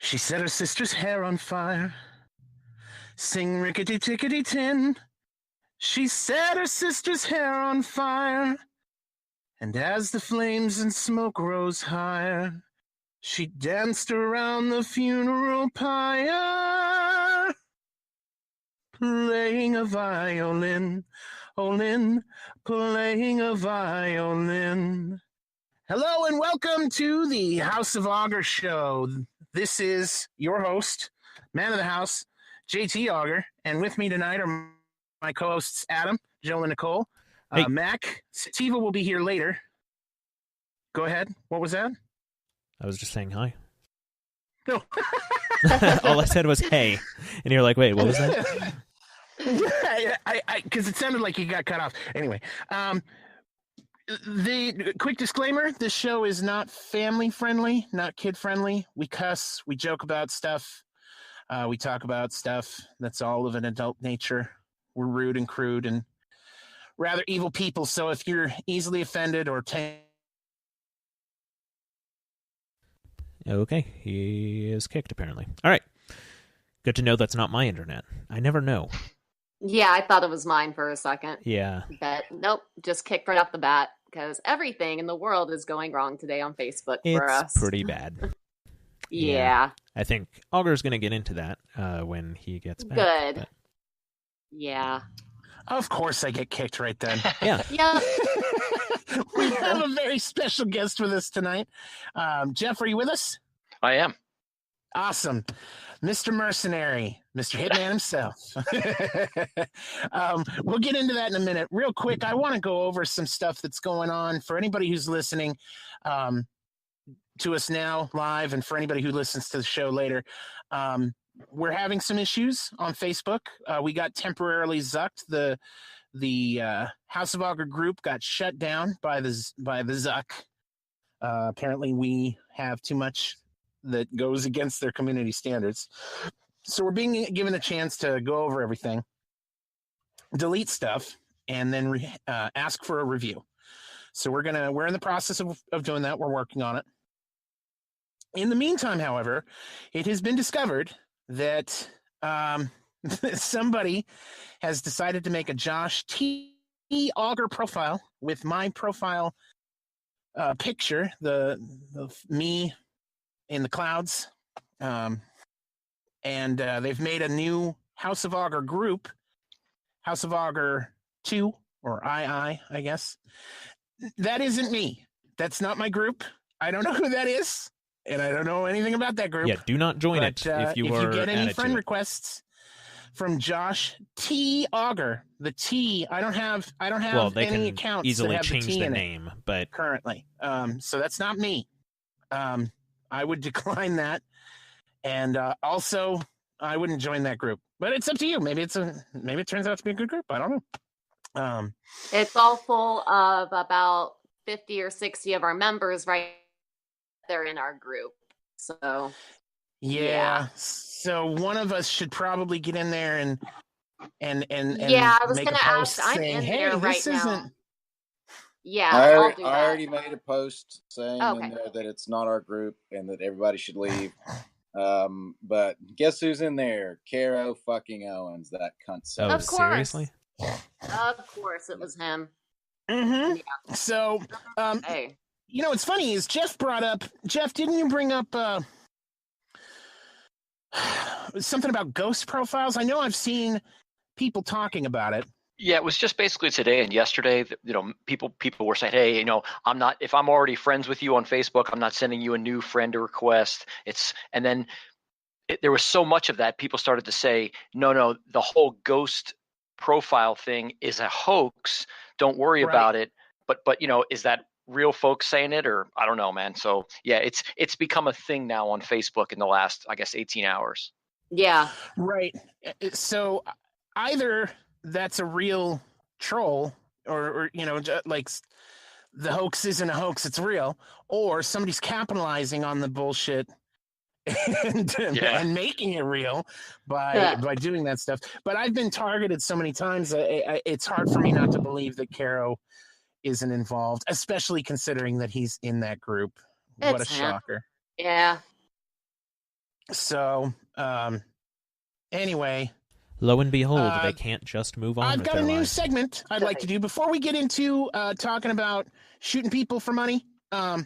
She set her sister's hair on fire. Sing rickety tickety tin. She set her sister's hair on fire. And as the flames and smoke rose higher, she danced around the funeral pyre, playing a violin, oh Lynn, playing a violin. Hello and welcome to the House of Auger show. This is your host, man of the house, JT Auger, and with me tonight are my co-hosts Adam, Jill, and Nicole. Hey. Mac, Sativa will be here later. Go ahead. What was that? I was just saying hi. No. All I said was hey, and you're like, wait, what was that? Because it sounded like you got cut off. Anyway, the quick disclaimer: this show is not family friendly, not kid friendly. We cuss, we joke about stuff, we talk about stuff that's all of an adult nature. We're rude and crude and rather evil people. So if you're easily offended or Okay, he is kicked apparently. All right, good to know that's not my internet. I never know. Yeah, I thought it was mine for a second. Yeah. But nope, just kicked right off the bat because everything in the world is going wrong today on Facebook for us. It's pretty bad. Yeah. I think Auger's going to get into that when he gets back. Good. But... Yeah. Of course I get kicked right then. Yeah. Yeah. We have a very special guest with us tonight. Jeff, are you with us? I am. Awesome. Mr. Mercenary, Mr. Hitman himself. We'll get into that in a minute. Real quick, I want to go over some stuff that's going on for anybody who's listening to us now live and for anybody who listens to the show later. We're having some issues on Facebook. We got temporarily zucked. The House of Auger group got shut down by the Zuck. Apparently, we have too much that goes against their community standards. So we're being given a chance to go over everything, delete stuff, and then ask for a review. So we're in the process of doing that. We're working on it. In the meantime, however, it has been discovered that somebody has decided to make a Josh T. Auger profile with my profile picture, the me in the clouds, and they've made a new House of Auger group, House of Auger 2, or I guess. That isn't me. That's not my group. I don't know who that is, and I don't know anything about that group. Yeah, do not join it if you get any friend it. requests from Josh T. Auger, the T, I don't have well, they any can accounts easily that have change the T the in name, but currently. So that's not me. I would decline that, and also I wouldn't join that group. But it's up to you. Maybe it turns out to be a good group. I don't know. It's all full of about 50 or 60 of our members right there in our group. So yeah. So one of us should probably get in there and yeah, I was make going a to post ask. I'm saying, in hey, there right this now. isn't. Yeah, I I'll do that. already made a post saying Okay. in there that it's not our group and that everybody should leave. But guess who's in there? Caro fucking Owens, that cunt. oh, Of course. seriously? Of course, it was him. Mm-hmm. Yeah. So, Hey. you know, what's funny is Jeff, didn't you bring up something about ghost profiles? I know I've seen people talking about it. Yeah, it was just basically today and yesterday that, people were saying, hey, if I'm already friends with you on Facebook, I'm not sending you a new friend request. There was so much of that. People started to say, no, the whole ghost profile thing is a hoax. Don't worry about it. But is that real folks saying it, or I don't know, man. So yeah, it's become a thing now on Facebook in the last, I guess, 18 hours. Yeah. Right. So either that's a real troll or like the hoax isn't a hoax, it's real, or somebody's capitalizing on the bullshit and making it real by doing that stuff. But I've been targeted so many times, it's hard for me not to believe that Caro isn't involved, especially considering that he's in that group. What a shocker. Yeah. So, anyway, Lo and behold, they can't just move on. I've got a their new lives. segment I'd like to do before we get into talking about shooting people for money. I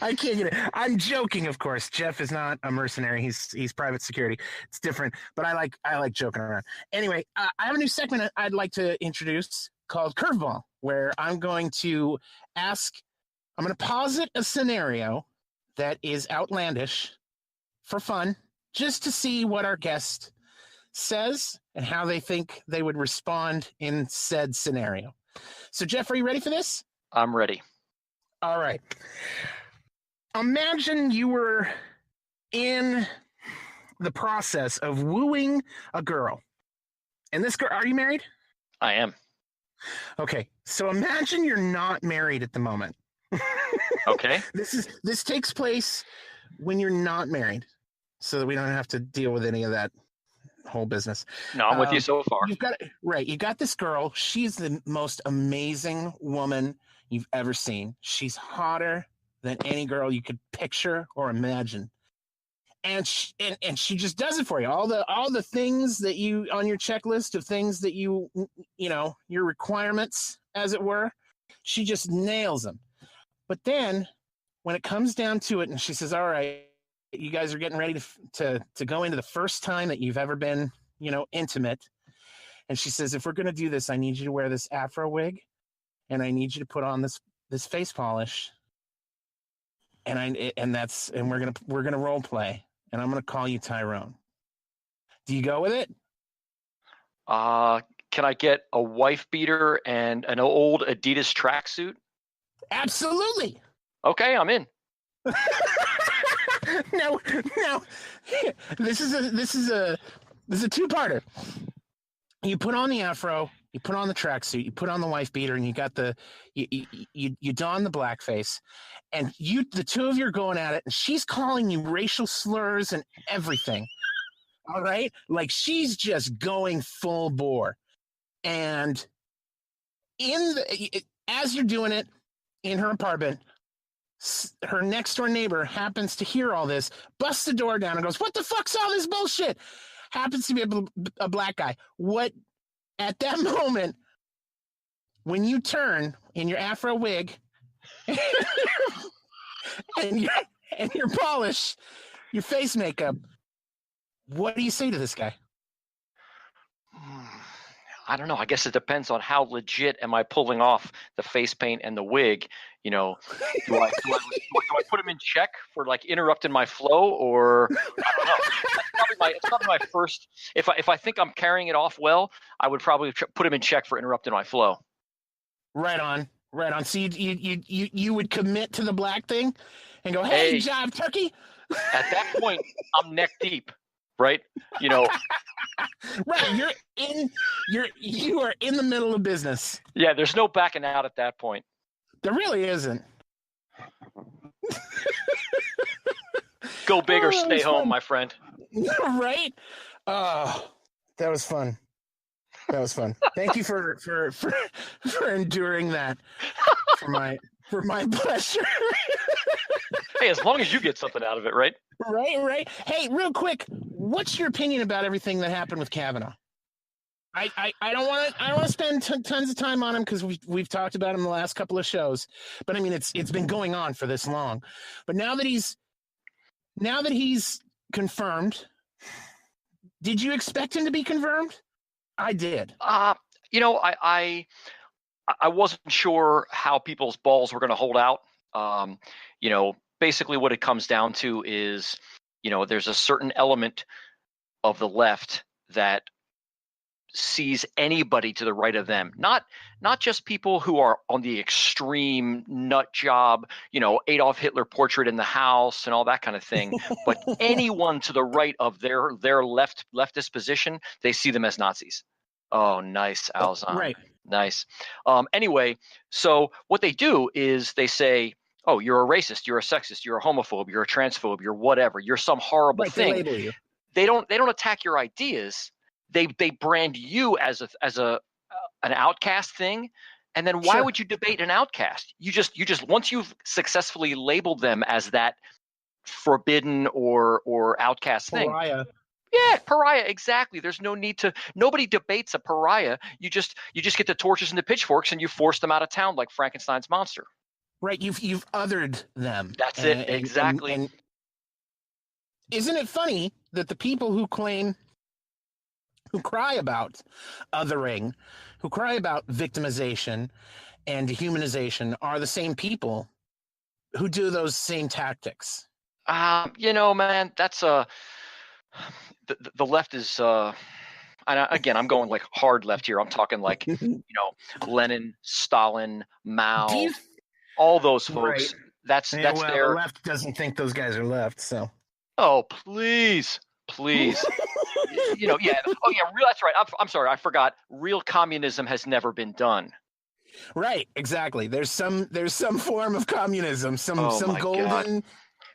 can't get it. I'm joking, of course. Jeff is not a mercenary. He's private security. It's different, but I like joking around. Anyway, I have a new segment I'd like to introduce called Curveball, where I'm going to posit a scenario that is outlandish for fun, just to see what our guest says and how they think they would respond in said scenario. So, Jeff, are you ready for this? I'm ready. All right. Imagine you were in the process of wooing a girl. And this girl, are you married? I am. Okay. So imagine you're not married at the moment. Okay. This takes place when you're not married, so that we don't have to deal with any of that whole business. No, I'm with you so far. You got this girl. She's the most amazing woman you've ever seen. She's hotter than any girl you could picture or imagine. And she just does it for you. All the things that you on your checklist of things that you know, your requirements, as it were, she just nails them. But then when it comes down to it and she says, all right, you guys are getting ready to go into the first time that you've ever been, you know, intimate. And she says, if we're going to do this, I need you to wear this afro wig and I need you to put on this face polish. And we're going to role play and I'm going to call you Tyrone. Do you go with it? Can I get a wife beater and an old Adidas tracksuit? Absolutely. Okay, I'm in. No, this is a two-parter. You put on the afro, you put on the tracksuit, you put on the wife beater, and you don the blackface, and the two of you are going at it, and she's calling you racial slurs and everything. All right, like she's just going full bore, and as you're doing it in her apartment, her next door neighbor happens to hear all this, busts the door down and goes, what the fuck's all this bullshit? Happens to be a black guy. What, at that moment, when you turn in your afro wig and your polish, your face makeup, what do you say to this guy? I don't know. I guess it depends on how legit am I pulling off the face paint and the wig. You know, do I put him in check for like interrupting my flow, or I don't know. It's probably my first. If I think I'm carrying it off well, I would probably put him in check for interrupting my flow. Right on. So you would commit to the black thing and go, hey, jive turkey. At that point, I'm neck deep. Right, you know. Right, you are in the middle of business. Yeah, there's no backing out at that point. There really isn't. Go big or stay home, my friend. Right? Oh, that was fun. Thank you for enduring that for my pleasure. Hey, as long as you get something out of it, right? Right. Hey, real quick, what's your opinion about everything that happened with Kavanaugh? I don't want to spend tons of time on him because we've talked about him the last couple of shows, but I mean it's been going on for this long. But now that he's confirmed, did you expect him to be confirmed? I did. You know, I wasn't sure how people's balls were going to hold out. You know, basically what it comes down to is, you know, there's a certain element of the left that sees anybody to the right of them, not just people who are on the extreme nut job, you know, Adolf Hitler portrait in the house and all that kind of thing, but anyone to the right of their leftist position, they see them as Nazis. Oh, nice, Alzon. Right. Nice. Anyway, so what they do is they say, oh, you're a racist, you're a sexist, you're a homophobe, you're a transphobe, you're whatever, you're some horrible thing. They label you. They don't attack your ideas. They brand you as an outcast thing. And then why Sure. would you debate an outcast? You just once you've successfully labeled them as that forbidden or outcast thing. Pariah. Yeah, pariah, exactly. There's no need to. Nobody debates a pariah. You just get the torches and the pitchforks and you force them out of town like Frankenstein's monster. Right, you've othered them. That's it, exactly. And isn't it funny that the people who cry about othering, who cry about victimization and dehumanization, are the same people who do those same tactics? Man, that's the left is. Again, I'm going like hard left here. I'm talking like Lenin, Stalin, Mao, all those folks. Right. That's The their. left doesn't think those guys are left, so. Oh, please. Yeah. Oh, yeah. That's right. I'm sorry. I forgot. Real communism has never been done. Right. Exactly. There's some form of communism. Some golden. God.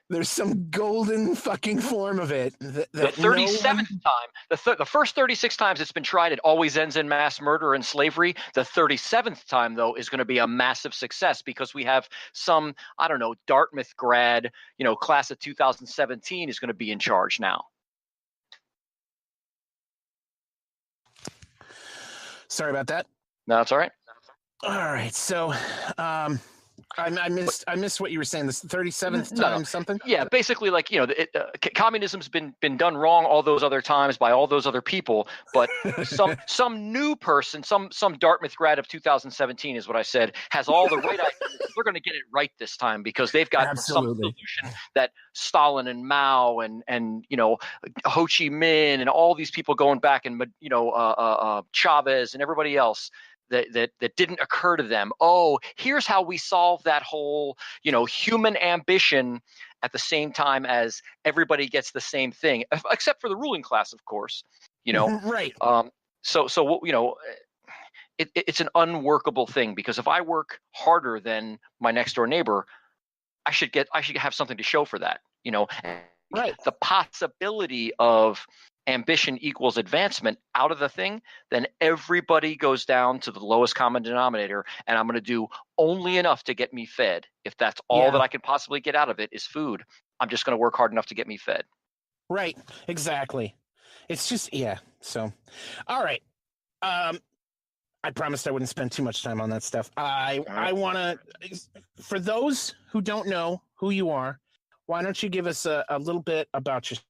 There's some golden fucking form of it. The 37th time, the first 36 times it's been tried, it always ends in mass murder and slavery. The 37th time, though, is going to be a massive success because we have some, I don't know, Dartmouth grad, class of 2017 is going to be in charge now. Sorry about that. No, it's all right. All right. So, I missed what you were saying. This 37th time something. Yeah, basically, like communism's been done wrong all those other times by all those other people, but some new person, some Dartmouth grad of 2017 is what I said, has all the right ideas. They're going to get it right this time because they've got some solution that Stalin and Mao and Ho Chi Minh and all these people going back and Chavez and everybody else. That didn't occur to them. Oh, here's how we solve that whole, human ambition at the same time as everybody gets the same thing, except for the ruling class, of course. Right. It's an unworkable thing because if I work harder than my next door neighbor, I should have something to show for that. Right. The possibility of ambition equals advancement out of the thing, then everybody goes down to the lowest common denominator, and I'm going to do only enough to get me fed. If that's all that I can possibly get out of it is food, I'm just going to work hard enough to get me fed. Right. Exactly. It's just, So, all right. I promised I wouldn't spend too much time on that stuff. I want to, for those who don't know who you are, why don't you give us a little bit about yourself?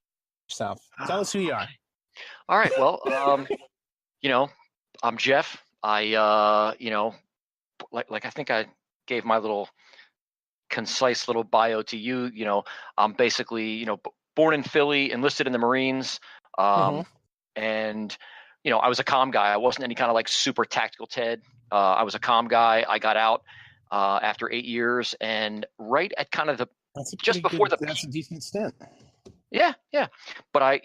Tell us who you are. All right. Well, I'm Jeff. I, like I think I gave my little concise little bio to you. I'm basically, born in Philly, enlisted in the Marines, and I was a comm guy. I wasn't any kind of like super tactical Ted. I was a comm guy. I got out after 8 years, and right at kind of that's a decent stint. Yeah. But I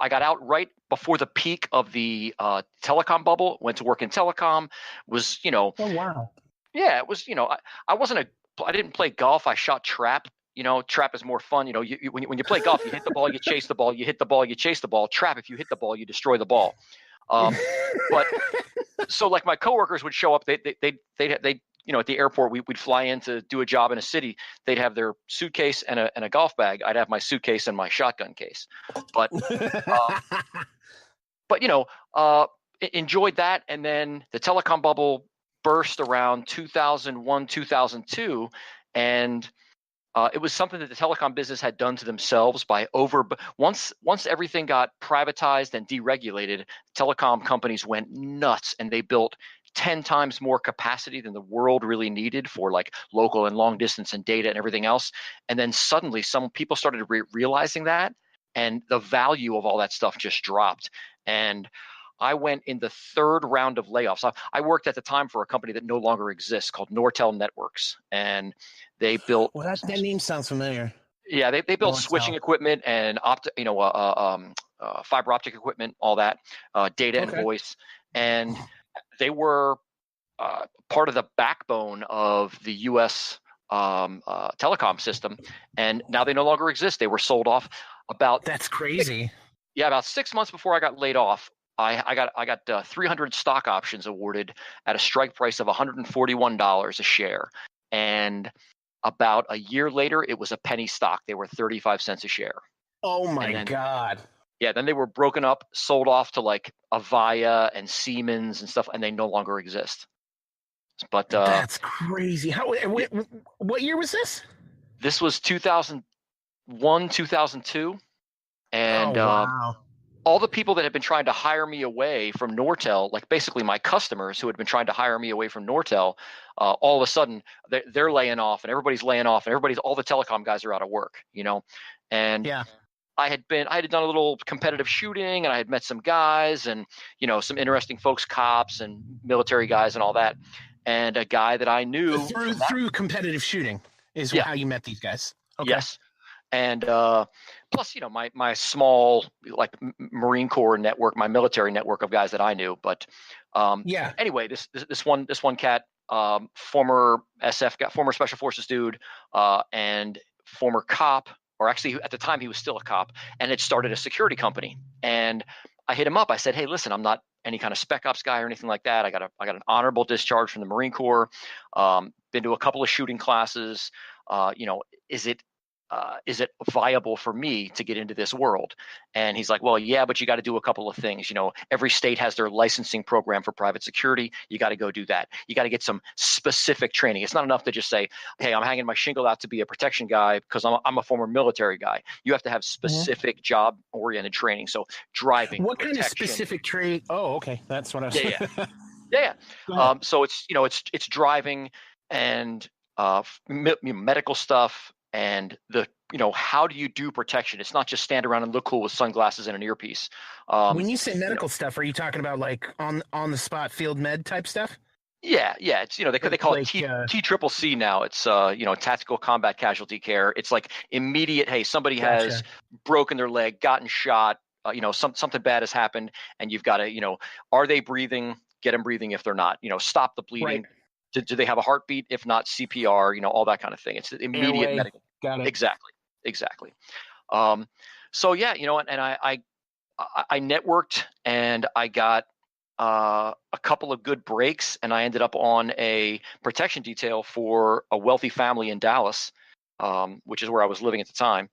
got out right before the peak of the telecom bubble. Went to work in telecom. Was Oh wow. Yeah, it was. I didn't play golf. I shot trap. Trap is more fun. When you play golf, you hit the ball, you chase the ball, you hit the ball, you chase the ball. Trap, if you hit the ball, you destroy the ball. But so like my coworkers would show up. They at the airport, we'd fly in to do a job in a city. They'd have their suitcase and a golf bag. I'd have my suitcase and my shotgun case. But enjoyed that. And then the telecom bubble burst around 2001, 2002, and it was something that the telecom business had done to themselves by once everything got privatized and deregulated, telecom companies went nuts and they built 10 times more capacity than the world really needed for like local and long distance and data and everything else. And then suddenly some people started realizing that, and the value of all that stuff just dropped. And I went in the third round of layoffs. I worked at the time for a company that no longer exists called Nortel Networks, and they built. Well, that name sounds familiar. Yeah, they built switching equipment and fiber optic equipment, all that, data and voice, and they were part of the backbone of the U.S. Telecom system, and now they no longer exist. They were sold off That's crazy. About 6 months before I got laid off. I got 300 stock options awarded at a strike price of $141 a share, and about a year later, it was a penny stock. They were 35 cents a share. Oh my And then, God. yeah, then they were broken up, sold off to like Avaya and Siemens and stuff, and they no longer exist. But That's crazy. What year was this? this was 2001, 2002, and Oh wow. all the people that had been trying to hire me away from Nortel, like basically my customers who had been trying to hire me away from Nortel, all of a sudden they're laying off, and everybody's laying off, and all the telecom guys are out of work, you know. And Yeah. I had done a little competitive shooting, and I had met some guys, and you know, some interesting folks, cops and military guys and all that. And a guy that I knew Through competitive shooting is how you met these guys. Okay. Yes. And plus, you know, my small like Marine Corps network, my military network of guys that I knew. But anyway, this one cat, former SF guy, former Special Forces dude, and former cop, or actually at the time he was still a cop, and had started a security company. And I hit him up. I said, hey, listen, I'm not any kind of spec ops guy or anything like that. I got an honorable discharge from the Marine Corps. Been to a couple of shooting classes. You know, is it viable for me to get into this world? And he's like, well, yeah, but you got to do a couple of things. You know, every state has their licensing program for private security. You got to go do that. You got to get some specific training. It's not enough to just say, hey, I'm hanging my shingle out to be a protection guy because I'm a former military guy. You have to have specific job oriented training. So driving. What protection. kind of specific training? Oh, okay. That's what I was Yeah. So it's, you know, it's driving and medical stuff. And you know, how do you do protection? It's not just stand around and look cool with sunglasses and an earpiece. When you say medical stuff, are you talking about like on the spot field med type stuff? Yeah. It's, you know, they call it TCCC now. It's you know, tactical combat casualty care. It's like immediate. Hey, somebody has broken their leg, gotten shot. You know, something bad has happened, and you've got to, you know, are they breathing? Get them breathing. If they're not, you know, stop the bleeding. Right. Do they have a heartbeat? If not, CPR, you know, all that kind of thing. It's immediate medical. Got it. Exactly. So yeah, you know, and I networked, and I got a couple of good breaks, and I ended up on a protection detail for a wealthy family in Dallas, which is where I was living at the time.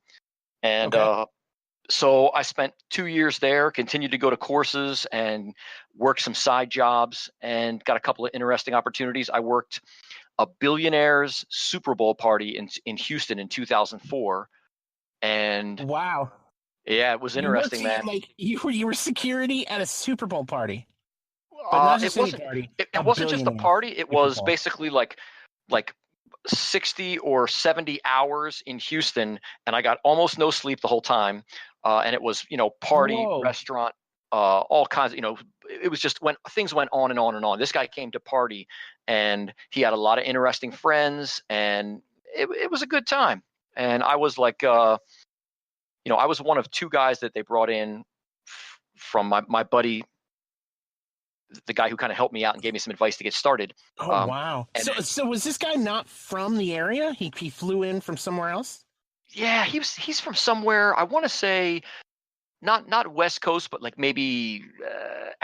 And so I spent 2 years there, continued to go to courses and worked some side jobs, and got a couple of interesting opportunities. I worked a billionaire's Super Bowl party in Houston in 2004. And wow. Yeah, it was interesting, man. Like you were security at a Super Bowl party. But not just any party. It wasn't just a party. It was basically like 60 or 70 hours in Houston, and I got almost no sleep the whole time. And it was, you know, party, restaurant, all kinds of, you know, it was just when things went on and on and on. This guy came to party, and he had a lot of interesting friends, and it was a good time. And I was like, you know, I was one of two guys that they brought in from my buddy, the guy who kind of helped me out and gave me some advice to get started. Oh, wow. So was this guy not from the area? He flew in from somewhere else? Yeah, he's from somewhere, I want to say, not West Coast, but like maybe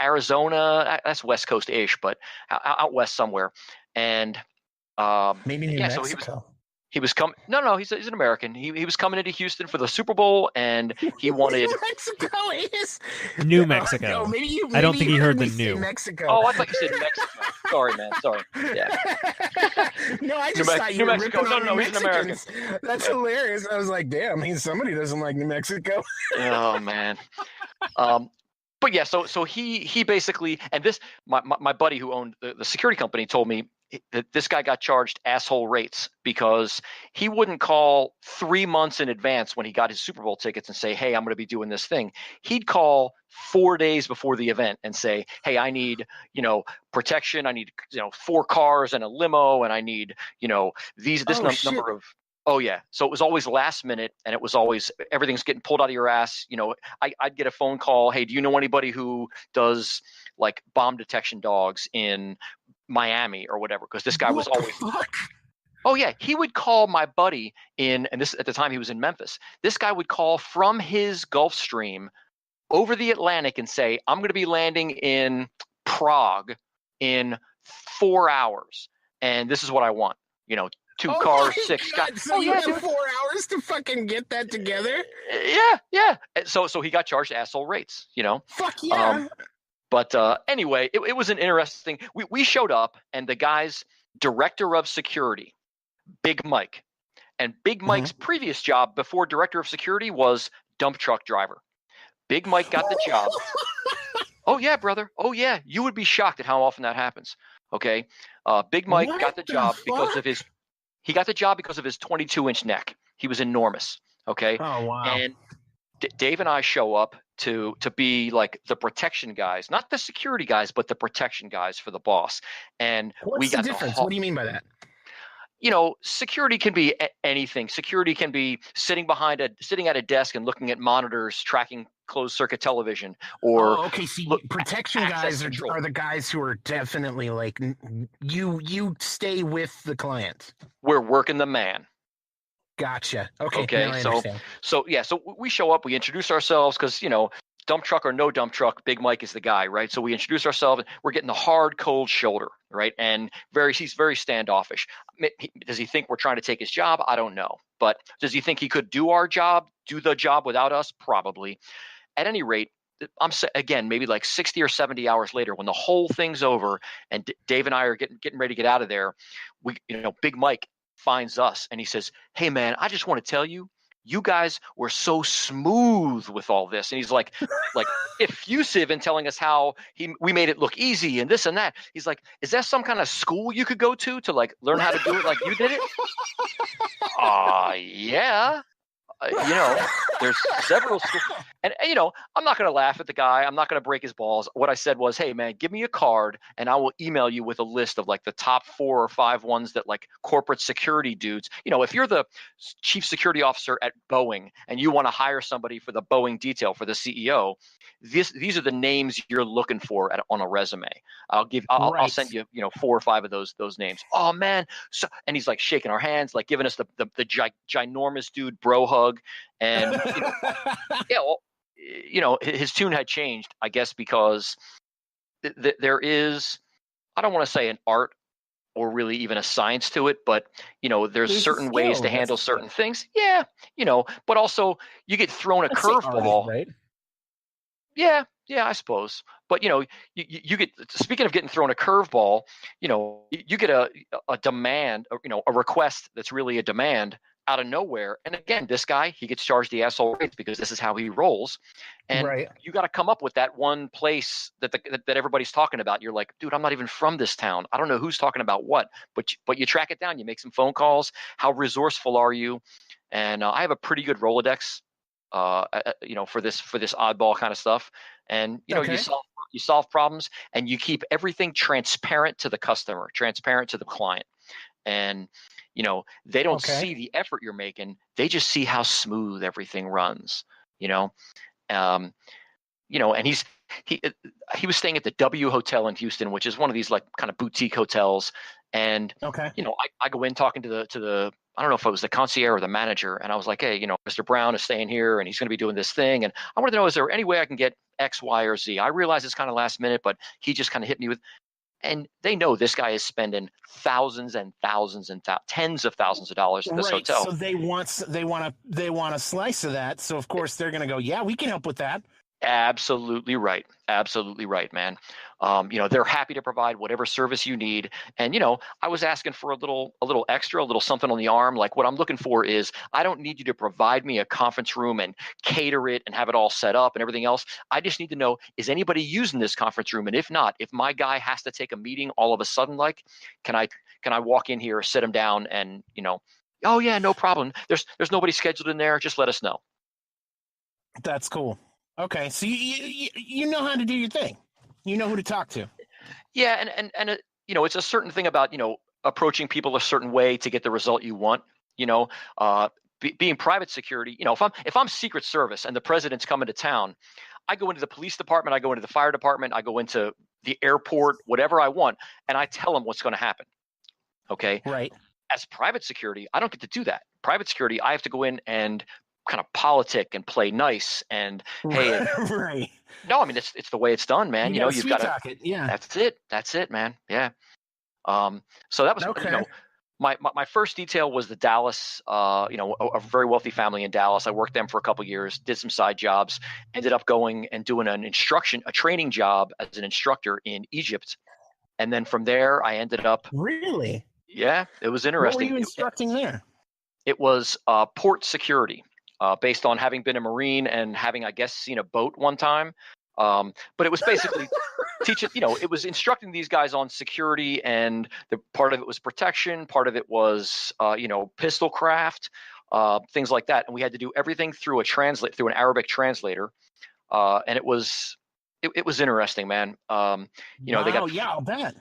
Arizona. That's West Coast-ish, but out west somewhere. And maybe New Mexico. He was coming. No, he's an American. He was coming into Houston for the Super Bowl, and he wanted. New Mexico is New Mexico. Maybe I don't think he heard the new Mexico. Oh, I thought you said Mexico. Sorry, man. Sorry. Yeah. No, I just thought you were Mexico. No, he's an American. That's hilarious. I was like, damn, somebody doesn't like New Mexico. Oh man. But yeah, so he basically, and this my buddy who owned the security company told me that this guy got charged asshole rates because he wouldn't call 3 months in advance when he got his Super Bowl tickets and say, hey, I'm going to be doing this thing. He'd call 4 days before the event and say, hey, I need, you know, protection. I need, you know, 4 cars and a limo, and I need, you know, this number of. Oh yeah. So it was always last minute, and it was always everything's getting pulled out of your ass. You know, I'd get a phone call. Hey, do you know anybody who does like bomb detection dogs in Miami or whatever? Because this guy was always. Oh yeah, he would call my buddy and this at the time he was in Memphis. This guy would call from his Gulfstream over the Atlantic and say, I'm going to be landing in Prague in 4 hours, and this is what I want. 2 cars, 6 guys. So you have 4 hours to fucking get that together? Yeah. So he got charged asshole rates. Fuck yeah. But anyway, it was an interesting. We showed up, and the guy's director of security, Big Mike, and Big Mike's previous job before director of security was dump truck driver. Big Mike got the job. Oh yeah, brother. Oh yeah, you would be shocked at how often that happens. Okay, Big Mike got the job because of his. He got the job because of his 22-inch neck. He was enormous. Okay. Oh wow. And Dave and I show up to be like the protection guys, not the security guys, but the protection guys for the boss. And what's we got the difference? What do you mean by that? Security can be anything. Security can be sitting at a desk and looking at monitors, tracking closed circuit television, or okay. See, protection guys are the guys who are definitely like you stay with the client. We're working the man. Gotcha. Okay. Okay. Now I understand. So we show up, we introduce ourselves because dump truck or no dump truck, Big Mike is the guy, right? So we introduce ourselves. We're getting the hard, cold shoulder, right? And he's very standoffish. Does he think we're trying to take his job? I don't know. But does he think he could do the job without us? Probably. At any rate, again, maybe like 60 or 70 hours later, when the whole thing's over and Dave and I are getting ready to get out of there, Big Mike finds us and he says, "Hey man, I just want to tell you, you guys were so smooth with all this." And he's like effusive in telling us how we made it look easy and this and that. He's like, "Is that some kind of school you could go to like learn how to do it like you did it?" Yeah. There's several schools. And I'm not going to laugh at the guy. I'm not going to break his balls. What I said was, "Hey man, give me a card and I will email you with a list of like the top 4 or 5 ones that like corporate security dudes. If you're the chief security officer at Boeing and you want to hire somebody for the Boeing detail for the CEO, these are the names you're looking for on a resume. I'll send you 4 or 5 of those names." Oh man. And he's like shaking our hands, like giving us the ginormous dude bro hug. And his tune had changed, I guess, because there is, I don't want to say an art or really even a science to it, but there's certain ways to handle certain things. Yeah, but also you get thrown a curveball, right? Yeah, I suppose. But you get, speaking of getting thrown a curveball, you get a demand, a request that's really a demand out of nowhere. And again, this guy, he gets charged the asshole rates because this is how he rolls. And you got to come up with that one place that everybody's talking about. You're like, dude, I'm not even from this town. I don't know who's talking about what, but you track it down. You make some phone calls. How resourceful are you? And I have a pretty good Rolodex, for this oddball kind of stuff. And you solve problems, and you keep everything transparent to the customer, transparent to the client. And they don't see the effort you're making. They just see how smooth everything runs, and he was staying at the W Hotel in Houston, which is one of these like kind of boutique hotels. And, I go in talking to the, I don't know if it was the concierge or the manager. And I was like, "Hey, Mr. Brown is staying here and he's going to be doing this thing. And I wanted to know, is there any way I can get X, Y, or Z? I realize it's kind of last minute, but he just kind of hit me with," and they know this guy is spending thousands and thousands and tens of thousands of dollars at this hotel. So they want a slice of that. So of course they're going to go, "Yeah, we can help with that." Absolutely right, man. They're happy to provide whatever service you need. And I was asking for a little extra, a little something on the arm. Like, what I'm looking for is, I don't need you to provide me a conference room and cater it and have it all set up and everything else. I just need to know, is anybody using this conference room? And if not, if my guy has to take a meeting all of a sudden, like, can I walk in here, sit him down, and "Oh yeah, no problem. There's nobody scheduled in there. Just let us know." That's cool. Okay, so you know how to do your thing. You know who to talk to. Yeah, and it's a certain thing about approaching people a certain way to get the result you want. Being private security. If I'm Secret Service and the president's coming to town, I go into the police department, I go into the fire department, I go into the airport, whatever I want, and I tell them what's going to happen. Okay. Right. As private security, I don't get to do that. Private security, I have to go in and kind of politic and play nice. And hey, right. no, I mean it's the way it's done, man. You know, you've got to. Talk it. Yeah. That's it, man. Yeah. So that was okay. My first detail was the Dallas, a very wealthy family in Dallas. I worked them for a couple of years, did some side jobs, ended up going and doing a training job as an instructor in Egypt. And then from there, I ended up. Really? Yeah, it was interesting. What were you instructing there? It was port security, based on having been a Marine and having, I guess, seen a boat one time. But it was basically teaching, it was instructing these guys on security, and the part of it was protection, part of it was, pistol craft, things like that. And we had to do everything through an Arabic translator. And it was interesting, man. They got, yeah, I'll bet.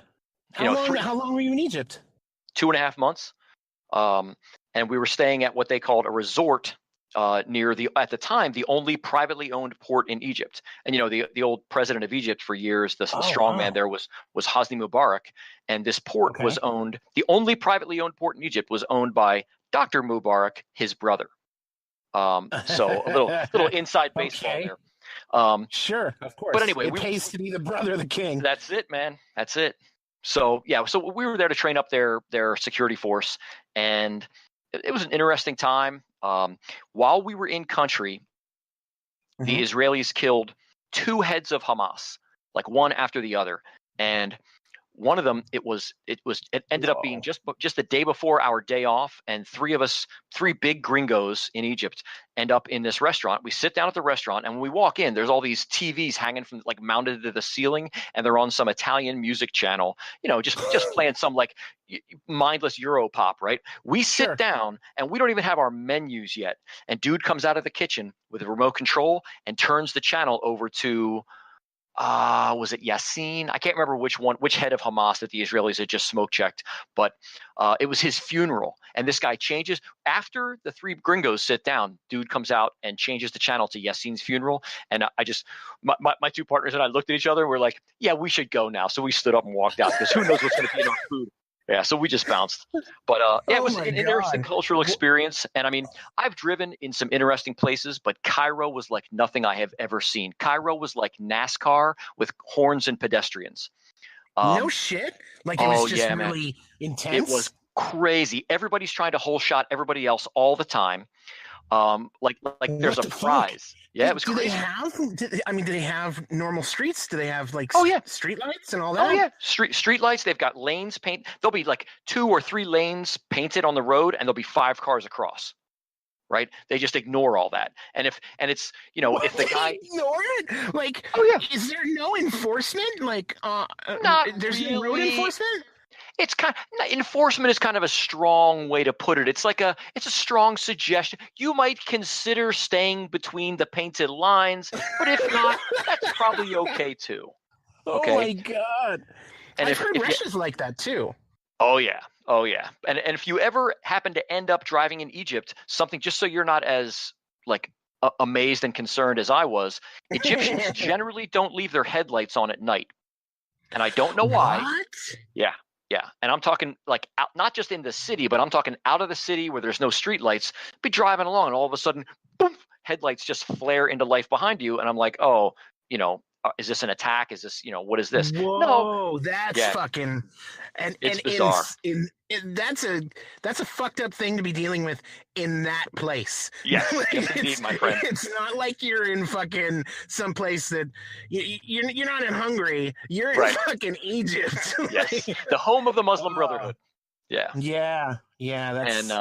How long were you in Egypt? 2.5 months. And we were staying at what they called a resort, near at the time, the only privately owned port in Egypt. And, the old president of Egypt for years, the strongman there was Hosni Mubarak. And this port was owned, the only privately owned port in Egypt was owned by Dr. Mubarak, his brother. So a little inside baseball there. Sure, of course. But anyway, it pays to be the brother of the king. That's it, man. That's it. So yeah, so we were there to train up their security force, and it was an interesting time. While we were in country, the Israelis killed 2 heads of Hamas, like one after the other, and one of them it ended up being just the day before our day off, and 3 big gringos in Egypt end up in this restaurant. We sit down at the restaurant, and when we walk in, there's all these TVs hanging from, like, mounted to the ceiling, and they're on some Italian music channel, just playing some, like, mindless Euro pop, right? We sit down, and we don't even have our menus yet, and dude comes out of the kitchen with a remote control and turns the channel over to was it Yassin? I can't remember which head of Hamas that the Israelis had just smoke checked, but it was his funeral. And this guy changes after the 3 gringos sit down. Dude comes out and changes the channel to Yassin's funeral. And my 2 partners and I looked at each other. And we're like, yeah, we should go now. So we stood up and walked out, because who knows what's going to be in our food. Yeah, so we just bounced. But it was an interesting cultural experience. And I mean, I've driven in some interesting places, but Cairo was like nothing I have ever seen. Cairo was like NASCAR with horns and pedestrians. No shit? Like, it was just really intense? It was crazy. Everybody's trying to hole shot everybody else all the time. Like there's a prize. Yeah, it was crazy. Do they have normal streets? Do they have, like, street lights and all that? Oh yeah, street lights. They've got lanes paint. There'll be like 2 or 3 lanes painted on the road, and there'll be 5 cars across. Right? They just ignore all that. And if the guy ignore it, like, is there no enforcement? Like, there's no road enforcement. It's enforcement is kind of a strong way to put it. It's a strong suggestion. You might consider staying between the painted lines, but if not, that's probably okay too. Okay? Oh my God. And I've heard Russia's like that too. Oh yeah. And if you ever happen to end up driving in Egypt, something, just so you're not as, like, amazed and concerned as I was, Egyptians generally don't leave their headlights on at night. And I don't know why. What? Yeah, and I'm talking, like, out, not just in the city, but I'm talking out of the city where there's no street lights. Be driving along, and all of a sudden, boom, headlights just flare into life behind you, and I'm like, oh, is this an attack? Is this, what is this? Whoa, no, that's fucking, and it's bizarre. That's a fucked up thing to be dealing with in that place. Yes, yes indeed, my friend. It's not like you're in fucking someplace that you're not in Hungary. You're in fucking Egypt. Yes, the home of the Muslim Brotherhood. Yeah. That's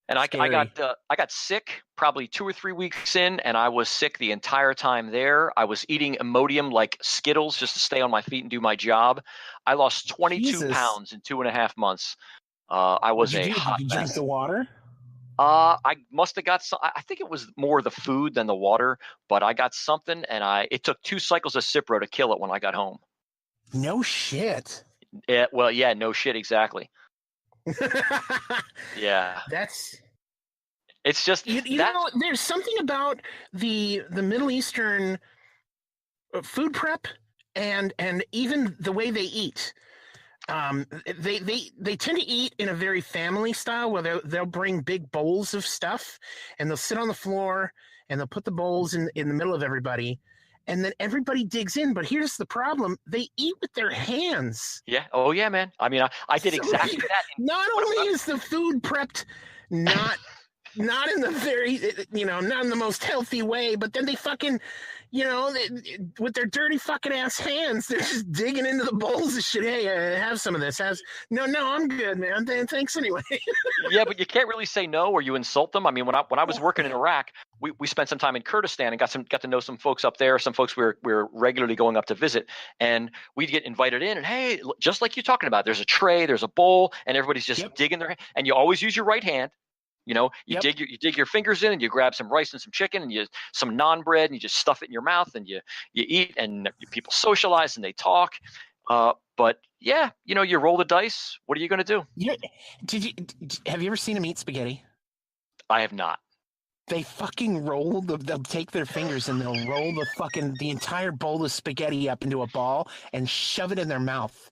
and I got sick probably 2 or 3 weeks in, and I was sick the entire time there. I was eating Imodium like Skittles just to stay on my feet and do my job. I lost 22 pounds in 2.5 months. I was a hot mess. Did you drink the water? I must have got some. I think it was more the food than the water, but I got something, and it took 2 cycles of Cipro to kill it when I got home. No shit. Yeah, well, yeah, no shit, exactly. Yeah, it's just you know, there's something about the Middle Eastern food prep and even the way they eat. They tend to eat in a very family style where they'll bring big bowls of stuff and they'll sit on the floor and they'll put the bowls in the middle of everybody and then everybody digs in. But here's the problem: they eat with their hands. Yeah. Oh yeah, man. I mean, I did So exactly that. Not only is the food prepped not in the very, not in the most healthy way, but then they fucking, with their dirty fucking ass hands, they're just digging into the bowls of shit. Hey, have some of this. No, I'm good, man. Thanks anyway. Yeah, but you can't really say no or you insult them. I mean, when I was working in Iraq, we spent some time in Kurdistan and got to know some folks up there. Some folks we were regularly going up to visit, and we'd get invited in. And hey, just like you're talking about, there's a tray, there's a bowl, and everybody's just digging their hand. And you always use your right hand. You dig your fingers in and you grab some rice and some chicken and some naan bread and you just stuff it in your mouth and you eat and people socialize and they talk. But yeah, you roll the dice. What are you going to do? Have you ever seen them eat spaghetti? I have not. They fucking they'll take their fingers and they'll roll the entire bowl of spaghetti up into a ball and shove it in their mouth.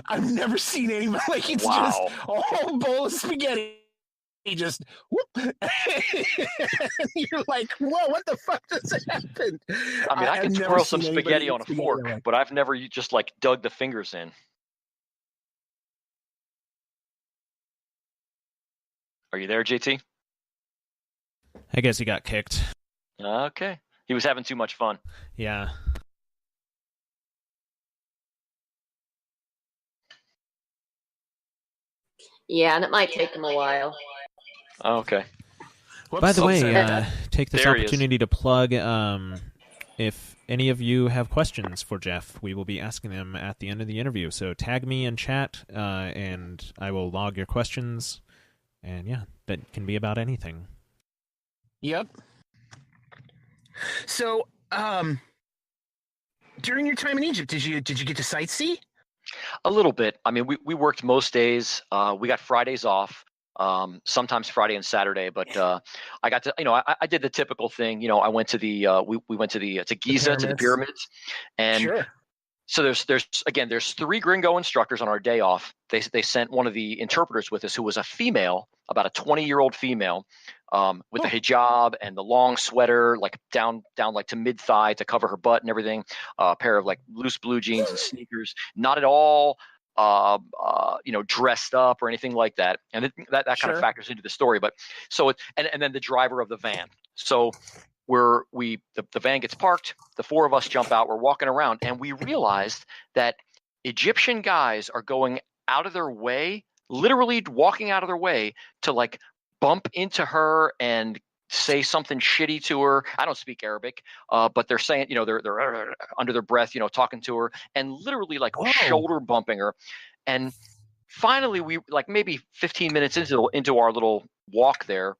I've never seen anybody it's just a whole bowl of spaghetti. Just whoop. You're like, whoa, what the fuck just happened? I mean, I can twirl some spaghetti on a fork, but I've never just dug the fingers in. Are you there, JT? I guess he got kicked. Okay. He was having too much fun. Yeah. Yeah, and it might take him a while. Okay. Whoops, by the way, take this opportunity to plug, if any of you have questions for Jeff, we will be asking them at the end of the interview. So tag me in chat, and I will log your questions. And yeah, that can be about anything. Yep. So, during your time in Egypt, did you get to sightsee? A little bit. I mean, we worked most days. We got Fridays off. Sometimes Friday and Saturday, but I got to, I did the typical thing. I went to we went to to Giza, to the pyramids, and sure. So there's 3 gringo instructors on our day off. They sent one of the interpreters with us, who was a female, about a 20-year-old female, with a hijab and the long sweater, down to mid thigh to cover her butt and everything. A pair of loose blue jeans and sneakers. Not at all. Dressed up or anything like that, and that kind of factors into the story. But so and then the driver of the van. So the van gets parked. The 4 of us jump out. We're walking around, and we realized that Egyptian guys are going out of their way, literally walking out of their way to bump into her and say something shitty to her. I don't speak Arabic, but they're saying, they're under their breath, talking to her and literally shoulder bumping her. And finally, we maybe 15 minutes into our little walk there,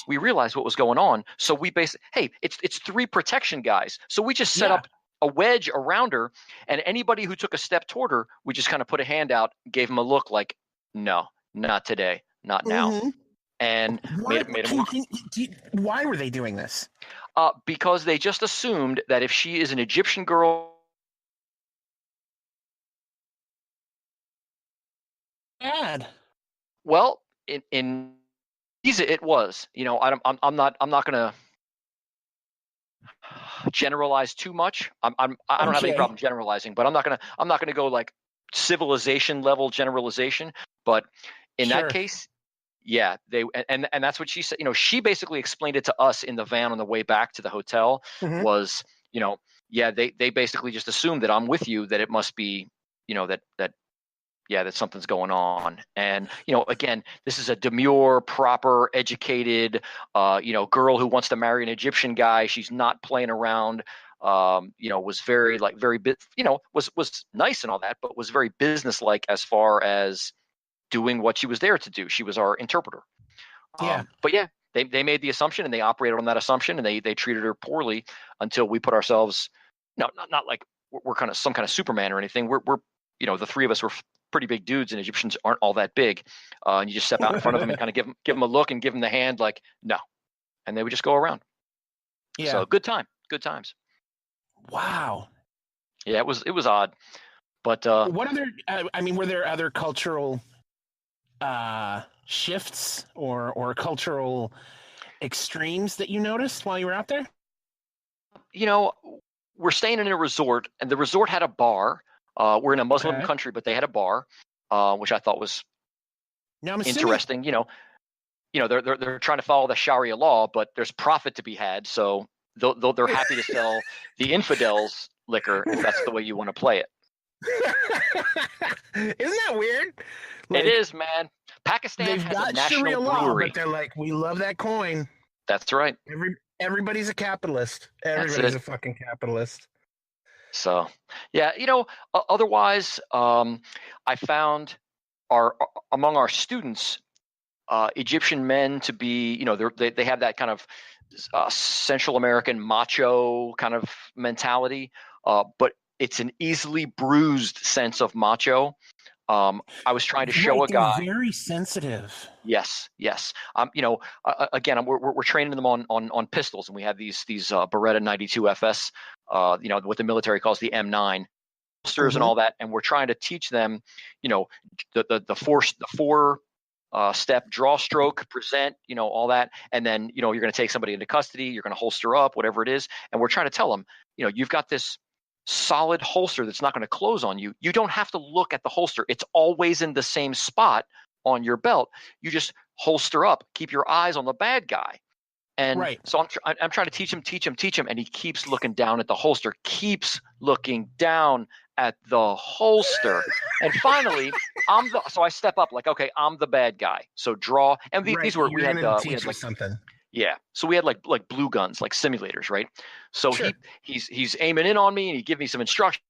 we realized what was going on. So we hey, it's 3 protection guys. So we just set up a wedge around her, and anybody who took a step toward her, we just kind of put a hand out, gave them a look like, no, not today, not now. Mm-hmm. And made him. Why were they doing this? Because they just assumed that if she is an Egyptian girl, bad. Well, in Giza it was. I'm not going to generalize too much. I don't have any problem generalizing, but I'm not going to go civilization level generalization. But in that case. Yeah, and that's what she said. She basically explained it to us in the van on the way back to the hotel. Mm-hmm. Was they basically just assumed that I'm with you, that it must be that something's going on. And again, this is a demure, proper, educated girl who wants to marry an Egyptian guy. She's not playing around. Was very was nice and all that, but was very businesslike as far as doing what she was there to do. She was our interpreter. But yeah, they made the assumption and they operated on that assumption, and they treated her poorly until we put ourselves, not like we're kind of some kind of Superman or anything. We're the 3 of us were pretty big dudes, and Egyptians aren't all that big. And you just step out in front of them and kind of give them a look and give them the hand, no, and they would just go around. Yeah. So good times. Wow. Yeah, it was odd. But what other? I mean, were there other cultural shifts or cultural extremes that you noticed while you were out there? We're staying in a resort, and the resort had a bar. We're in a Muslim country, but they had a bar, which I thought was interesting. They're trying to follow the Sharia law, but there's profit to be had, so they're happy to sell the infidels liquor if that's the way you want to play it. Isn't that weird? It is, man. Pakistan has a national Sharia law, brewery. but they're like, we love that coin. That's right. Everybody's a capitalist. Everybody's a fucking capitalist. So, yeah, otherwise, I found among our students, Egyptian men to be, they have that kind of Central American macho kind of mentality, but it's an easily bruised sense of macho. I was trying to show a guy very sensitive. Yes. Again, we're training them on pistols, and we have these Beretta 92 FS, what the military calls the M9 holsters and all that, and we're trying to teach them, the four step draw, stroke, present, all that, and then you're going to take somebody into custody, you're going to holster up, whatever it is, and we're trying to tell them, you've got this solid holster that's not going to close on you. You don't have to look at the holster. It's always in the same spot on your belt. You just holster up, keep your eyes on the bad guy. And so I'm trying to teach him, and he keeps looking down at the holster, keeps looking down at the holster. And finally, so I step up like, okay, I'm the bad guy. So draw. And these were, we had like something. Yeah. So we had like blue guns, like simulators, right? So he's aiming in on me, and he give me some instruction.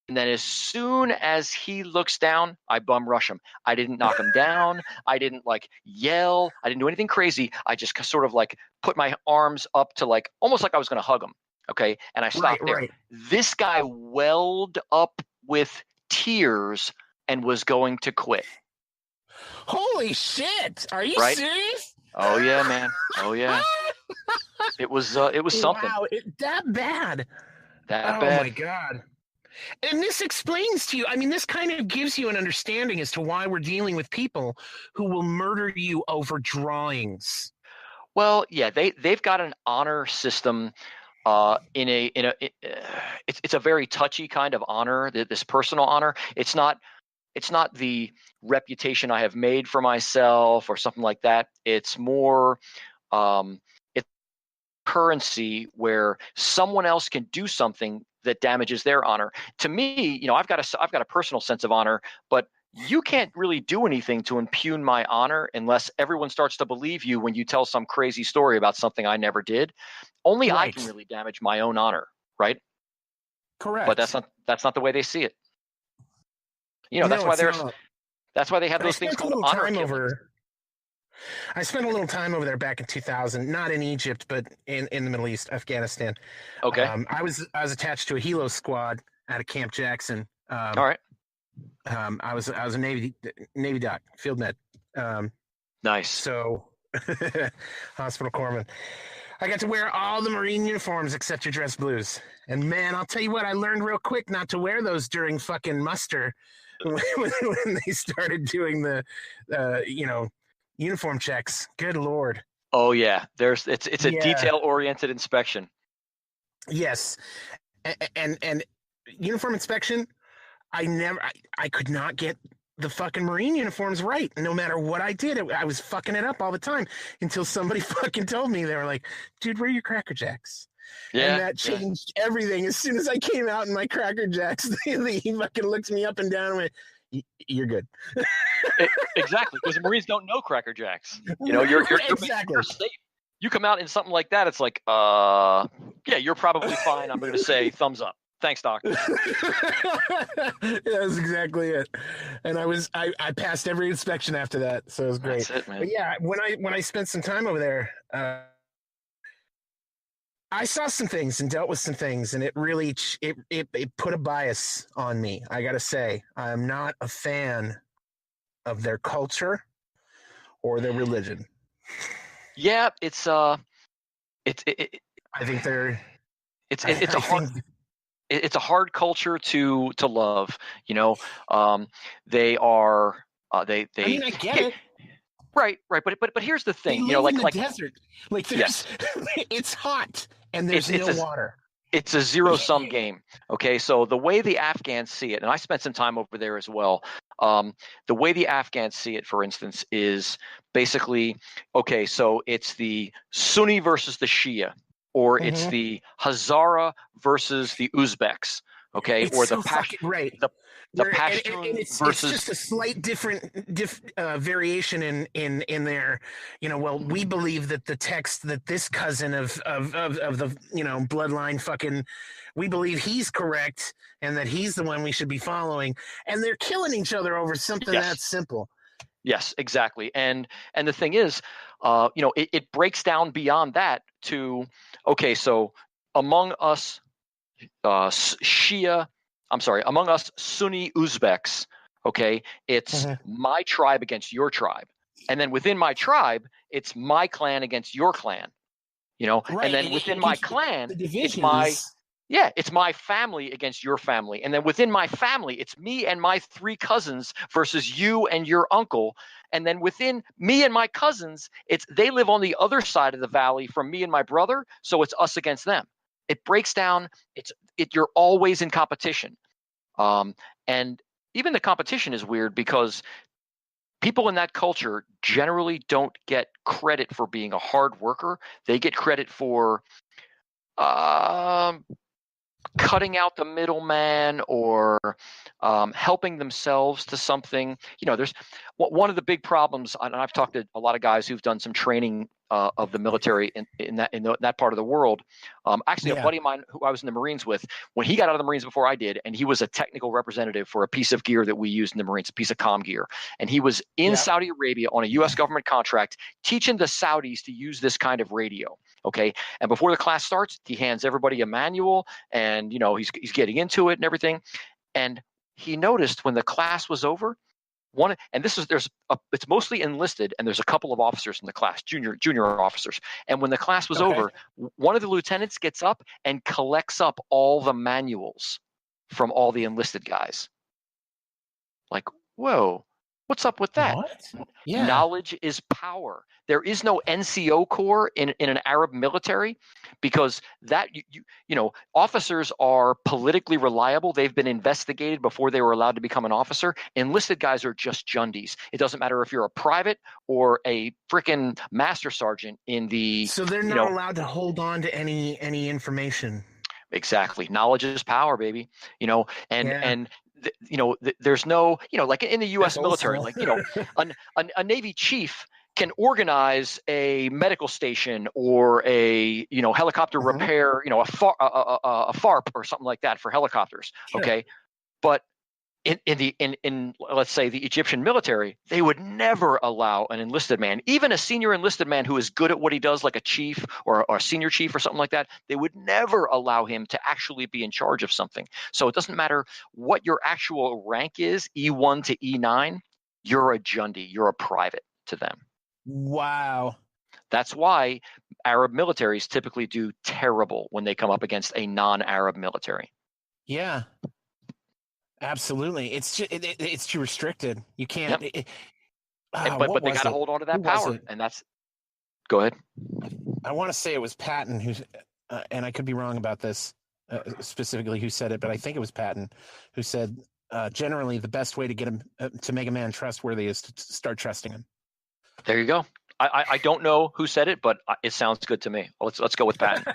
And then as soon as he looks down, I bum rush him. I didn't knock him down. I didn't like yell. I didn't do anything crazy. I just sort of like put my arms up to like almost like I was going to hug him. Okay. And I stopped there. This guy welled up with tears and was going to quit. Holy shit. Are you serious? Oh yeah, man. Oh yeah. It was something. Wow, that bad. That bad. Oh my God. And this explains to you, I mean, this kind of gives you an understanding as to why we're dealing with people who will murder you over drawings. Well, yeah, they've got an honor system. It's a very touchy kind of honor. This personal honor. It's not the reputation I have made for myself or something like that. It's more, it's currency where someone else can do something that damages their honor. To me, I've got a personal sense of honor, but you can't really do anything to impugn my honor unless everyone starts to believe you when you tell some crazy story about something I never did. Only I can really damage my own honor, right? Correct. But that's not the way they see it. That's why they have those things called honor killings. I spent a little time over there back in 2000, not in Egypt, but in the Middle East, Afghanistan. Okay. I was attached to a helo squad out of Camp Jackson. All right. I was a Navy doc, field med. Nice. So, hospital corpsman. I got to wear all the Marine uniforms except your dress blues. And man, I'll tell you what, I learned real quick not to wear those during fucking muster when they started doing the, uniform checks. Good Lord. Oh yeah. It's a detail-oriented inspection. Yes. And uniform inspection, I could not get the fucking Marine uniforms right. No matter what I did, I was fucking it up all the time until somebody fucking told me. They were like, dude, where are your Cracker Jacks? Yeah, and that changed everything. As soon as I came out in my Cracker Jacks, he fucking looked me up and down and went, you're good. Exactly, because the Marines don't know Cracker Jacks. You're safe. You come out in something like that, it's like, yeah, you're probably fine. I'm going to say thumbs up. Thanks, Doc. That's exactly it. And I passed every inspection after that, so it was great. That's it, man. But yeah, when I spent some time over there, I saw some things and dealt with some things, and it really it put a bias on me. I got to say, I'm not a fan of their culture or their religion. Yeah, I think it's it's a hard. it's a hard culture to love. You know, they are they. I mean, I get it. Right. But here's the thing. They live in the desert. Like there's, it's hot and there's no water. It's a zero-sum game. Okay, so the way the Afghans see it, and I spent some time over there as well. The way the Afghans see it, for instance, is basically, okay, so it's the Sunni versus the Shia, or it's the Hazara versus the Uzbeks. Okay, it's or so the fucking right. The Pashtun versus it's just a slight different variation in there. You know, well, we believe that the text that this cousin of the bloodline fucking, we believe he's correct and that he's the one we should be following, and they're killing each other over something that simple. Yes, exactly. And the thing is, it breaks down beyond that to, okay, so among us among us Sunni Uzbeks, okay, it's my tribe against your tribe. And then within my tribe, it's my clan against your clan. You know, right. And then within my clan, it's my family against your family. And then within my family, it's me and my 3 cousins versus you and your uncle. And then within me and my cousins, they live on the other side of the valley from me and my brother, so it's us against them. It breaks down. You're always in competition, and even the competition is weird because people in that culture generally don't get credit for being a hard worker. They get credit for cutting out the middleman or helping themselves to something. You know, there's one of the big problems, and I've talked to a lot of guys who've done some training of the military in that part of the world. Actually, a buddy of mine who I was in the Marines with, when he got out of the Marines before I did, and he was a technical representative for a piece of gear that we used in the Marines, a piece of comm gear. And he was in Saudi Arabia on a U.S. government contract teaching the Saudis to use this kind of radio. Okay. And before the class starts, he hands everybody a manual and, he's getting into it and everything. And he noticed when the class was over, it's mostly enlisted, and there's a couple of officers in the class, junior officers. And when the class was over, one of the lieutenants gets up and collects up all the manuals from all the enlisted guys. Like, whoa, what's up with that? What? Yeah. Knowledge is power. There is no NCO corps in an Arab military because that officers are politically reliable. They've been investigated before they were allowed to become an officer. Enlisted guys are just jundies. It doesn't matter if you're a private or a frickin' master sergeant in the. So they're not allowed to hold on to any information. Exactly. Knowledge is power, baby. There's no, like in the U.S. military, like, a Navy chief can organize a medical station or a, helicopter repair, a FARP or something like that for helicopters. Sure. Okay. But in let's say the Egyptian military, they would never allow an enlisted man, even a senior enlisted man who is good at what he does, like a chief or a senior chief or something like that. They would never allow him to actually be in charge of something. So it doesn't matter what your actual rank is, E1 to E9, you're a Jundi, you're a private to them. Wow. That's why Arab militaries typically do terrible when they come up against a non-Arab military. Yeah. Absolutely, it's too restricted. You can't. Yep. But they got to hold on to that power, and that's. Go ahead. I want to say it was Patton who, and I could be wrong about this specifically who said it, but I think it was Patton who said generally the best way to get him to make a man trustworthy is to start trusting him. There you go. I don't know who said it, but it sounds good to me. Let's go with Patton.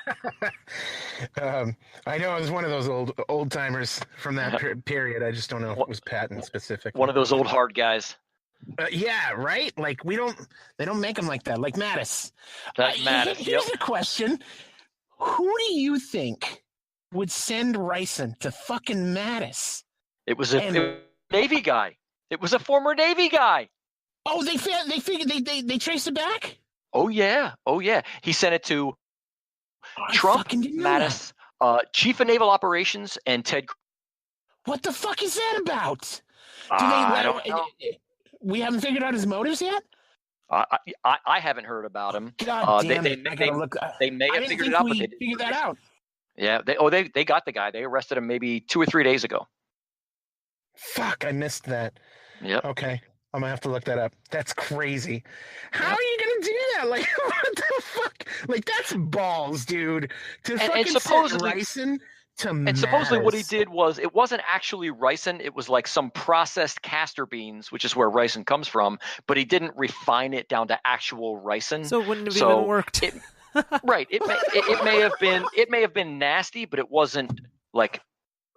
I know it was one of those old timers from that period. I just don't know if it was Patton specifically. One of those old hard guys. Yeah, right. Like they don't make them like that. Like Mattis. Mattis. Here's a question: who do you think would send Ryson to fucking Mattis? It was a Navy guy. It was a former Navy guy. Oh, they figured they traced it back? Oh yeah. He sent it to Trump, Mattis, Chief of Naval Operations, and Ted. What the fuck is that about? I don't know. We haven't figured out his motives yet? I haven't heard about him. God damn it. They may have figured it out, but they figured that out. Yeah. They got the guy. They arrested him maybe 2 or 3 days ago. Fuck, I missed that. Yep. Okay. I'm gonna have to look that up. That's crazy. How Yep. are you gonna do that? Like, what the fuck? Like, that's balls, dude. To fucking supposedly, send ricin to and supposedly what he Maz. did was, it wasn't actually ricin. It was like some processed castor beans, which is where ricin comes from. But he didn't refine it down to actual ricin. So it wouldn't have even worked. Right. It may have been nasty, but it wasn't like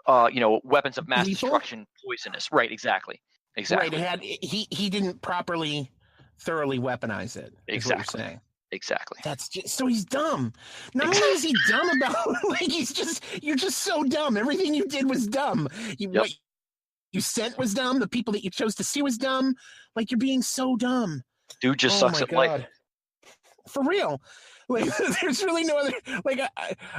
weapons of mass Lethal? destruction, poisonous. Right. Exactly. Right. He didn't properly, thoroughly weaponize it. Is what you're saying. Exactly. That's just so he's dumb. Not only is he dumb about like you're just so dumb. Everything you did was dumb. What you sent was dumb. The people that you chose to see was dumb. Like, you're being so dumb. Dude just sucks at life. For real. Like, there's really no other. Like,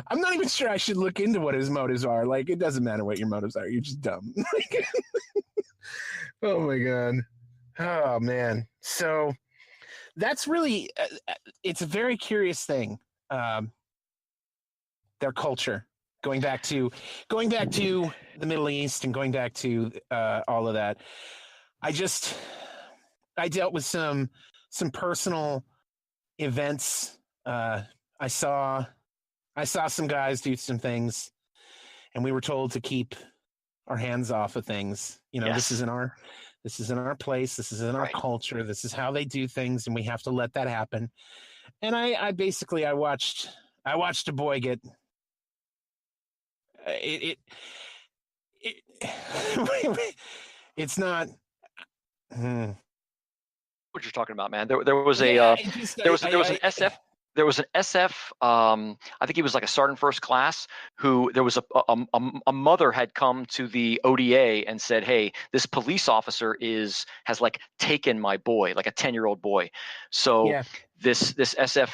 I'm not even sure I should look into what his motives are. Like, it doesn't matter what your motives are. You're just dumb. Oh my god. Oh man. So that's really. It's a very curious thing. Their culture, going back to the Middle East and going back to all of that. I dealt with some personal events. I saw some guys do some things, and we were told to keep our hands off of things. This is in our place. This is in our culture. This is how they do things, and we have to let that happen. And I basically watched a boy get it's not. What you're talking about, man? There was an SF. There was an SF. I think he was like a sergeant first class. Who there was a mother had come to the ODA and said, "Hey, this police officer has like taken my boy, like a 10-year-old boy." So this SF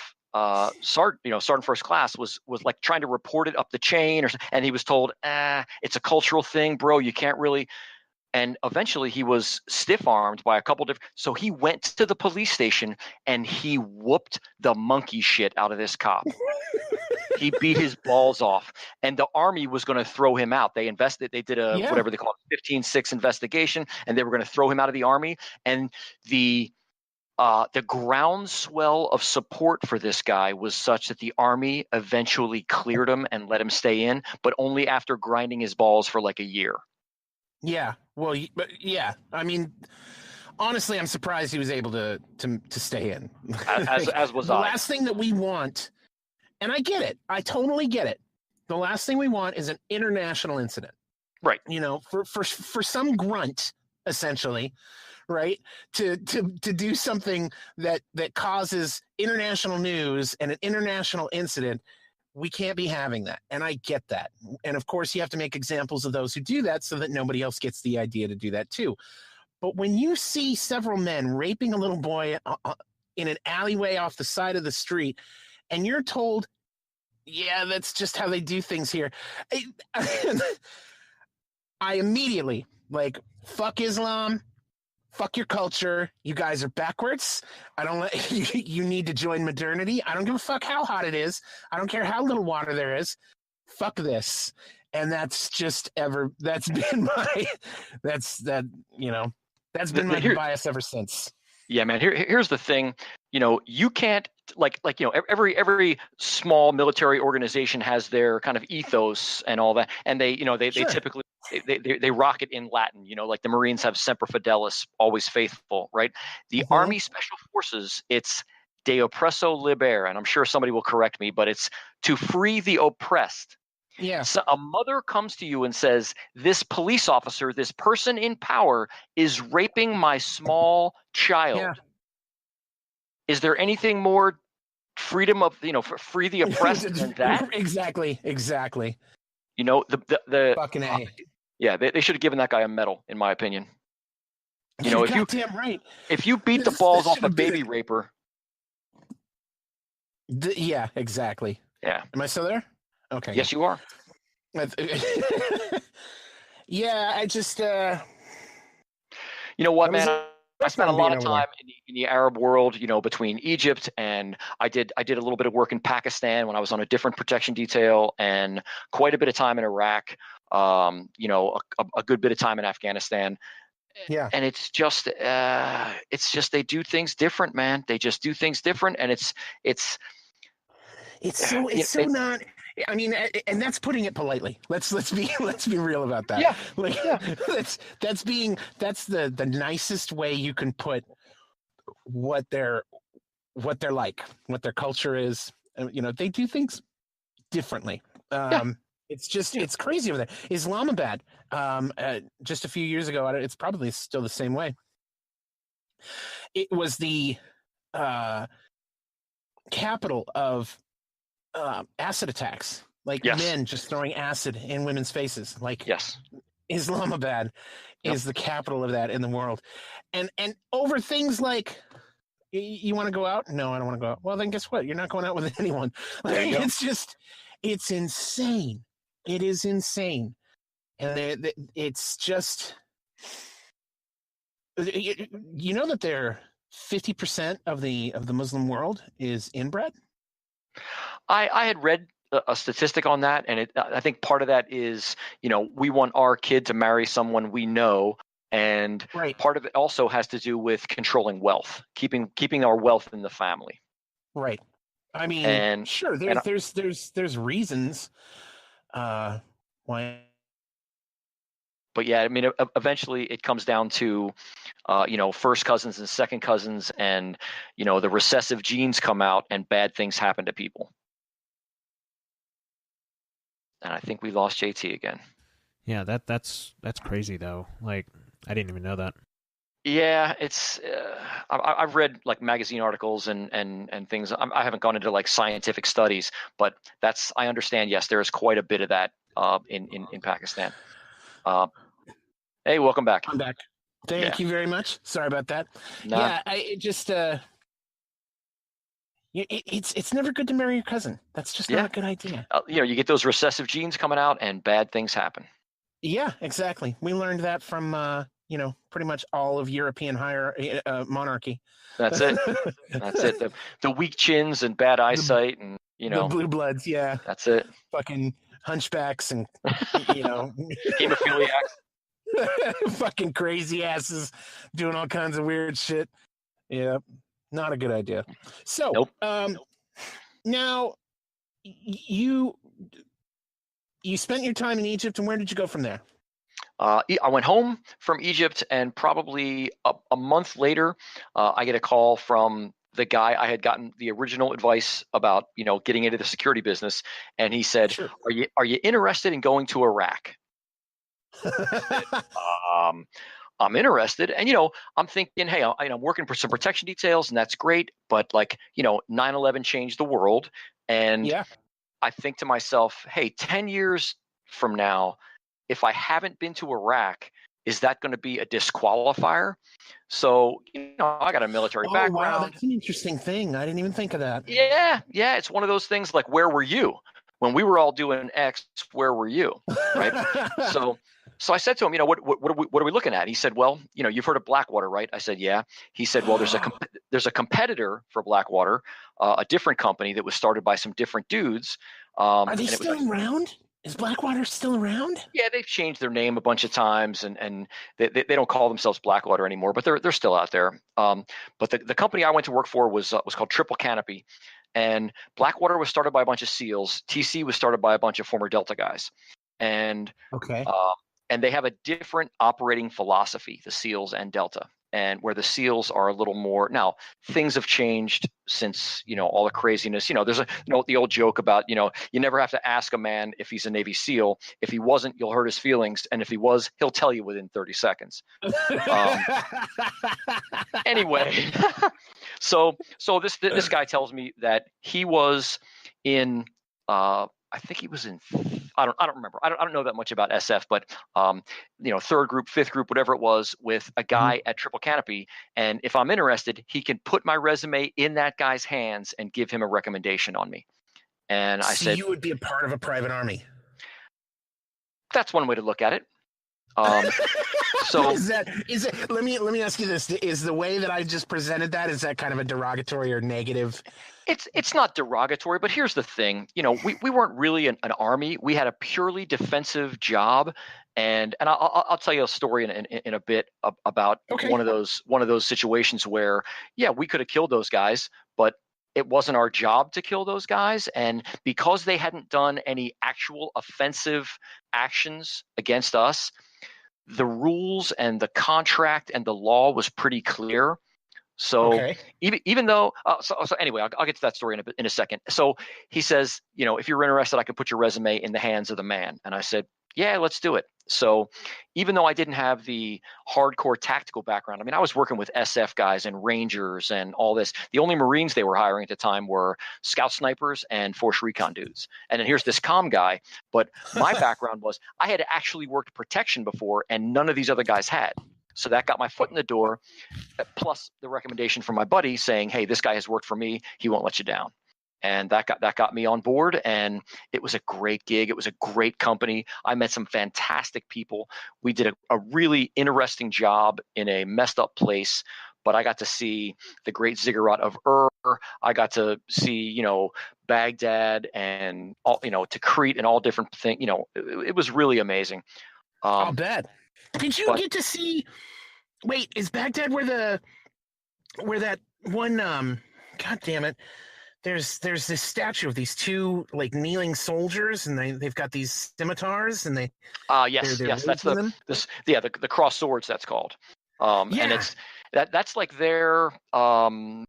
sergeant first class was like trying to report it up the chain, and he was told, "It's a cultural thing, bro. You can't really." And eventually he was stiff-armed by a couple different. So he went to the police station and he whooped the monkey shit out of this cop. He beat his balls off, and the Army was going to throw him out. They did whatever they call it, 15-6 investigation, and they were going to throw him out of the Army. And the groundswell of support for this guy was such that the Army eventually cleared him and let him stay in, but only after grinding his balls for like a year. Yeah. Well, but yeah. I mean, honestly, I'm surprised he was able to stay in. As was the I. Last thing that we want, and I get it. I totally get it. The last thing we want is an international incident. Right. For some grunt, essentially, right? To do something that causes international news and an international incident. We can't be having that. And I get that. And of course, you have to make examples of those who do that so that nobody else gets the idea to do that too. But when you see several men raping a little boy in an alleyway off the side of the street, and you're told, yeah, that's just how they do things here. I immediately, like, fuck Islam. Fuck your culture. You guys are backwards. I don't let you need to join modernity. I don't give a fuck how hot it is. I don't care how little water there is. Fuck this. And that's been my bias ever since. Yeah, man. Here's the thing. You can't every small military organization has their kind of ethos and all that, and they typically they rock it in Latin. Like the Marines have Semper Fidelis, always faithful, right? The Army Special Forces, it's De Oppresso Libere, and I'm sure somebody will correct me, but it's to free the oppressed. Yeah. So a mother comes to you and says, "This police officer, this person in power, is raping my small child." Yeah. Is there anything more freedom of free the oppressed than that? Exactly. The fucking A. Yeah, they should have given that guy a medal, in my opinion. If goddamn right. If you beat the balls off a baby raper. Yeah, exactly. Yeah. Am I still there? Okay. Yes, you are. Yeah, I just. You know what, man? I spent a lot of time in the Arab world, between Egypt, and I did a little bit of work in Pakistan when I was on a different protection detail, and quite a bit of time in Iraq. A good bit of time in Afghanistan. Yeah. And it's just they do things different, man. They just do things different, and it's so not. I mean, and that's putting it politely. Let's be real about that. Yeah. That's the nicest way you can put what they're like, what their culture is. They do things differently. It's crazy over there. Islamabad, just a few years ago, it's probably still the same way. It was the capital of acid attacks, men just throwing acid in women's faces. Islamabad is the capital of that in the world, and over things like, you want to go out? No, I don't want to go out. Well, then guess what? You're not going out with anyone. It's insane. It is insane, and it's just that they're 50% of the Muslim world is inbred. I had read a statistic on that, and I think part of that is, we want our kid to marry someone we know, and part of it also has to do with controlling wealth, keeping our wealth in the family. Right. I mean, sure, there's reasons why. But yeah, I mean, eventually it comes down to, first cousins and second cousins, and the recessive genes come out, and bad things happen to people. And I think we lost JT again. Yeah, that's crazy though. I didn't even know that. Yeah, it's I've read magazine articles and things. I haven't gone into scientific studies, but I understand. Yes, there is quite a bit of that in Pakistan. Hey, welcome back. I'm back. Thank you very much. Sorry about that. Nah. Yeah, it's never good to marry your cousin. That's just not a good idea. You get those recessive genes coming out, and bad things happen. Yeah, exactly. We learned that from pretty much all of European higher monarchy. That's it. That's it. The weak chins and bad eyesight, and the blue bloods. Yeah, that's it. Fucking hunchbacks and hemophiliacs. Fucking crazy asses doing all kinds of weird shit. Yeah, not a good idea. So, nope. Now you spent your time in Egypt, and where did you go from there? I went home from Egypt, and probably a month later, I get a call from the guy I had gotten the original advice about, getting into the security business, and he said, Sure. "Are you interested in going to Iraq?" I'm interested, and I'm thinking, hey, I'm working for some protection details, and that's great, but 9/11 changed the world, and I think to myself, hey, 10 years from now, if I haven't been to Iraq, is that going to be a disqualifier? So, I got a military background. Wow, that's an interesting thing. I didn't even think of that. Yeah, it's one of those things like, where were you when we were all doing X? Where were you? Right. So I said to him, what are we looking at? He said, well, you've heard of Blackwater, right? I said, yeah. He said, well, there's a competitor for Blackwater, a different company that was started by some different dudes. Are they still around? Is Blackwater still around? Yeah, they've changed their name a bunch of times, and they don't call themselves Blackwater anymore, but they're still out there. But the company I went to work for was called Triple Canopy, and Blackwater was started by a bunch of SEALs. TC was started by a bunch of former Delta guys, and and they have a different operating philosophy, the SEALs and Delta, and where the SEALs are a little more. Now, things have changed since, all the craziness. There's the old joke about, you never have to ask a man if he's a Navy SEAL. If he wasn't, you'll hurt his feelings. And if he was, he'll tell you within 30 seconds. Anyway, so this guy tells me that he was in, I think he was in, I don't remember. I don't know that much about SF, but third group, fifth group, whatever it was, with a guy at Triple Canopy. And if I'm interested, he can put my resume in that guy's hands and give him a recommendation on me. And I said, you would be a part of a private army. That's one way to look at it. So is it? Let me ask you this: is the way that I just presented that, is that kind of a derogatory or negative? It's not derogatory, but here's the thing. We weren't really an army. We had a purely defensive job, and I'll tell you a story in a bit about Okay. one of those situations where we could have killed those guys, but it wasn't our job to kill those guys, and because they hadn't done any actual offensive actions against us, the rules and the contract and the law was pretty clear. So Okay. even though, so anyway, I'll get to that story in a second. So he says, if you're interested, I could put your resume in the hands of the man. And I said, yeah, let's do it. So even though I didn't have the hardcore tactical background, I mean, I was working with SF guys and Rangers and all this. The only Marines they were hiring at the time were scout snipers and force recon dudes. And then here's this comm guy. But my background was I had actually worked protection before, and none of these other guys had. So that got my foot in the door, plus the recommendation from my buddy saying, hey, this guy has worked for me. He won't let you down. And that got me on board, and it was a great gig. It was a great company. I met some fantastic people. We did a really interesting job in a messed up place, but I got to see the great ziggurat of Ur. I got to see, Baghdad and all, Tikrit and all different things. It was really amazing. I'll bet. Did you get to see? Wait, is Baghdad where that one? God damn it! There's this statue of these two like kneeling soldiers, and they've got these scimitars, and they. Yes, that's the cross swords, that's called. And it's that's like their unknown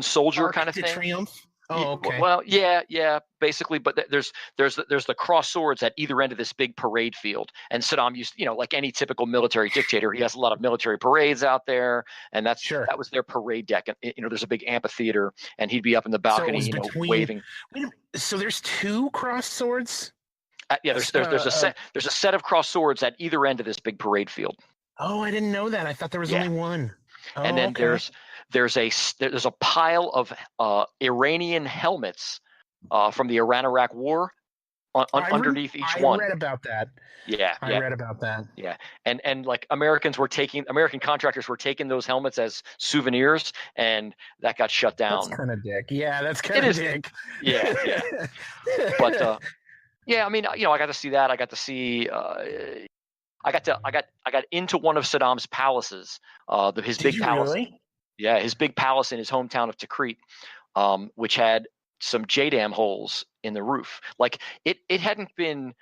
soldier kind of thing. Triumph. Oh, okay. Well, yeah, basically, but there's the cross swords at either end of this big parade field, and Saddam used, like any typical military dictator, he has a lot of military parades out there, and that was their parade deck, and there's a big amphitheater, and he'd be up in the balcony, waving. So there's two cross swords. There's a set of cross swords at either end of this big parade field. Oh, I didn't know that. I thought there was only one. Oh, and then there's a pile of Iranian helmets from the Iran-Iraq War underneath each one. I read about that. I read about that. Yeah, and like American contractors were taking those helmets as souvenirs, and that got shut down. That's kind of dick. Yeah, that's kind of dick. Yeah. But I mean, I got to see that. I got to see. I got into one of Saddam's palaces. His big palace. Really? Yeah, his big palace in his hometown of Tikrit, which had some JDAM holes in the roof. Like it hadn't been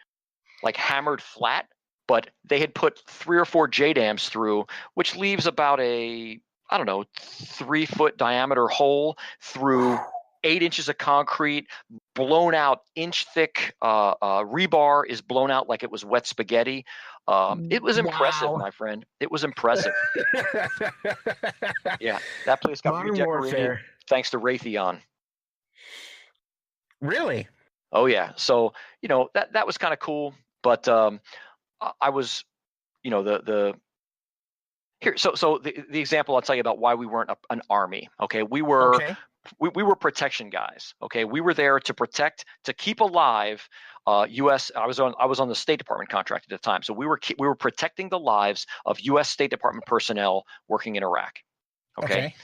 like hammered flat, but they had put 3 or 4 JDAMs through, which leaves about a 3-foot diameter hole through 8 inches of concrete, blown out inch thick rebar is blown out like it was wet spaghetti. It was impressive, my friend. It was impressive. Yeah, that place got redecorated thanks to Raytheon. Really? Oh yeah. So that was kind of cool, but I was, the here. So the example I'll tell you about why we weren't an army. Okay, we were. Okay. We were protection guys. Okay, we were there to keep alive U.S. I was on the State Department contract at the time, so we were protecting the lives of U.S. State Department personnel working in Iraq. Okay.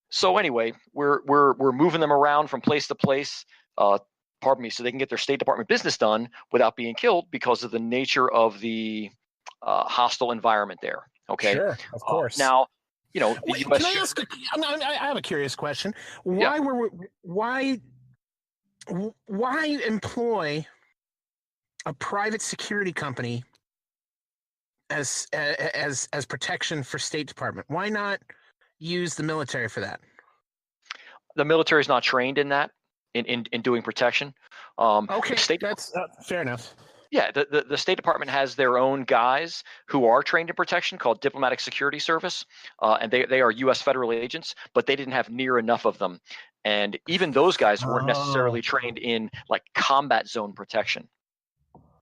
So anyway, we're moving them around from place to place. So they can get their State Department business done without being killed because of the nature of the hostile environment there. Okay. Sure, of course. Now. The US. Can I ask? I have a curious question. Why employ a private security company as protection for State Department? Why not use the military for that? The military is not trained in that, in doing protection. Okay, that's fair enough. Yeah, the State Department has their own guys who are trained in protection called Diplomatic Security Service, and they are U.S. federal agents, but they didn't have near enough of them. And even those guys weren't necessarily trained in like combat zone protection.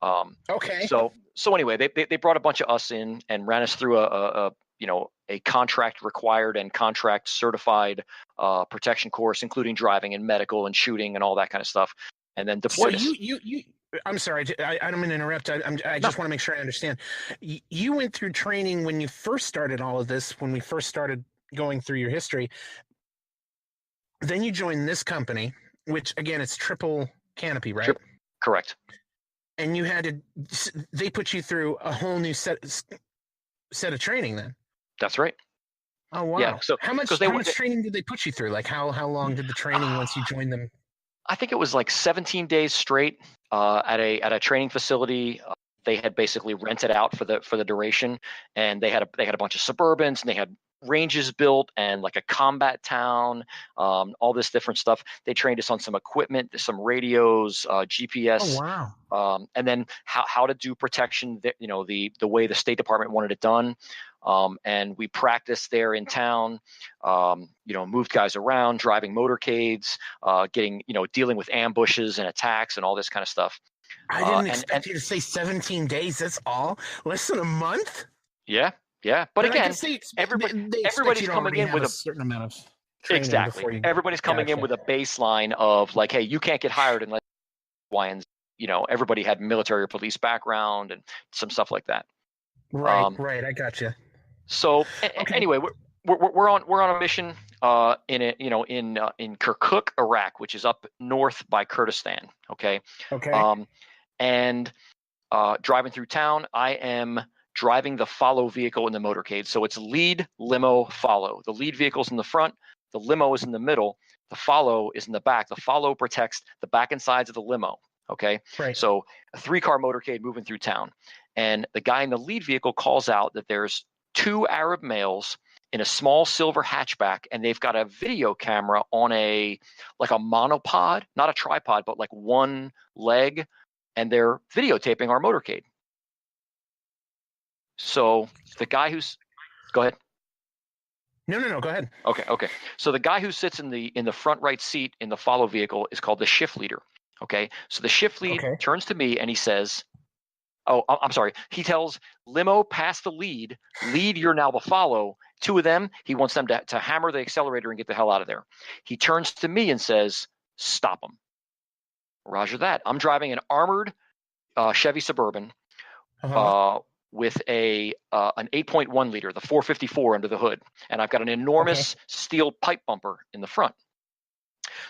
Okay. So anyway, they brought a bunch of us in and ran us through a contract required and contract certified protection course, including driving and medical and shooting and all that kind of stuff, and then deployed us. I'm sorry, I don't mean to interrupt. I just want to make sure I understand. You went through training when you first started all of this, when we first started going through your history. Then you joined this company, which again, it's triple canopy, right? Correct. And you had to, they put you through a whole new set of training then. That's right. Oh, wow. Yeah. So how much training did they put you through? Like how long did the training once you joined them? I think it was like 17 days straight at a training facility. They had basically rented out for the duration, and they had a bunch of Suburbans, and they had ranges built and like a combat town, all this different stuff. They trained us on some equipment, some radios, GPS. Oh, wow. And then how to do protection, the way the State Department wanted it done. And we practiced there in town, moved guys around, driving motorcades, dealing with ambushes and attacks and all this kind of stuff. I didn't expect you to say 17 days. That's all? Less than a month? Yeah. But again, everybody's coming in with a certain amount of training. Exactly. Everybody's coming in with a baseline of like, hey, you can't get hired unless everybody had military or police background and some stuff like that. Right. I got you. So anyway, we're on a mission in Kirkuk, Iraq, which is up north by Kurdistan. Okay. And driving through town, I am driving the follow vehicle in the motorcade. So it's lead, limo, follow. The lead vehicle's in the front, the limo is in the middle, the follow is in the back. The follow protects the back and sides of the limo. Okay. Right. So a 3-car motorcade moving through town. And the guy in the lead vehicle calls out that there's 2 Arab males in a small silver hatchback, and they've got a video camera on a monopod, not a tripod, but like one leg, and they're videotaping our motorcade. So the guy go ahead. No, go ahead. Okay. So the guy who sits in the front right seat in the follow vehicle is called the shift leader. Okay. So the shift lead turns to me and he says, oh, I'm sorry. He tells limo, pass the lead, you're now the follow. 2 of them, he wants them to hammer the accelerator and get the hell out of there. He turns to me and says, stop them. Roger that. I'm driving an armored Chevy Suburban with an 8.1 liter, the 454 under the hood. And I've got an enormous steel pipe bumper in the front.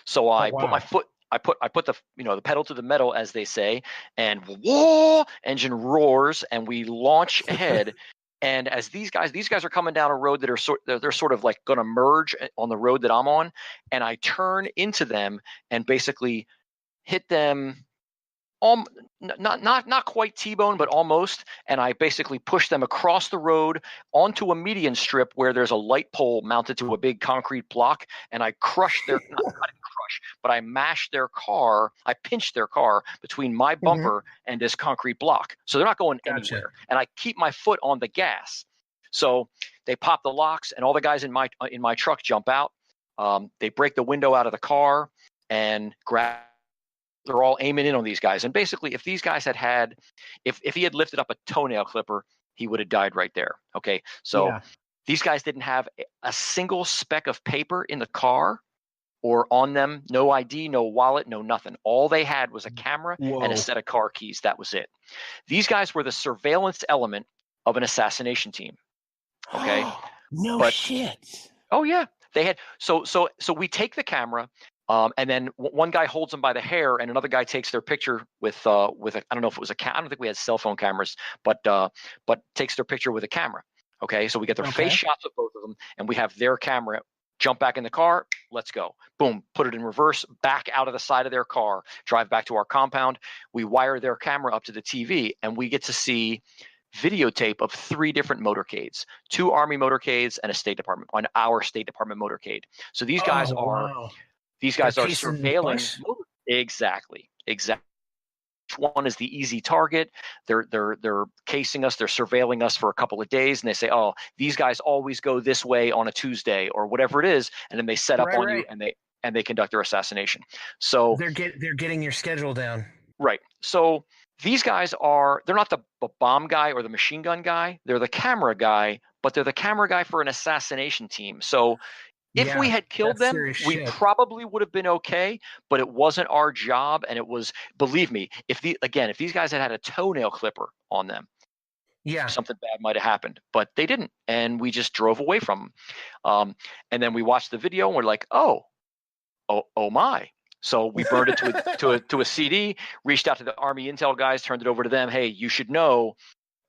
So I put my foot, I put the the pedal to the metal, as they say, and whoa, engine roars, and we launch ahead. And as these guys are coming down a road that they're sort of like going to merge on the road that I'm on, and I turn into them and basically hit them, not quite T-bone, but almost. And I basically push them across the road onto a median strip where there's a light pole mounted to a big concrete block, and I crushed their but I mashed their car. I pinched their car between my bumper and this concrete block. So they're not going anywhere. And I keep my foot on the gas. So they pop the locks, and all the guys in my truck jump out. They break the window out of the car and grab. They're all aiming in on these guys. And basically, if these guys if he had lifted up a toenail clipper, he would have died right there. Okay. So these guys didn't have a single speck of paper in the car or on them, no ID, no wallet, no nothing. All they had was a camera and a set of car keys. That was it. These guys were the surveillance element of an assassination team. Okay. Shit. Oh yeah. They had, so we take the camera, and then one guy holds them by the hair, and another guy takes their picture with I don't know if it was I don't think we had cell phone cameras, but takes their picture with a camera. Okay. So we get their face shots of both of them, and we have their camera. Jump back in the car, let's go. Boom, put it in reverse, back out of the side of their car, drive back to our compound. We wire their camera up to the TV, and we get to see videotape of 3 different motorcades, 2 Army motorcades and a State Department, on our State Department motorcade. So these guys are surveilling. Exactly. One is the easy target. They're casing us. They're surveilling us for a couple of days, and they say, "Oh, these guys always go this way on a Tuesday or whatever it is," and then they set up on you and they conduct their assassination. So they're getting your schedule down. Right. So these guys they're not the bomb guy or the machine gun guy. They're the camera guy, but they're the camera guy for an assassination team. So If we had killed them, we probably would have been okay, but it wasn't our job. And it was, believe me, if these guys had a toenail clipper on them, something bad might have happened, but they didn't. And we just drove away from them. And then we watched the video and we're like, oh my. So we burned it to a CD, reached out to the Army Intel guys, turned it over to them. Hey, you should know,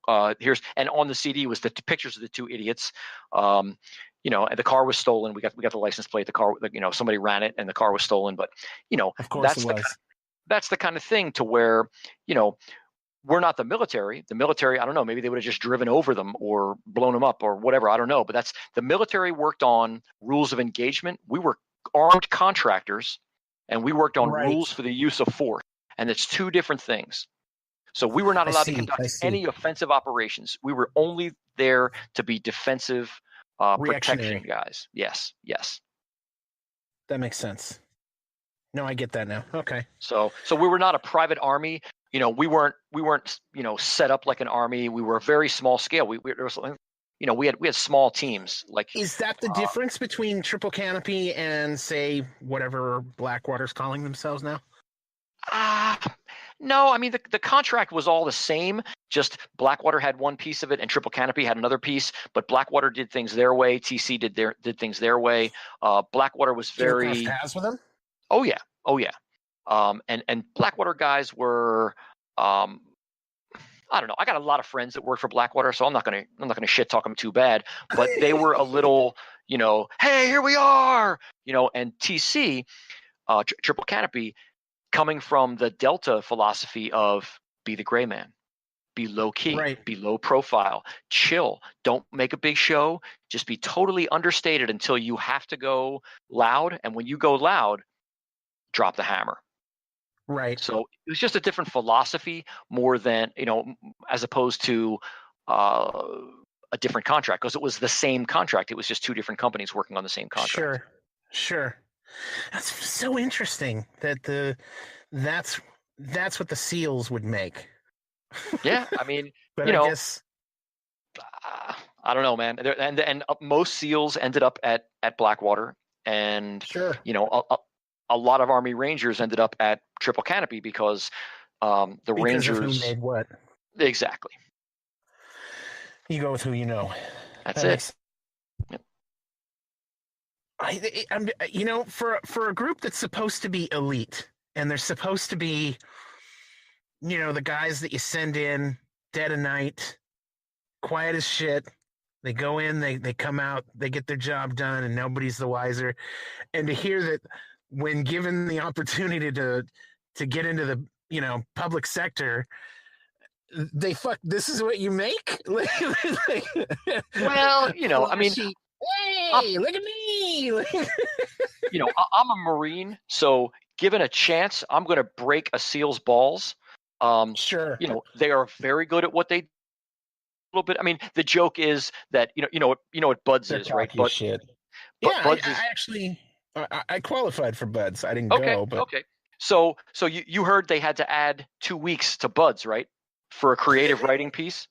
and on the CD was the pictures of the two idiots. And the car was stolen. We got the license plate. The car, somebody ran it and the car was stolen. But, of course that's the kind of thing to where, we're not the military. The military, I don't know, maybe they would have just driven over them or blown them up or whatever. I don't know. But that's the military worked on rules of engagement. We were armed contractors and we worked on rules for the use of force. And it's two different things. So we were not allowed to conduct any offensive operations. We were only there to be defensive protection guys. Yes. That makes sense. No, I get that now. Okay. So we were not a private army. We weren't set up like an army. We were a very small scale. We had small teams. Like, is that the difference between Triple Canopy and, say, whatever Blackwater's calling themselves now? No, I mean the contract was all the same. Just Blackwater had one piece of it, and Triple Canopy had another piece. But Blackwater did things their way. TC did things their way. Blackwater was very. Did you cross paths with them? Oh yeah. And Blackwater guys were. I don't know. I got a lot of friends that work for Blackwater, so I'm not gonna shit talk them too bad. But they were a little, hey, here we are, and TC, Triple Canopy, coming from the Delta philosophy of be the gray man, be low key, be low profile, chill, don't make a big show, just be totally understated until you have to go loud. And when you go loud, drop the hammer. Right. So it was just a different philosophy more than, as opposed to a different contract, because it was the same contract. It was just two different companies working on the same contract. Sure. That's so interesting that that's what the SEALs would make. Yeah, I mean, but I guess I don't know, man. And most SEALs ended up at Blackwater, and a lot of Army Rangers ended up at Triple Canopy because Rangers of who made what. Exactly. You go with who you know. That's it. I'm for a group that's supposed to be elite, and they're supposed to be, the guys that you send in dead of night, quiet as shit. They go in, they come out, they get their job done, and nobody's the wiser. And to hear that when given the opportunity to get into the public sector, this is what you make. Well, I mean. Hey, look at me! I'm a Marine, so given a chance, I'm going to break a SEAL's balls. Sure. They are very good at what they do. A little bit. I mean, the joke is that what Buds is, right? But shit. Yeah, Buds I actually I qualified for Buds. I didn't go, but okay. So you heard they had to add 2 weeks to Buds, right? For a creative writing piece.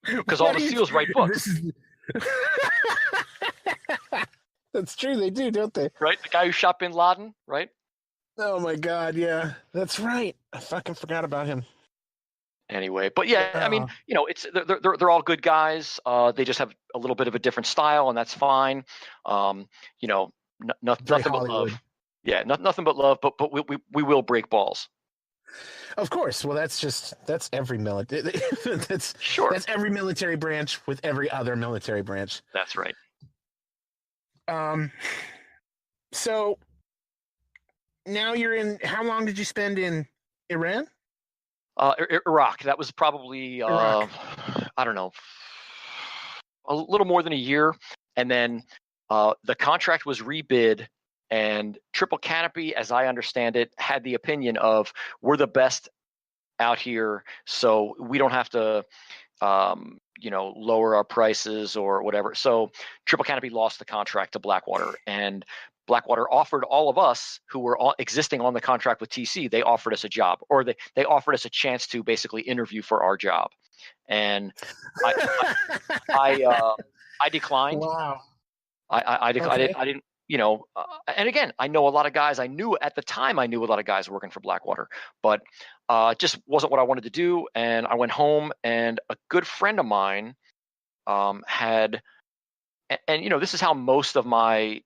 Because all the SEALs write books. That's true, they do, don't they? Right? The guy who shot Bin Laden, right? Oh my God, yeah. That's right. I fucking forgot about him. Anyway, but yeah, I mean, it's they're all good guys. They just have a little bit of a different style, and that's fine. Nothing but love. Yeah, nothing but love. But we will break balls. Of course. Well, that's every military. That's every military branch with every other military branch. That's right. So now you're in. How long did you spend in Iran? Iraq. That was probably I don't know, a little more than a year, and then the contract was rebid. And Triple Canopy, as I understand it, had the opinion of we're the best out here, so we don't have to, lower our prices or whatever. So Triple Canopy lost the contract to Blackwater, and Blackwater offered all of us who were existing on the contract with TC, they offered us a job, or they offered us a chance to basically interview for our job. And I declined. Wow. I didn't, and again, I know a lot of guys. I knew at the time I knew a lot of guys working for Blackwater, but just wasn't what I wanted to do. And I went home, and a good friend of mine had, and this is how most of my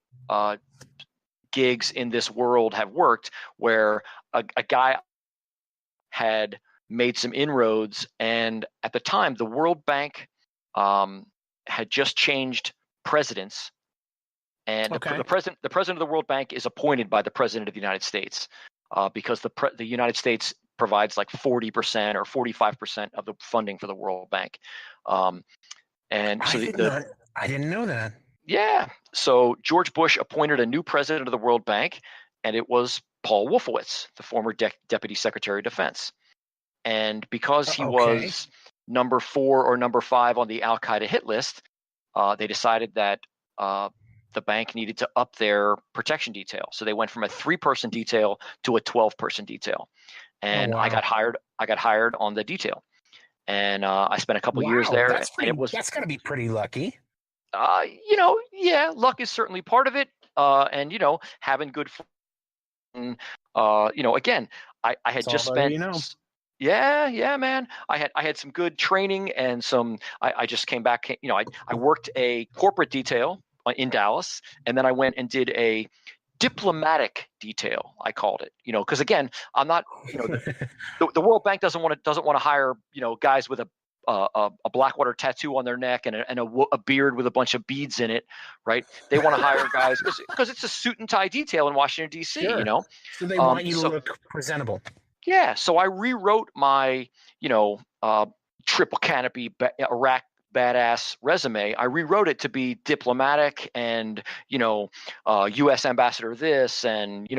gigs in this world have worked, where a guy had made some inroads, and at the time the World Bank had just changed presidents, and the president of the World Bank is appointed by the president of the United States, because the United States provides like 40% or 45% of the funding for the World Bank, and so I didn't know that. Yeah, so George Bush appointed a new president of the World Bank, and it was Paul Wolfowitz, the former Deputy Secretary of Defense. And because he was number 4 or number 5 on the Al Qaeda hit list, they decided that the bank needed to up their protection detail. So they went from a 3-person detail to a 12-person detail. And I got hired on the detail, and I spent a couple years there. That's got to be pretty lucky. Yeah, luck is certainly part of it, and having good fun. Again, I had just spent. Yeah, man. I had some good training and some. I just came back. I worked a corporate detail in Dallas, and then I went and did a diplomatic detail, I called it. Because again, I'm not. The World Bank doesn't want to hire guys with a Blackwater tattoo on their neck and a beard with a bunch of beads in it, right? They want to hire guys because it's a suit and tie detail in Washington D.C. Sure. So they want you to look presentable. Yeah, so I rewrote my triple canopy Iraq badass resume. I rewrote it to be diplomatic and U.S. ambassador this and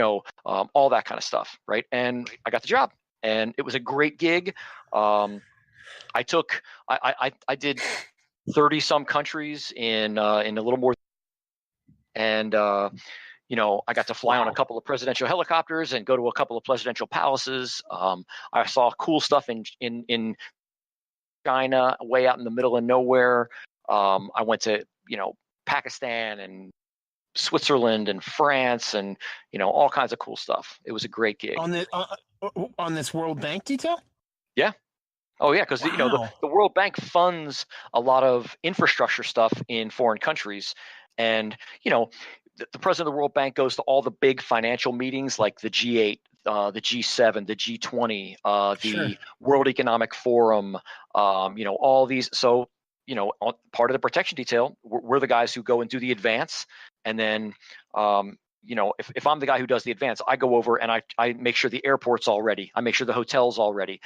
all that kind of stuff, right? And I got the job, and it was a great gig. I did 30 some countries in a little more, and I got to fly on a couple of presidential helicopters and go to a couple of presidential palaces. I saw cool stuff in China, way out in the middle of nowhere. I went to Pakistan and Switzerland and France and all kinds of cool stuff. It was a great gig on this World Bank detail. Yeah. Oh yeah, because the World Bank funds a lot of infrastructure stuff in foreign countries, and the president of the World Bank goes to all the big financial meetings like the G8, the G7, the G20, the World Economic Forum, all these. So part of the protection detail, we're the guys who go and do the advance, and then if I'm the guy who does the advance, I go over and I make sure the airport's all ready. I make sure the hotel's all ready.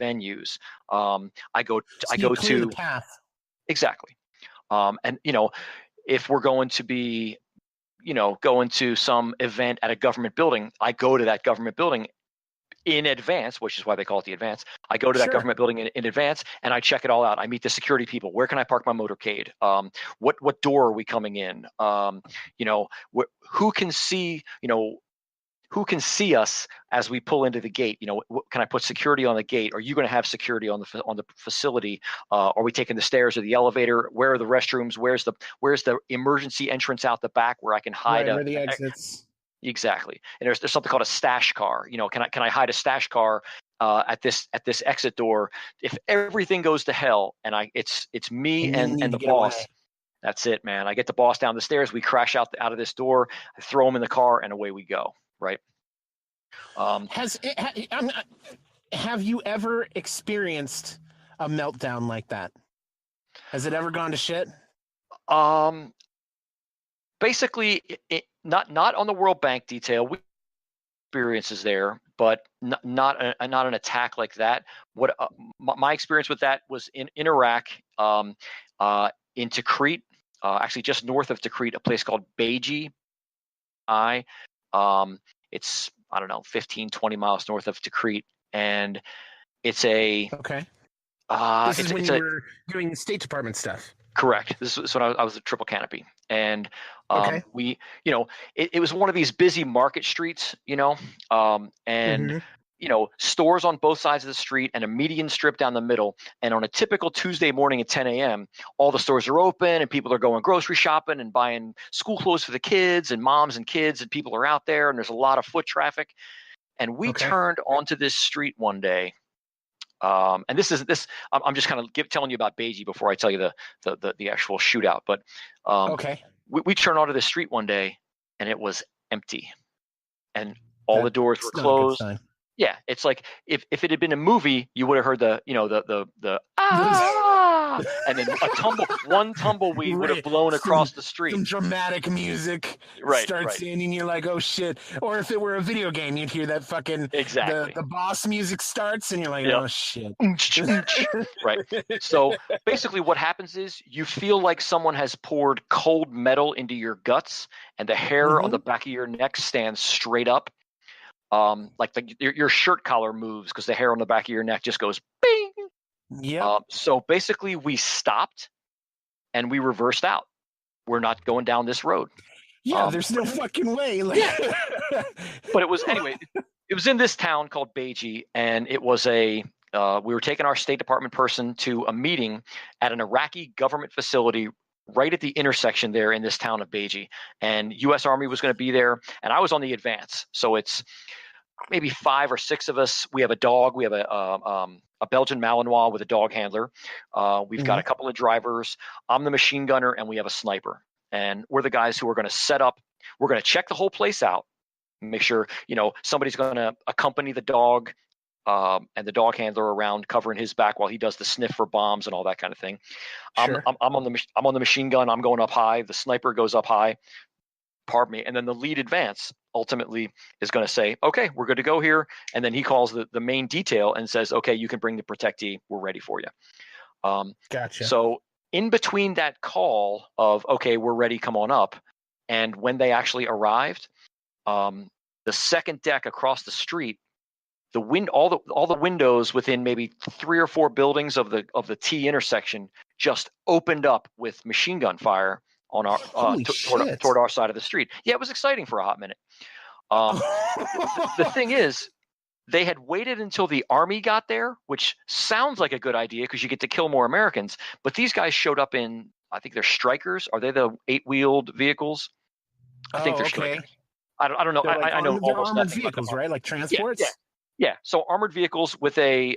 Venues. I go to the path. Exactly. And if we're going to be going to some event at a government building, I go to that government building in advance, which is why they call it the advance. I go to that government building in advance, and I check it all out. I meet the security people. Where can I park my motorcade? What door are we coming in? Who can see who can see us as we pull into the gate? Can I put security on the gate? Are you going to have security on the facility? Are we taking the stairs or the elevator? Where are the restrooms? Where's the emergency entrance out the back where I can hide? Where are the exits? Exactly. And there's something called a stash car. Can I hide a stash car at this exit door? If everything goes to hell and it's me and the boss. Away. That's it, man. I get the boss down the stairs. We crash out of this door. I throw him in the car, and away we go. Right. Have you ever experienced a meltdown like that? Has it ever gone to shit? Basically, not on the World Bank detail. We experiences there, but not an attack like that. What my experience with that was in Iraq, in Tikrit, actually just north of Tikrit, a place called Beji. It's 15-20 miles north of Tikrit, and it's a this is when you were doing State Department stuff. Correct. This is when I was at Triple Canopy, and we, it was one of these busy market streets, and stores on both sides of the street and a median strip down the middle. And on a typical Tuesday morning at 10 a.m., all the stores are open and people are going grocery shopping and buying school clothes for the kids, and moms and kids and people are out there, and there's a lot of foot traffic. And we turned onto this street one day. And I'm just kind of telling you about Beiji before I tell you the actual shootout. But we turned onto this street one day and it was empty, and all the doors were closed. Yeah, it's like if it had been a movie, you would have heard the and then one tumbleweed would have blown across the street. Some dramatic music starts in, and you're like, oh shit. Or if it were a video game, you'd hear that fucking the boss music starts, and you're like, oh shit. Right. So basically, what happens is you feel like someone has poured cold metal into your guts, and the hair on the back of your neck stands straight up. Like your shirt collar moves because the hair on the back of your neck just goes bing. Yeah. So basically, we stopped and we reversed out. We're not going down this road. Yeah, there's no fucking way. But it was anyway. It was in this town called Beiji, and it was we were taking our State Department person to a meeting at an Iraqi government facility right at the intersection there in this town of Beiji, and U.S. Army was going to be there, and I was on the advance. So it's maybe 5 or 6 of us. We have a dog. We have a Belgian Malinois with a dog handler. We've got a couple of drivers. I'm the machine gunner, and we have a sniper. And we're the guys who are going to set up. We're going to check the whole place out, make sure somebody's going to accompany the dog and the dog handler around, covering his back while he does the sniff for bombs and all that kind of thing. Sure. I'm on the machine gun. I'm going up high. The sniper goes up high. Pardon me. And then the lead advance ultimately is going to say, okay, we're good to go here. And then he calls the main detail and says, okay, you can bring the protectee. We're ready for you. Gotcha. So in between that call of, okay, we're ready, come on up, and when they actually arrived, the second deck across the street, all the windows within maybe 3 or 4 buildings of the T intersection just opened up with machine gun fire on our toward our side of the street. Yeah, it was exciting for a hot minute. The thing is, they had waited until the Army got there, which sounds like a good idea because you get to kill more Americans. But these guys showed up in, I think they're Strikers. Are they the 8-wheeled vehicles? I think they're Strikers. I don't know. I know almost armored nothing vehicles, about right? Like transports. Yeah. So armored vehicles with a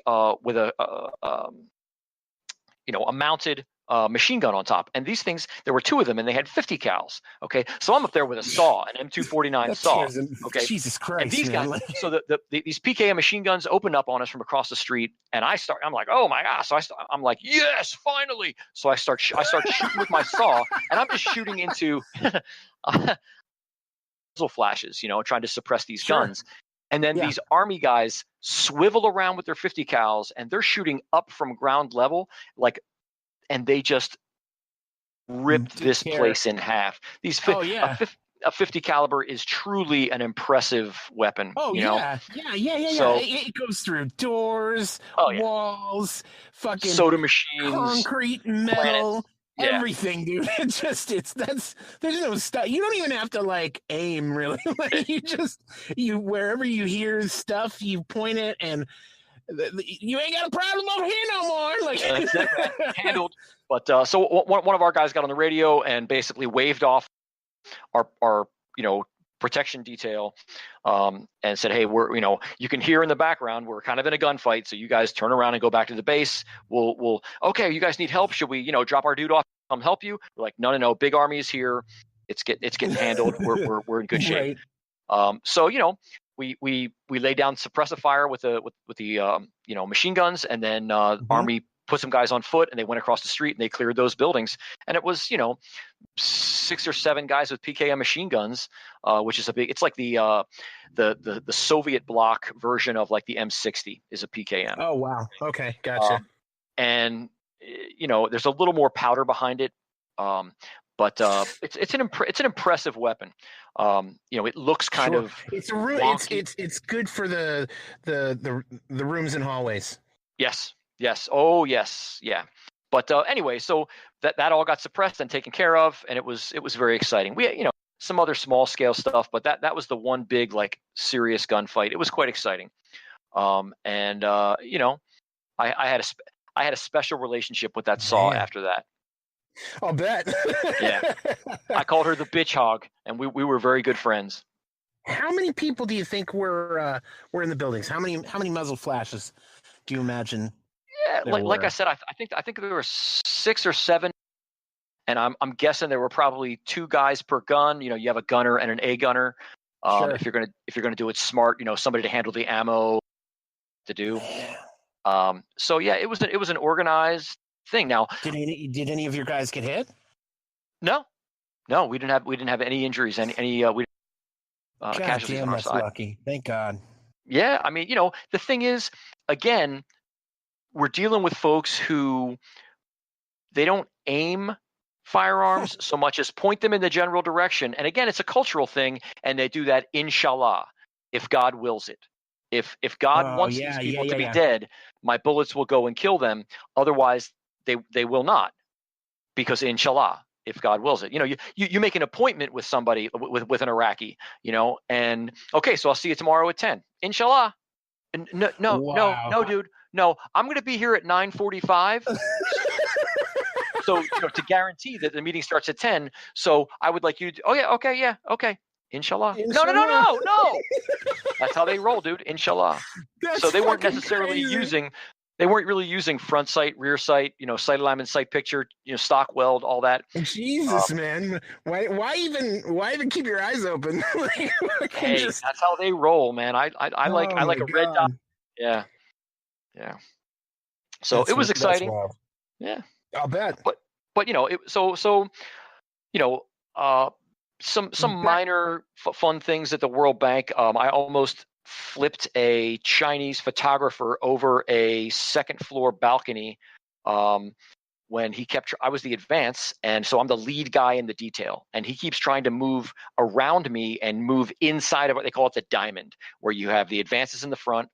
mounted machine gun on top. And these things, there were 2 of them, and they had 50 cals. Okay, so I'm up there with a saw, an M249 saw. Okay, Jesus Christ. And these man. guys, so these PKM machine guns opened up on us from across the street, and I'm like, oh my gosh! So I'm like, yes, finally! So I start shooting with my saw, and I'm just shooting into muzzle flashes, trying to suppress these guns. And then these Army guys swivel around with their 50 cals, and they're shooting up from ground level, and they just ripped this place in half. A 50 caliber is truly an impressive weapon. Oh, yeah. So, it goes through doors, walls, fucking soda machines, concrete, metal. Everything, dude. There's no stuff. You don't even have to aim really. You wherever you hear stuff, you point it, and you ain't got a problem over here no more. Handled. But so one of our guys got on the radio and basically waved off our protection detail, and said, hey, we're you can hear in the background we're kind of in a gunfight, so you guys turn around and go back to the base. We'll okay, you guys need help, should we drop our dude off, come help you? We're like, no, big Army is here, it's getting handled. We're in good shape. Right. So we lay down suppressive fire with the machine guns, and then Army put some guys on foot, and they went across the street and they cleared those buildings. And it was 6 or 7 guys with PKM machine guns, which is it's like the Soviet bloc version of the M60 is a PKM. Oh wow, okay, gotcha. And there's a little more powder behind it, but it's an impressive weapon. It looks kind of it's good for the rooms and hallways. Yes. Oh, yes. Yeah. But anyway, so that all got suppressed and taken care of, and it was very exciting. We had, some other small scale stuff, but that was the one big serious gunfight. It was quite exciting. And you know, I had a special relationship with that saw after that. I'll bet. Yeah, I called her the bitch hog, and we were very good friends. How many people do you think were in the buildings? How many muzzle flashes do you imagine? Yeah, like I said, I think there were 6 or 7, and I'm guessing there were probably 2 guys per gun. You know, you have a gunner and an A gunner. Sure. If you're gonna do it smart, you know, somebody to handle the ammo to do. So yeah, it was an organized thing. Now, did any of your guys get hit? No, we didn't have any injuries, any casualties on our that's side. Lucky. Thank God. Yeah, I mean, you know, the thing is, again, we're dealing with folks who they don't aim firearms so much as point them in the general direction. And again, it's a cultural thing, and they do that inshallah, if God wills it. If God wants these people to be dead, my bullets will go and kill them. Otherwise, they will not, because inshallah, if God wills it. You know, you make an appointment with somebody, with an Iraqi, you know, and okay, so I'll see you tomorrow at 10. Inshallah. No, dude. No, I'm going to be here at 9:45. So, you know, to guarantee that the meeting starts at 10. So I would like you to, okay. Inshallah. No. That's how they roll, dude. Inshallah. So they weren't necessarily really using front sight, rear sight, you know, sight alignment, sight picture, you know, stock weld, all that. Jesus, man. Why even keep your eyes open? Hey, that's how they roll, man. I like a red dot. Yeah. So it was exciting. Yeah. I'll bet. But you know, you know, some minor fun things at the World Bank. I almost flipped a Chinese photographer over a second floor balcony when he kept. I was the advance, and so I'm the lead guy in the detail, and he keeps trying to move around me and move inside of what they call it the diamond, where you have the advances in the front,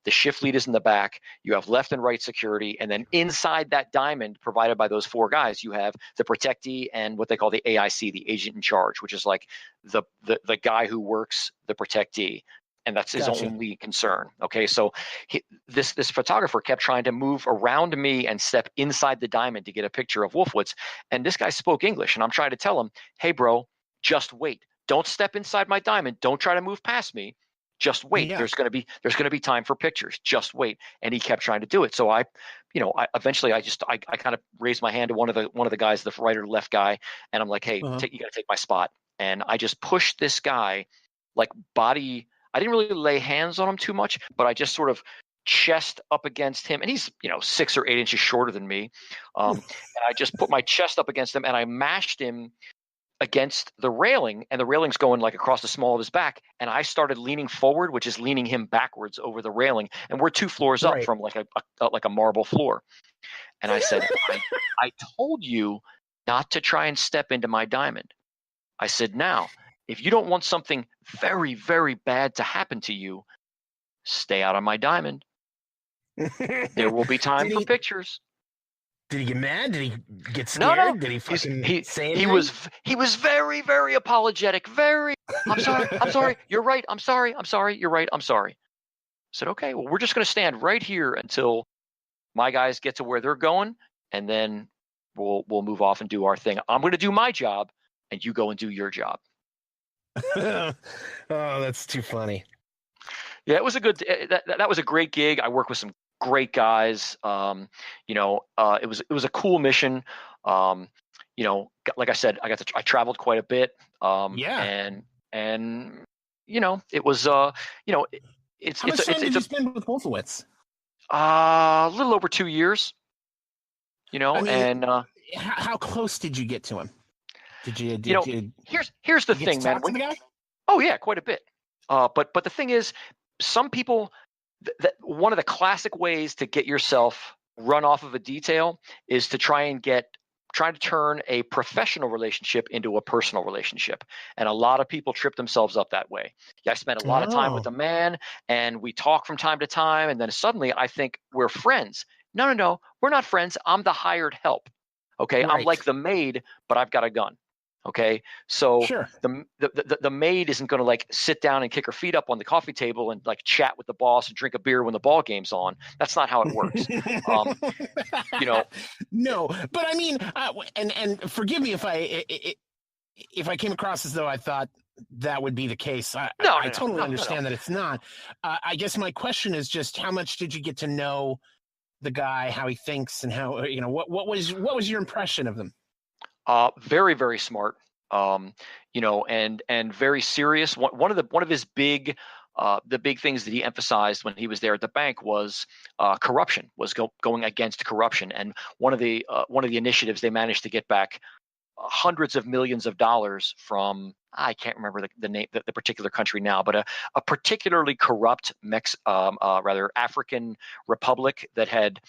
the shift lead is in the back, you have left and right security, and then inside that diamond provided by those 4 guys, you have the protectee and what they call the AIC, the agent in charge, which is like the guy who works the protectee, and that's his only concern. Okay, so this photographer kept trying to move around me and step inside the diamond to get a picture of Wolfowitz, and this guy spoke English, and I'm trying to tell him, hey bro, just wait, don't step inside my diamond, don't try to move past me. Just wait. Yeah. There's going to be time for pictures. Just wait. And he kept trying to do it. So I eventually I kind of raised my hand to one of the guys, the right or left guy, and I'm like, hey, you got to take my spot. And I just pushed this guy, like body. I didn't really lay hands on him too much, but I just sort of chest up against him, and he's 6 or 8 inches shorter than me. And I just put my chest up against him, and I mashed him against the railing, and the railing's going like across the small of his back, and I started leaning forward, which is leaning him backwards over the railing, and we're 2 floors up from like a marble floor. And I said, I told you not to try and step into my diamond. I said, now, if you don't want something very, very bad to happen to you, stay out of my diamond. There will be time for pictures. Did he get mad? Did he get scared? No. Did he fucking say anything? He was very, very apologetic. I'm sorry. You're right. I'm sorry. You're right. I'm sorry. I said, okay, well, we're just going to stand right here until my guys get to where they're going, and then we'll move off and do our thing. I'm going to do my job, and you go and do your job. Oh, that's too funny. Yeah, it was that was a great gig. I worked with some great guys. It was a cool mission. Like I said, I traveled quite a bit. And it was it's how much time did you spend with Wolfowitz? A little over 2 years. How close did you get to him? Did you here's the thing, man. The guy? Oh yeah, quite a bit. But the thing is, some people, that one of the classic ways to get yourself run off of a detail is to try to turn a professional relationship into a personal relationship. And a lot of people trip themselves up that way. I spent a lot of time with a man, and we talk from time to time, and then suddenly I think we're friends. No, we're not friends. I'm the hired help. Okay, right. I'm like the maid, but I've got a gun. Okay, so Sure. the maid isn't going to like sit down and kick her feet up on the coffee table and like chat with the boss and drink a beer when the ball game's on. That's not how it works. You know. No, but I mean, and forgive me if I came across as though I thought that would be the case. I totally understand that it's not. I guess my question is just how much did you get to know the guy, how he thinks, and how what was your impression of them? Very, very smart. And very serious. One of his big the big things that he emphasized when he was there at the bank was corruption, was going against corruption. And one of the initiatives, they managed to get back hundreds of millions of dollars from, I can't remember the name, the particular country now, but a particularly corrupt African republic that had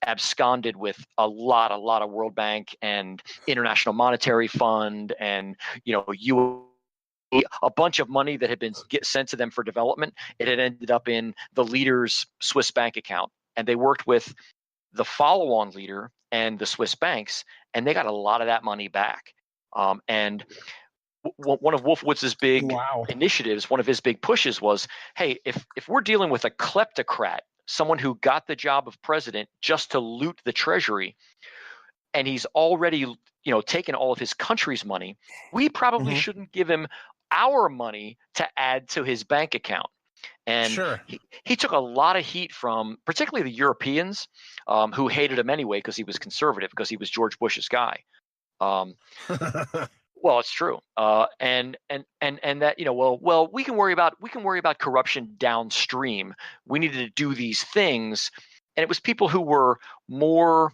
absconded with a lot of World Bank and International Monetary Fund and a bunch of money that had been sent to them for development. It had ended up in the leader's Swiss bank account, and they worked with the follow-on leader and the Swiss banks, and they got a lot of that money back. And one of Wolfowitz's big initiatives, one of his big pushes was, hey, if we're dealing with a kleptocrat, someone who got the job of president just to loot the treasury, and he's already taken all of his country's money, we probably shouldn't give him our money to add to his bank account. And sure. he took a lot of heat from particularly the Europeans, who hated him anyway because he was conservative, because he was George Bush's guy. Well, it's true. And that, well, we can worry about corruption downstream. We needed to do these things. And it was people who were more,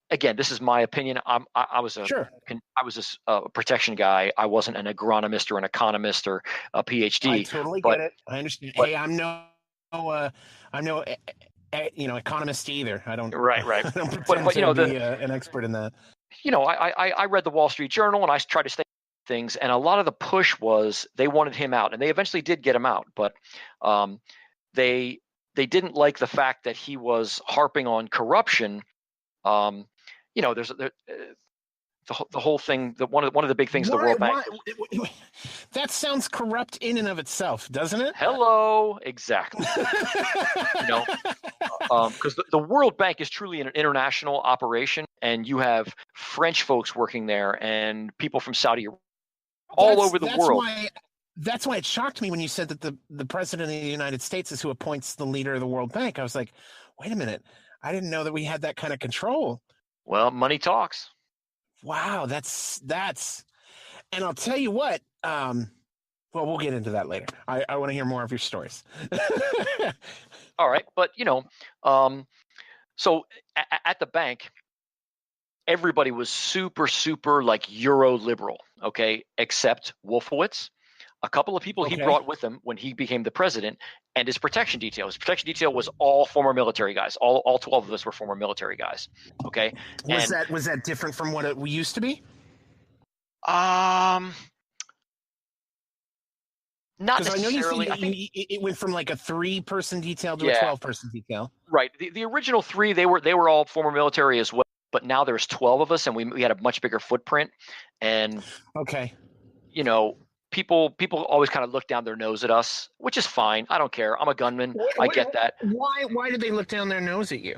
again, this is my opinion. I was a protection guy. I wasn't an agronomist or an economist or a PhD. I totally get it. I understand. Hey, I'm no economist either. I don't. Right. I don't pretend to be an expert in that. I read the Wall Street Journal and I tried to stay things, and a lot of the push was they wanted him out, and they eventually did get him out, but they didn't like the fact that he was harping on corruption. There's the whole thing. One of the big things the World Bank. That sounds corrupt in and of itself, doesn't it? Hello, exactly. Because the World Bank is truly an international operation, and you have French folks working there and people from Saudi Arabia, all over the world. That's why it shocked me when you said that the president of the United States is who appoints the leader of the World Bank. I was like, wait a minute, I didn't know that we had that kind of control. Well, money talks. Wow, that's, and I'll tell you what. Well, we'll get into that later. I want to hear more of your stories. All right, but so at the bank, everybody was super, super like Euro liberal, okay, except Wolfowitz, a couple of people he brought with him when he became the president, and his protection detail. His protection detail was all former military guys. All 12 of us were former military guys. Okay. Was that different from what it used to be? Not necessarily. I think it went from like a 3-person detail to a 12-person detail. Right. The original 3, they were all former military as well, but now there's 12 of us, and we had a much bigger footprint. And people always kind of look down their nose at us, which is fine. I don't care. I'm a gunman. I get that. Why did they look down their nose at you?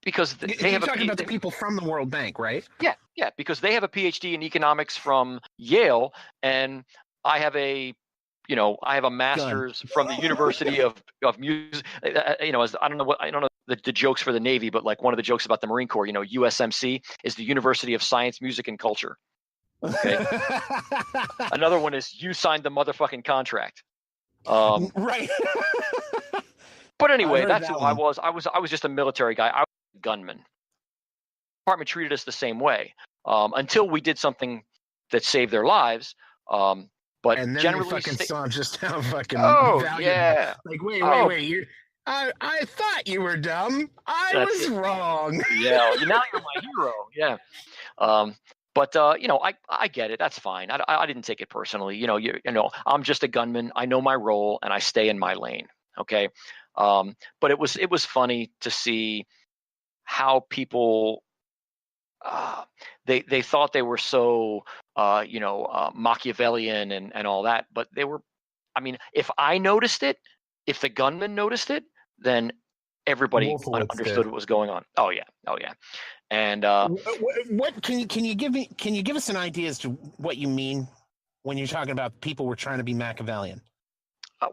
Because you're talking about the people from the World Bank, right? Yeah. Because they have a PhD in economics from Yale, and I have a master's from the University of Music. I don't know the jokes for the Navy, but like one of the jokes about the Marine Corps, USMC is the University of Science, Music, and Culture. Okay. Another one is you signed the motherfucking contract. Right. But anyway, that's who I was. I was just a military guy. I was a gunman. The department treated us the same way until we did something that saved their lives. But and then generally, fucking saw just how fucking valuable. Yeah. Like wait. I thought you were dumb. I was wrong. Yeah. Now you're my hero. Yeah. But I get it. That's fine. I didn't take it personally. I'm just a gunman. I know my role, and I stay in my lane. Okay. But it was funny to see how people they thought they were so Machiavellian and all that, but they were. I mean, if I noticed it, if the gunman noticed it, then everybody understood what was going on. Oh yeah. And what can you give us an idea as to what you mean when you're talking about people were trying to be Machiavellian?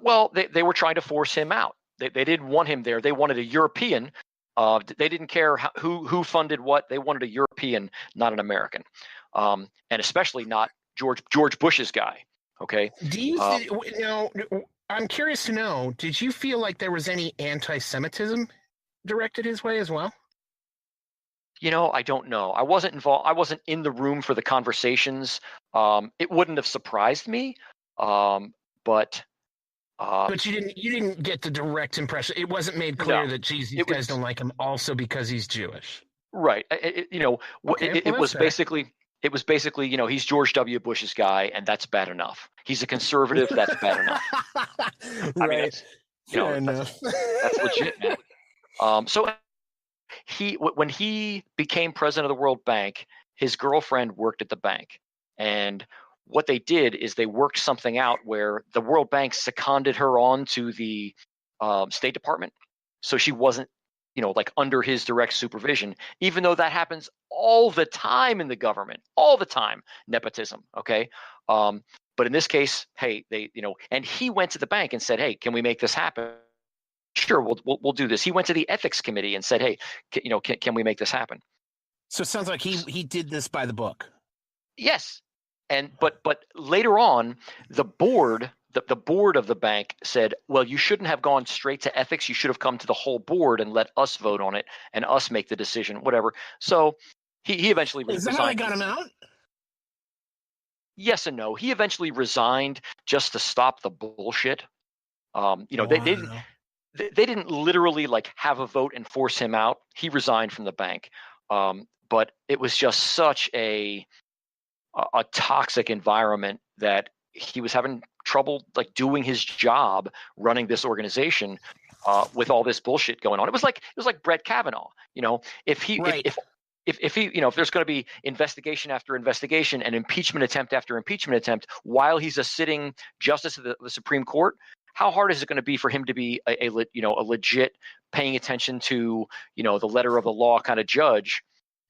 Well, they were trying to force him out. They didn't want him there. They wanted a European. They didn't care who funded what. They wanted a European, not an American, and especially not George Bush's guy. Okay. Do you now? I'm curious to know. Did you feel like there was any anti-Semitism directed his way as well? I don't know. I wasn't involved. I wasn't in the room for the conversations. It wouldn't have surprised me. But you didn't get the direct impression. It wasn't made clear that these guys don't like him also because he's Jewish. Right. It was basically he's George W. Bush's guy, and that's bad enough. He's a conservative. That's bad enough. Right. I mean, that's legit, man. So when he became president of the World Bank, his girlfriend worked at the bank, and what they did is they worked something out where the World Bank seconded her on to the State Department, so she wasn't, like under his direct supervision, even though that happens all the time in the government, all the time, nepotism. Okay. But in this case, hey, and he went to the bank and said, hey, can we make this happen? Sure, we'll do this. He went to the ethics committee and said, hey, can we make this happen? So it sounds like he did this by the book. Yes. But later on, the board of the bank said, well, you shouldn't have gone straight to ethics. You should have come to the whole board and let us vote on it and us make the decision, whatever. So he eventually resigned. Is that how they got him out? Yes and no. He eventually resigned just to stop the bullshit. They didn't literally like have a vote and force him out. He resigned from the bank. But it was just such a toxic environment that he was having trouble like doing his job running this organization with all this bullshit going on. It was like Brett Kavanaugh, if there's going to be investigation after investigation and impeachment attempt after impeachment attempt while he's a sitting justice of the Supreme Court, how hard is it going to be for him to be a legit paying attention to, the letter of the law kind of judge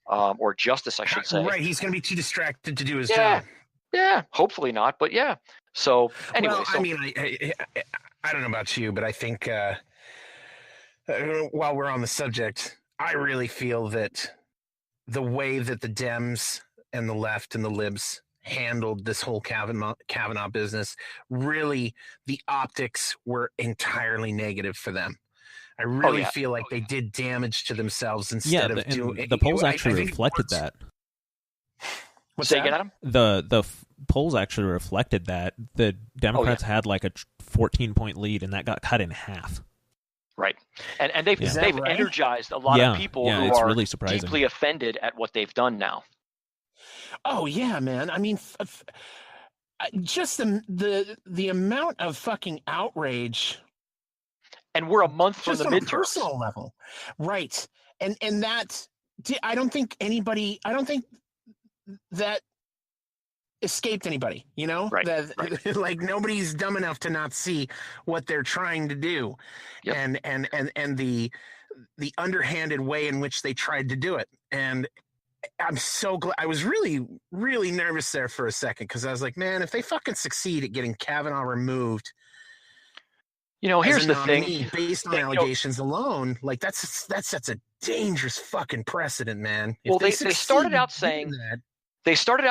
or justice, I should say. Right. He's going to be too distracted to do his job. Yeah. Hopefully not. But yeah. So anyway. Well, I mean, I don't know about you, but I think while we're on the subject, I really feel that the way that the Dems and the left and the libs handled this whole Kavanaugh business, really the optics were entirely negative for them. I really feel like they did damage to themselves instead of doing. The polls actually reflected that. What's Say that? again, Adam? The polls actually reflected that the Democrats had like a 14-point lead, and that got cut in half. Right, and they've energized a lot of people who it's are really surprising. Deeply offended at what they've done now. Oh yeah, man. I mean, just the amount of fucking outrage. And we're a month from the midterms. Just on a personal level, right? And that I don't think that escaped anybody. Right. Right. Like nobody's dumb enough to not see what they're trying to do, and the underhanded way in which they tried to do it. And I'm so glad. I was really, really nervous there for a second because I was like, man, if they fucking succeed at getting Kavanaugh removed. Here's the thing. Based on allegations alone, like that sets a dangerous fucking precedent, man. Well, they started out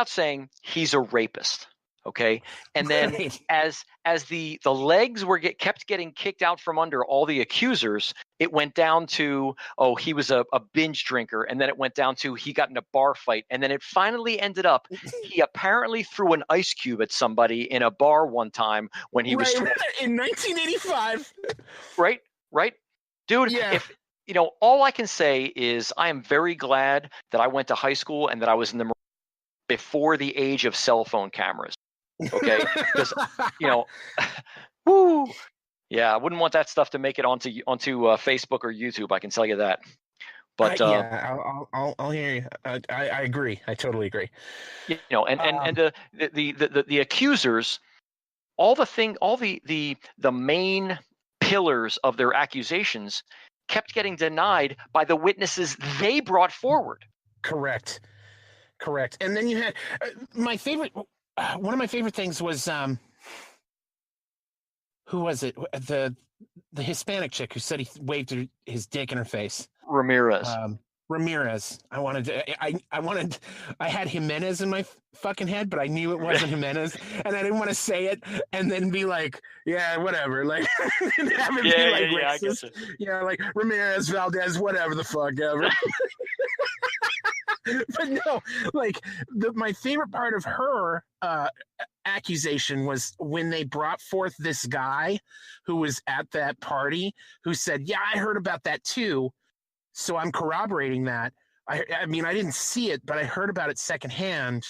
saying he's a rapist, okay, and then as the legs were kept getting kicked out from under all the accusers, it went down to he was a binge drinker, and then it went down to he got in a bar fight, and then it finally ended up he apparently threw an ice cube at somebody in a bar one time when he was in 1985. Right, dude. Yeah. If all I can say is I am very glad that I went to high school and that I was in the before the age of cell phone cameras. Okay, because woo. Yeah, I wouldn't want that stuff to make it onto Facebook or YouTube. I can tell you that. But yeah, I'll hear you. I agree. I totally agree. You know, and the accusers, all the main pillars of their accusations kept getting denied by the witnesses they brought forward. Correct. And then you had my favorite. One of my favorite things was who was it? The Hispanic chick who said he waved his dick in her face. Ramirez. Ramirez. I had Jimenez in my fucking head, but I knew it wasn't Jimenez, and I didn't want to say it and then be like, yeah, whatever. Like, have it be like racist. Yeah, like Ramirez, Valdez, whatever the fuck ever. But no, like my favorite part of her accusation was when they brought forth this guy who was at that party who said, yeah, I heard about that too. So I'm corroborating that. I mean, I didn't see it, but I heard about it secondhand.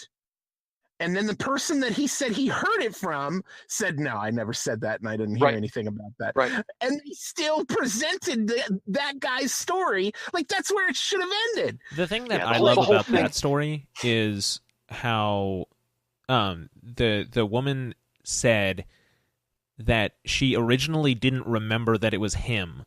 And then the person that he said he heard it from said, no, I never said that, and I didn't hear anything about that. Right. And they still presented that guy's story like that's where it should have ended. The thing that I love about that story is how the woman said that she originally didn't remember that it was him,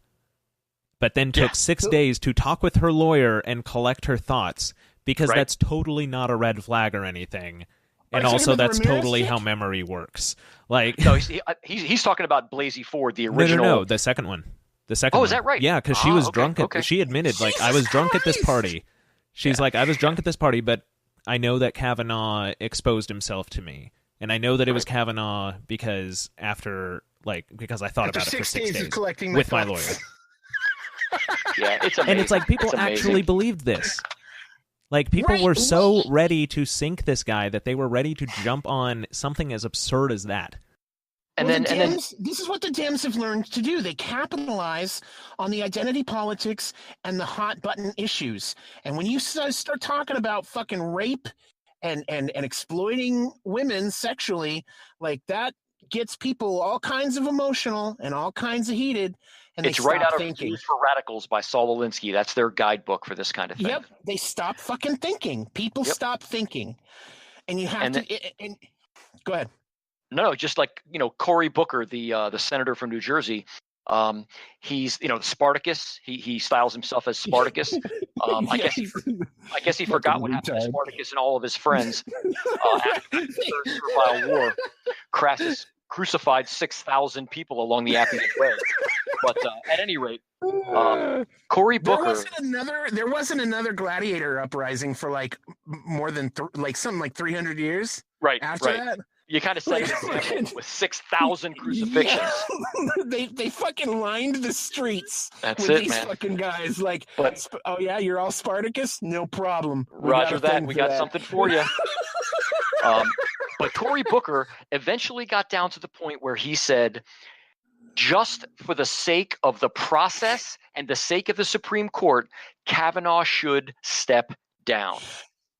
but then took 6 days to talk with her lawyer and collect her thoughts, because that's totally not a red flag or anything. And also, that's totally how memory works. Like, no, he's talking about Blasey Ford, the original. No, the second one. The second one. Is that right? Yeah, because she was drunk. She admitted, like, I was drunk at this party. She's like, I was drunk at this party, but I know that Kavanaugh exposed himself to me. And I know that it was Kavanaugh because I thought about it for 6 days with my lawyer. Yeah, it's amazing. And it's like people actually believed this. Like, people were so ready to sink this guy that they were ready to jump on something as absurd as that. And then this is what the Dems have learned to do. They capitalize on the identity politics and the hot button issues. And when you start talking about fucking rape and exploiting women sexually, like, that gets people all kinds of emotional and all kinds of heated. And it's right out of Views for Radicals by Saul Alinsky. That's their guidebook for this kind of thing. Yep, they stop fucking thinking. People stop thinking, and you have to. Go ahead. No, just like Cory Booker, the senator from New Jersey. He's Spartacus. He styles himself as Spartacus. I guess he forgot what happened to Spartacus and all of his friends after the Third Servile War. Crassus crucified 6,000 people along the Appian Way. But at any rate, Cory Booker. There wasn't another gladiator uprising for like more than something like 300 years. Right. After that. You kind of set an example with 6,000 crucifixions. Yeah. They fucking lined the streets with these fucking guys. Like, oh yeah, you're all Spartacus? No problem. Roger that. We got something for you. But Cory Booker eventually got down to the point where he said, just for the sake of the process and the sake of the Supreme Court, Kavanaugh should step down.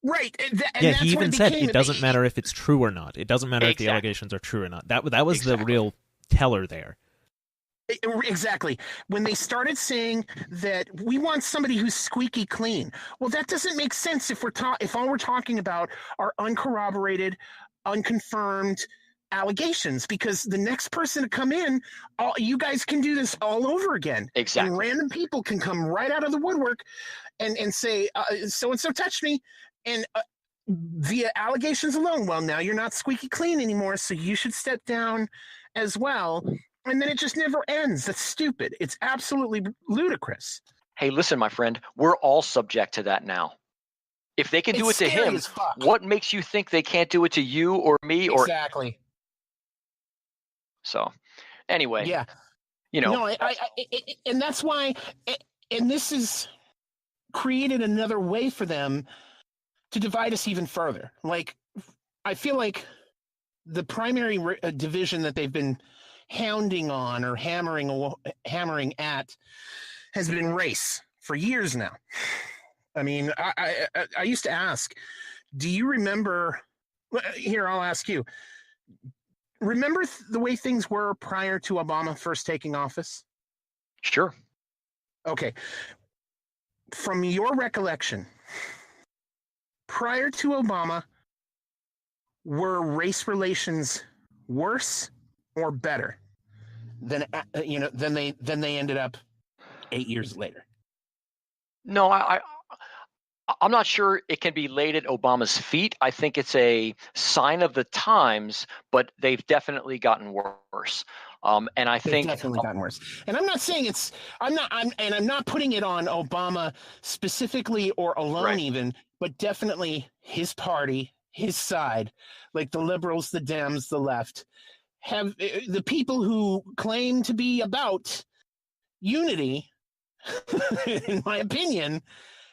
Right. He even said it doesn't matter if it's true or not. It doesn't matter if the allegations are true or not. That was the real teller there. Exactly. When they started saying that we want somebody who's squeaky clean, well, that doesn't make sense if all we're talking about are uncorroborated, unconfirmed allegations, because the next person to come in, you guys can do this all over again. Exactly. And random people can come right out of the woodwork and say, so-and-so touched me, and via allegations alone, well, now you're not squeaky clean anymore, so you should step down as well. And then it just never ends. That's stupid. It's absolutely ludicrous. Hey, listen, my friend, we're all subject to that now. If they can do it to him, what makes you think they can't do it to you or me? Exactly. So, anyway, yeah, no, and that's why, and this has created another way for them to divide us even further. Like, I feel like the primary division that they've been hounding on or hammering at has been race for years now. I mean, I used to ask, do you remember? Here, I'll ask you. Remember the way things were prior to Obama first taking office? Sure. Okay. from your recollection, prior to Obama, were race relations worse or better than than they ended up 8 years later? No, I'm not sure it can be laid at Obama's feet. I think it's a sign of the times, but they've definitely gotten worse. And I think they've definitely gotten worse. And I'm not saying I'm not putting it on Obama specifically or alone, right. even, but definitely his party, his side, like the liberals, the Dems, the left, have the people who claim to be about unity, in my opinion,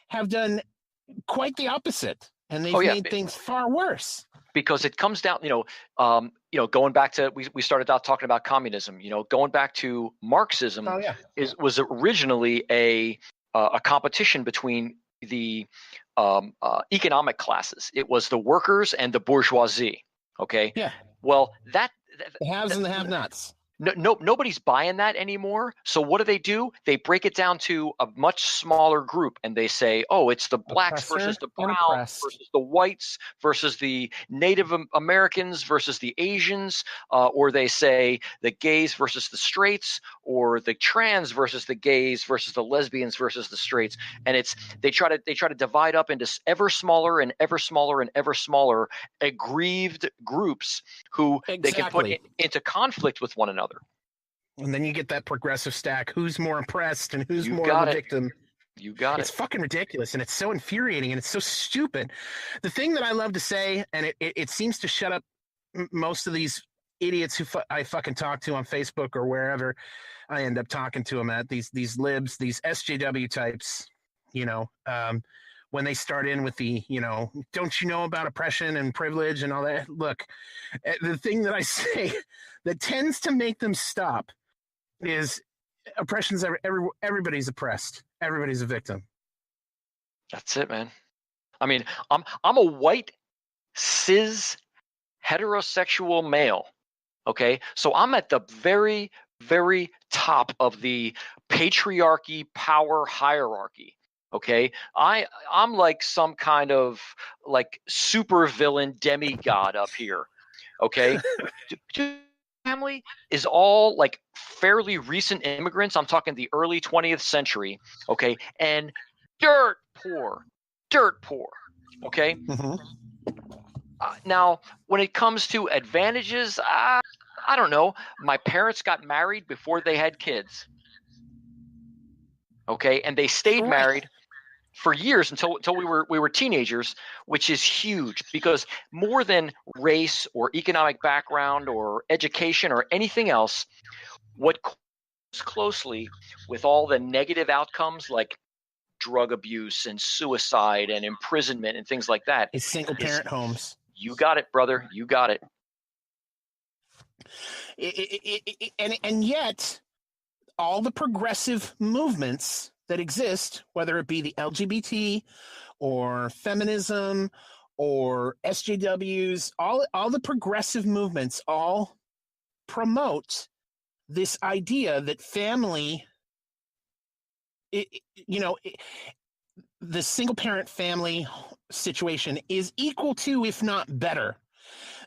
have done quite the opposite, and they've made things far worse. Because it comes down, going back to we started out talking about communism. Going back to Marxism was originally a competition between the economic classes. It was the workers and the bourgeoisie. Okay. Yeah. Well, the haves and the have-nots. Nobody's buying that anymore. So what do? They break it down to a much smaller group, and they say, "Oh, it's the blacks versus the browns versus the whites versus the Native Americans versus the Asians," or they say the gays versus the straights, or the trans versus the gays versus the lesbians versus the straights. And they try to divide up into ever smaller and ever smaller and ever smaller aggrieved groups who they can put into conflict with one another. And then you get that progressive stack. Who's more oppressed and who's more of a victim? You got it. It's fucking ridiculous, and it's so infuriating, and it's so stupid. The thing that I love to say, and it seems to shut up most of these idiots who I fucking talk to on Facebook or wherever I end up talking to them at, these libs, these SJW types, when they start in with the, don't you know about oppression and privilege and all that? Look, the thing that I say that tends to make them stop is oppression's everybody's oppressed. Everybody's a victim. That's it, man. I mean, I'm a white, cis, heterosexual male. Okay. So I'm at the very, very top of the patriarchy power hierarchy. Okay, I'm like some kind of like super villain demigod up here. Okay, family is all like fairly recent immigrants. I'm talking the early 20th century. Okay, and dirt poor. Okay. Mm-hmm. Now, when it comes to advantages, I don't know. My parents got married before they had kids. Okay, and they stayed married for years until we were teenagers, which is huge, because more than race or economic background or education or anything else, what closely with all the negative outcomes like drug abuse and suicide and imprisonment and things like that is single parent homes. You got it, brother. You got it. And yet all the progressive movements that exist, whether it be the LGBT or feminism or SJWs, all the progressive movements all promote this idea that family, the single parent family situation is equal to, if not better,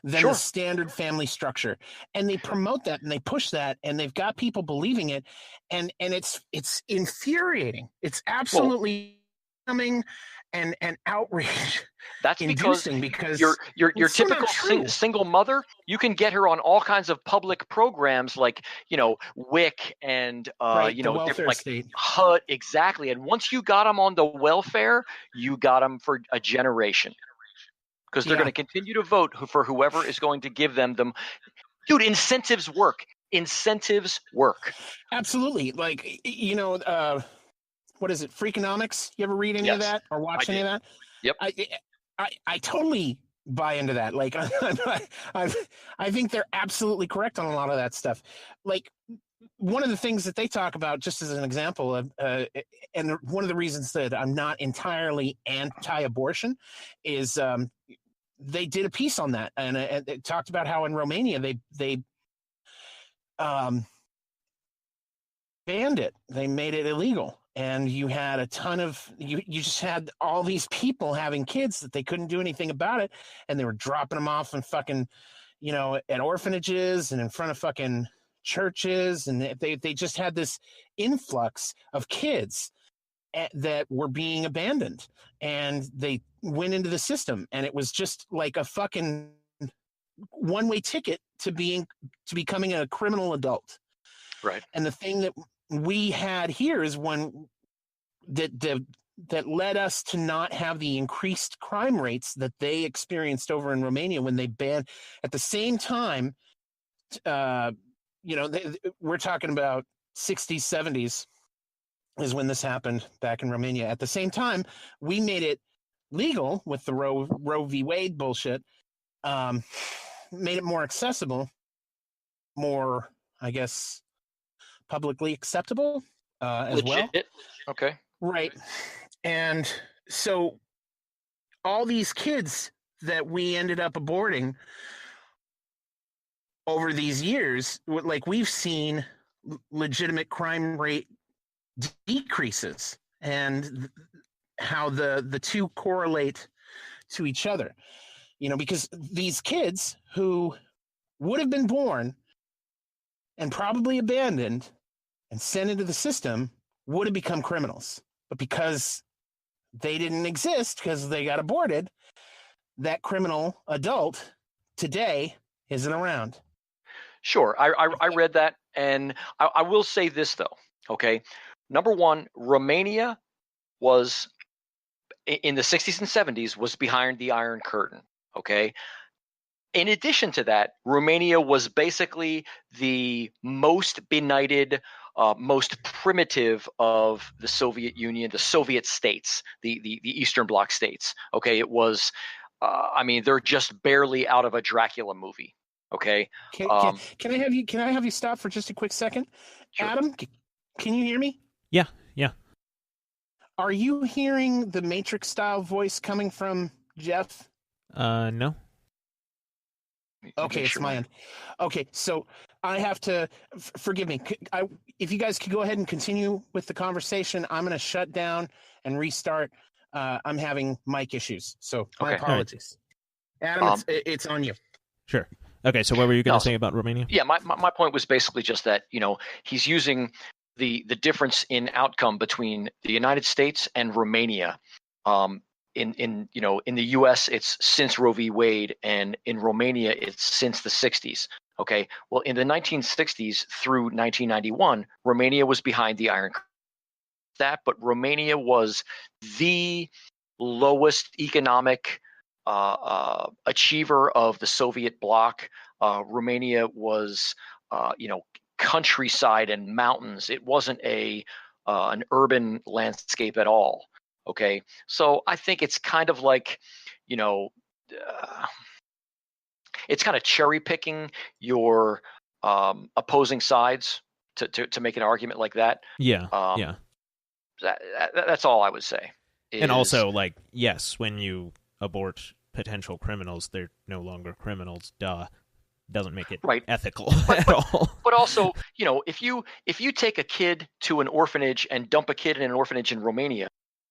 than the standard family structure. And they promote that and they push that, and they've got people believing it, and it's infuriating. It's absolutely coming and outrage. That's because your typical single mother, you can get her on all kinds of public programs like WIC and welfare like state. HUD, exactly. And once you got them on the welfare, you got them for a generation. Because they're going to continue to vote for whoever is going to give them. Dude, incentives work. Absolutely. Like, what is it? Freakonomics? You ever read any of that or watch any of that? Yep. I totally buy into that. Like, I think they're absolutely correct on a lot of that stuff. Like, one of the things that they talk about, just as an example, and one of the reasons that I'm not entirely anti-abortion is they did a piece on that, and it talked about how in Romania they banned it. They made it illegal. and you had a ton of you just had all these people having kids that they couldn't do anything about it, and they were dropping them off in fucking, at orphanages and in front of fucking churches, and they just had this influx of kids that were being abandoned, and they went into the system, and it was just like a fucking one-way ticket to becoming a criminal adult. Right. And the thing that we had here is one that led us to not have the increased crime rates that they experienced over in Romania when they banned at the same time. We're talking about 60s, 70s is when this happened back in Romania. At the same time, we made it legal with the Roe v. Wade bullshit, made it more accessible, more, I guess, publicly acceptable as well. Okay. Right. And so all these kids that we ended up aborting over these years, like we've seen legitimate crime rate decreases, and how the two correlate to each other, because these kids who would have been born and probably abandoned and sent into the system would have become criminals. But because they didn't exist, because they got aborted, that criminal adult today isn't around. Sure. I read that, and I will say this, though. Okay. Number one, Romania was, in the 60s and 70s, was behind the Iron Curtain. Okay. In addition to that, Romania was basically the most benighted, most primitive of the Soviet Union, the Soviet states, the Eastern Bloc states. Okay. It was, they're just barely out of a Dracula movie. Okay. Can I have you stop for just a quick second? Sure. Adam, can you hear me? Yeah. Are you hearing the Matrix style voice coming from Jeff? No. Okay, it's my end. Okay, so I have to forgive me. If you guys could go ahead and continue with the conversation, I'm going to shut down and restart. I'm having mic issues, so my apologies. Right. Adam, it's on you. Sure. Okay, so what were you going to say about Romania? Yeah, my point was basically just that, he's using the difference in outcome between the United States and Romania. In the U.S. it's since Roe v. Wade, and in Romania it's since the 60s. Okay, well, in the 1960s through 1991, Romania was behind the Iron Curtain. But Romania was the lowest economic achiever of the Soviet bloc. Romania was, countryside and mountains. It wasn't an urban landscape at all. Okay, so I think it's kind of like, it's kind of cherry picking your opposing sides to make an argument like that. Yeah. That's all I would say. And also, yes, when you abort potential criminals, they're no longer criminals. Duh. Doesn't make it ethical at all. But also, if you take a kid to an orphanage and dump a kid in an orphanage in Romania,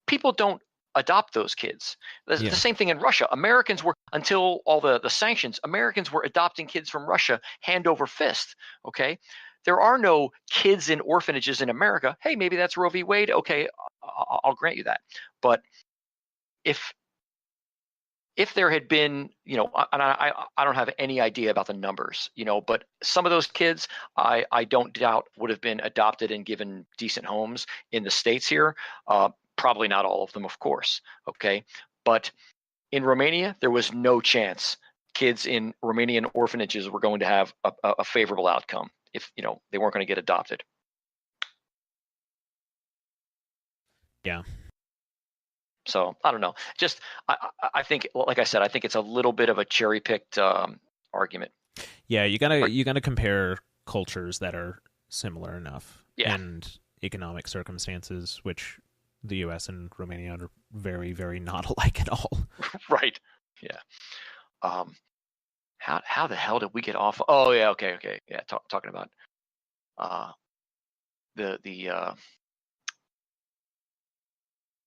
people don't adopt those kids. The same thing in Russia. Americans were, until all the sanctions, Americans were adopting kids from Russia hand over fist. Okay, there are no kids in orphanages in America. Hey, maybe that's Roe v. Wade. Okay, I'll grant you that. But if there had been, and I don't have any idea about the numbers, but some of those kids, I don't doubt would have been adopted and given decent homes in the States here. Probably not all of them, of course. Okay. But in Romania, there was no chance kids in Romanian orphanages were going to have a favorable outcome if, they weren't going to get adopted. Yeah. So I don't know. Just I think, like I said, I think it's a little bit of a cherry picked argument. Yeah, you gotta compare cultures that are similar enough, and economic circumstances, which the U.S. and Romania are very, very not alike at all. Right. Yeah. How the hell did we get off? Oh yeah. Okay. Yeah. Talking about the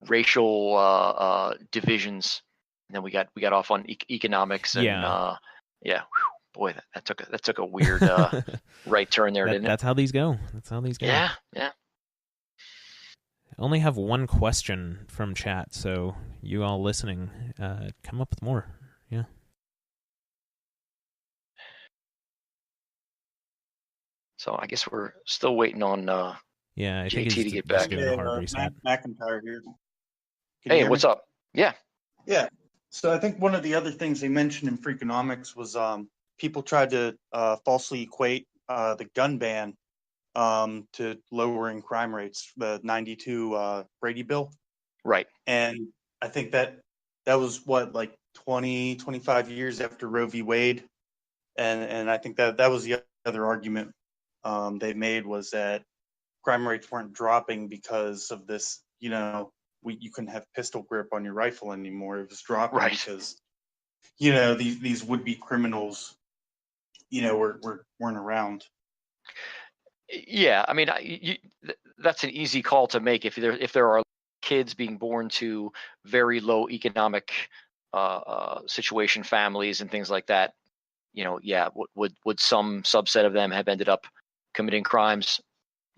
racial divisions, and then we got off on economics and yeah. Boy, that took a weird right turn there, didn't it? That's how these go. Yeah. I only have one question from chat, so you all listening, come up with more. Yeah. So I guess we're still waiting on I JT think he's to get back. doing a hard reset. McIntyre here. Hey, what's up? Yeah. Yeah. So I think one of the other things they mentioned in Freakonomics was people tried to falsely equate the gun ban to lowering crime rates, the 92 Brady bill. Right. And I think that was like 20, 25 years after Roe v. Wade. And I think that was the other argument they made, was that crime rates weren't dropping because of this, you couldn't have pistol grip on your rifle anymore. It was dropping because, these would-be criminals, weren't around. Yeah, I mean, that's an easy call to make if there are kids being born to very low economic situation, families and things like that. Would some subset of them have ended up committing crimes?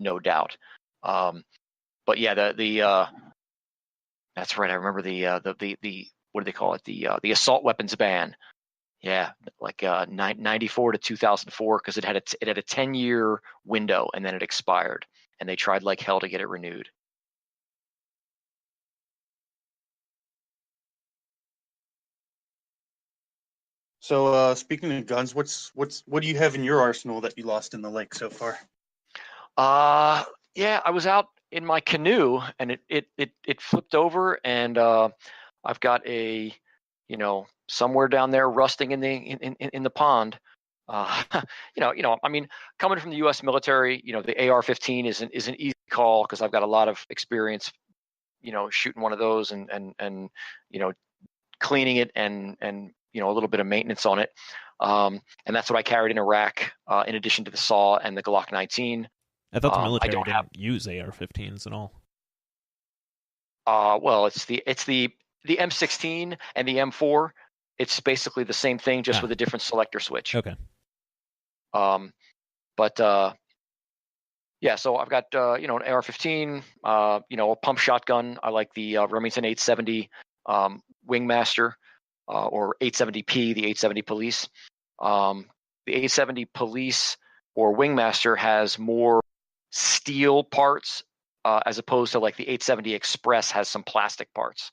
No doubt. But yeah, the that's right. I remember the what do they call it? The assault weapons ban. Yeah, like 94 to 2004, because it had a 10-year window and then it expired, and they tried like hell to get it renewed. So speaking of guns, what do you have in your arsenal that you lost in the lake so far? Yeah, I was out in my canoe and it flipped over, and I've got a somewhere down there rusting in the pond. I mean, coming from the U.S. military, the AR-15 is an easy call because I've got a lot of experience, shooting one of those and cleaning it and a little bit of maintenance on it. And that's what I carried in Iraq, in addition to the SAW and the Glock 19. I thought the military didn't use AR-15s at all. Well, it's the M16 and the M4. It's basically the same thing, just with a different selector switch. Okay. Yeah, so I've got an AR-15, a pump shotgun. I like the Remington 870 Wingmaster, or 870P, the 870 Police. The 870 Police or Wingmaster has more steel parts, as opposed to like the 870 Express has some plastic parts.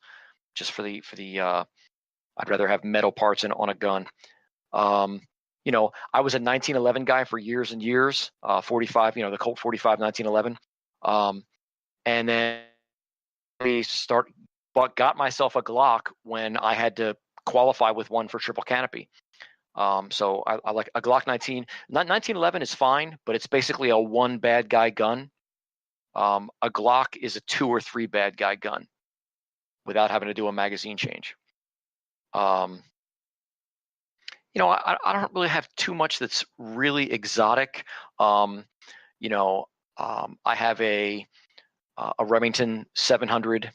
Just for the I'd rather have metal parts on a gun. I was a 1911 guy for years and years. 45, the Colt 45 1911, and then got myself a Glock when I had to qualify with one for triple canopy. So I like a Glock 19. 1911 is fine, but it's basically a one bad guy gun. A Glock is a 2 or 3 bad guy gun without having to do a magazine change. I don't really have too much that's really exotic. I have a Remington 700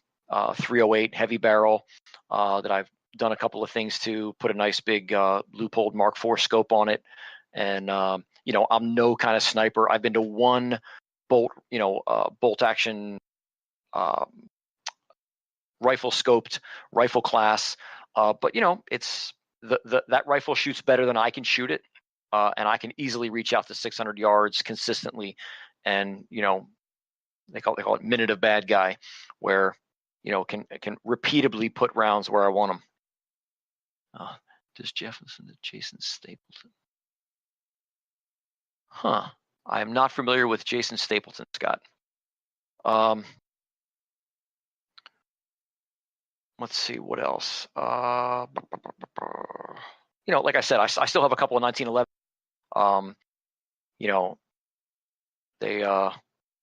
308 heavy barrel that I've done a couple of things to, put a nice big Leupold Mark IV scope on it. And, I'm no kind of sniper. I've been to one bolt action rifle scoped rifle class. But it's that rifle shoots better than I can shoot it. And I can easily reach out to 600 yards consistently. And, they call it minute of bad guy, where, can repeatedly put rounds where I want them. Does Jeff listen to Jason Stapleton? Huh. I am not familiar with Jason Stapleton, Scott. Let's see what else. Like I said, I still have a couple of 1911.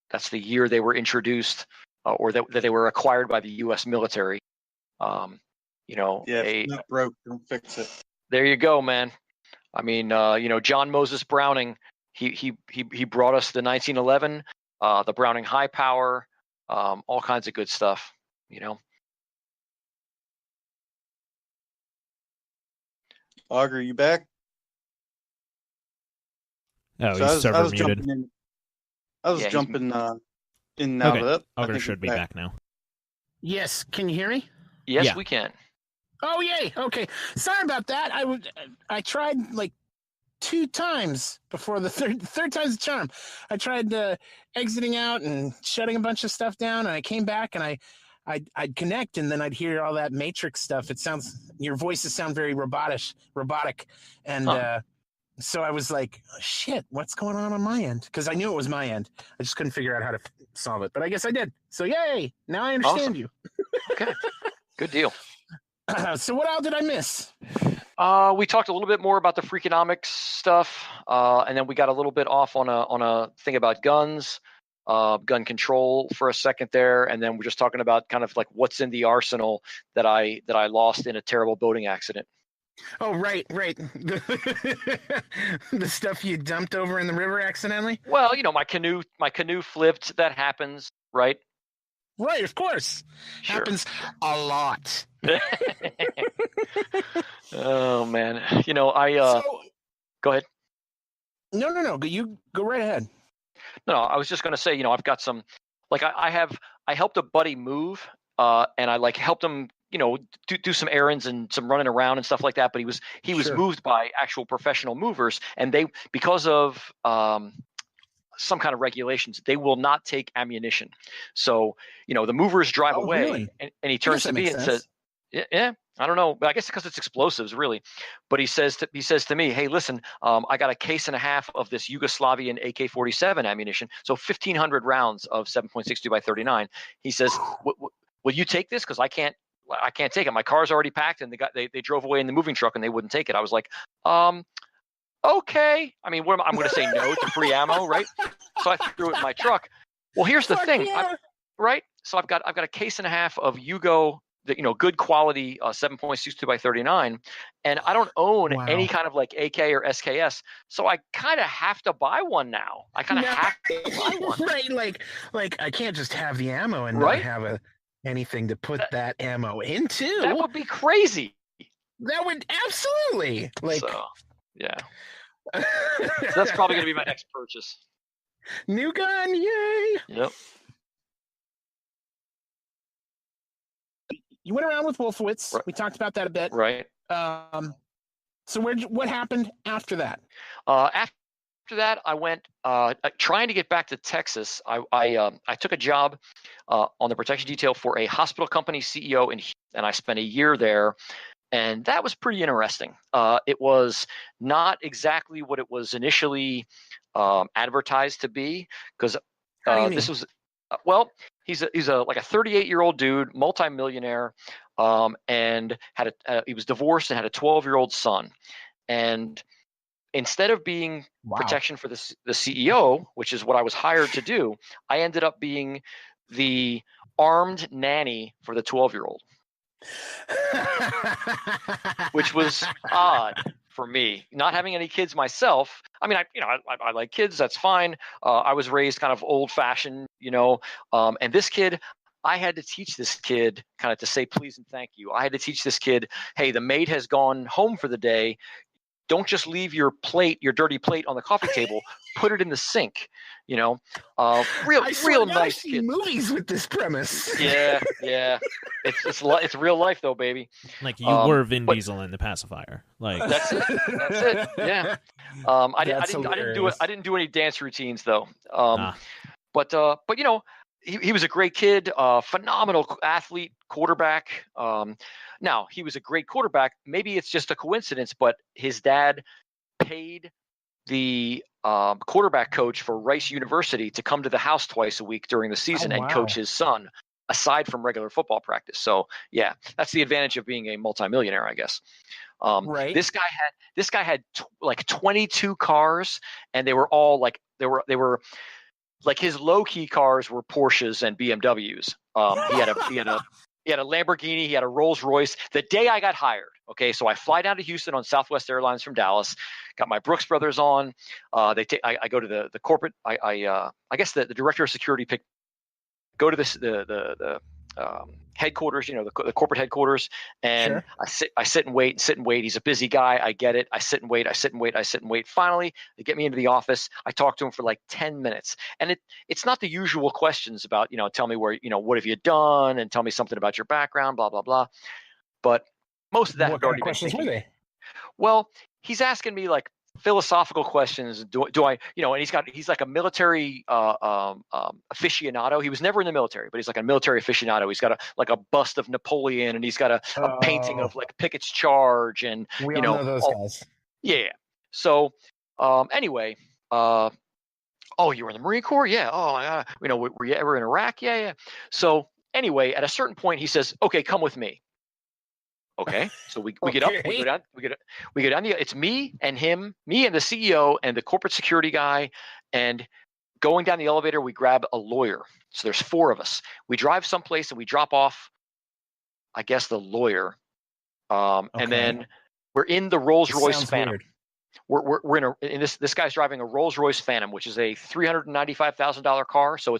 That's the year they were introduced, or that they were acquired by the U.S. military. If it's not broke, don't fix it. There you go, man. I mean, John Moses Browning, he brought us the 1911, the Browning High Power, all kinds of good stuff. you know. Auger, you back? Oh, So he's server I was muted. jumping in. I was Yeah, jumping in and out Okay, of it. Auger should be back now. Yes, can you hear me? Yes, Yeah. we can. Oh yay! Okay, sorry about that. I tried like 2 times before the third time's a charm. I tried exiting out and shutting a bunch of stuff down, and I came back and I'd connect, and then I'd hear all that Matrix stuff. Your voices sound very robotic, and so I was like, oh, shit, what's going on my end? Because I knew it was my end. I just couldn't figure out how to solve it, but I guess I did. So yay! Now I understand you. Okay, good deal. So what all did I miss? We talked a little bit more about the Freakonomics stuff, and then we got a little bit off on a thing about guns, gun control for a second there, and then we're just talking about kind of like what's in the arsenal that I lost in a terrible boating accident. Oh, right. The stuff you dumped over in the river accidentally? Well, my canoe flipped. That happens, right? Right, of course. Sure. Happens a lot. Oh man, go ahead. No. You go right ahead. No, I was just going to say, I've got some, like I helped a buddy move, and I like helped him, do some errands and some running around and stuff like that. But he was Sure. moved by actual professional movers, and they, because of some kind of regulations, they will not take ammunition. So, the movers drive away, really? and he turns to me and says, yeah, I don't know, but I guess because it's explosives, really. But he says to me, hey, listen, I got a case and a half of this Yugoslavian AK-47 ammunition, so 1,500 rounds of 7.62 by 39. He says, will you take this? Because I can't take it. My car's already packed, and they drove away in the moving truck, and they wouldn't take it. I was like, okay. I mean, I'm going to say no to free ammo, right? So I threw it in my truck. Well, here's the thing, yeah. right? So I've got a case and a half of Yugo, good quality 7.62 by 39, and I don't own any kind of like AK or SKS, so I kind of have to buy one now. I kind of have to buy one, right? Like I can't just have the ammo and right? not have anything to put that ammo into. That would be crazy. That would absolutely So, yeah. So that's probably going to be my next purchase. New gun, yay! Yep. You went around with Wolfowitz. Right. We talked about that a bit. Right. So what happened after that? After that, I went trying to get back to Texas. I took a job on the protection detail for a hospital company CEO and I spent a year there. And that was pretty interesting. It was not exactly what it was initially advertised to be, because this was he's like a 38-year-old dude, multimillionaire, and he was divorced and had a 12-year-old son. And instead of being protection for the CEO, which is what I was hired to do, I ended up being the armed nanny for the 12-year-old. Which was odd for me, not having any kids myself. I mean, I like kids. That's fine. I was raised kind of old fashioned, and this kid, I had to teach this kid kind of to say please and thank you. I had to teach this kid, hey, the maid has gone home for the day. Don't just leave your dirty plate on the coffee table. Put it in the sink. Real nice kid. Movies with this premise. Yeah. It's real life though, baby. Like you were Vin Diesel in The Pacifier. Like that's it. Yeah. I didn't do any dance routines though. But he was a great kid, phenomenal athlete, quarterback. Now, he was a great quarterback. Maybe it's just a coincidence, but his dad paid the quarterback coach for Rice University to come to the house twice a week during the season and coach his son, aside from regular football practice. So, yeah, that's the advantage of being a multimillionaire, I guess. Right. This guy had like 22 cars, and they were all like they were like his low key cars were Porsches and BMWs. He had a Lamborghini. He had a Rolls Royce. The day I got hired, okay, so I fly down to Houston on Southwest Airlines from Dallas. Got my Brooks Brothers on. I go to the corporate. I guess the director of security go to the headquarters, the corporate headquarters, and Sure. I sit and wait. He's a busy guy. I get it. I sit and wait. Finally, they get me into the office. I talk to him for like 10 minutes, and it's not the usual questions about, tell me where, what have you done, and tell me something about your background, blah blah blah. But most of that What had kind already of been questions were taken. they? Well, he's asking me like philosophical questions. Do I, and he's like a military aficionado. He was never in the military, but he's like a military aficionado. He's got a bust of Napoleon, and he's got a painting of like Pickett's Charge, and we all know those guys. Yeah. So anyway, oh, you were in the Marine Corps? Yeah. Oh my God. Were you ever in Iraq? Yeah. So anyway, at a certain point, he says, "Okay, come with me." Okay, so we get up, we go down, it's me and him, me and the CEO and the corporate security guy, and going down the elevator, we grab a lawyer. So there's 4 of us. We drive someplace and we drop off, I guess, the lawyer, and then we're in the Rolls-Royce Phantom. Weird. We're in this guy's driving a Rolls-Royce Phantom, which is a $395,000 car. So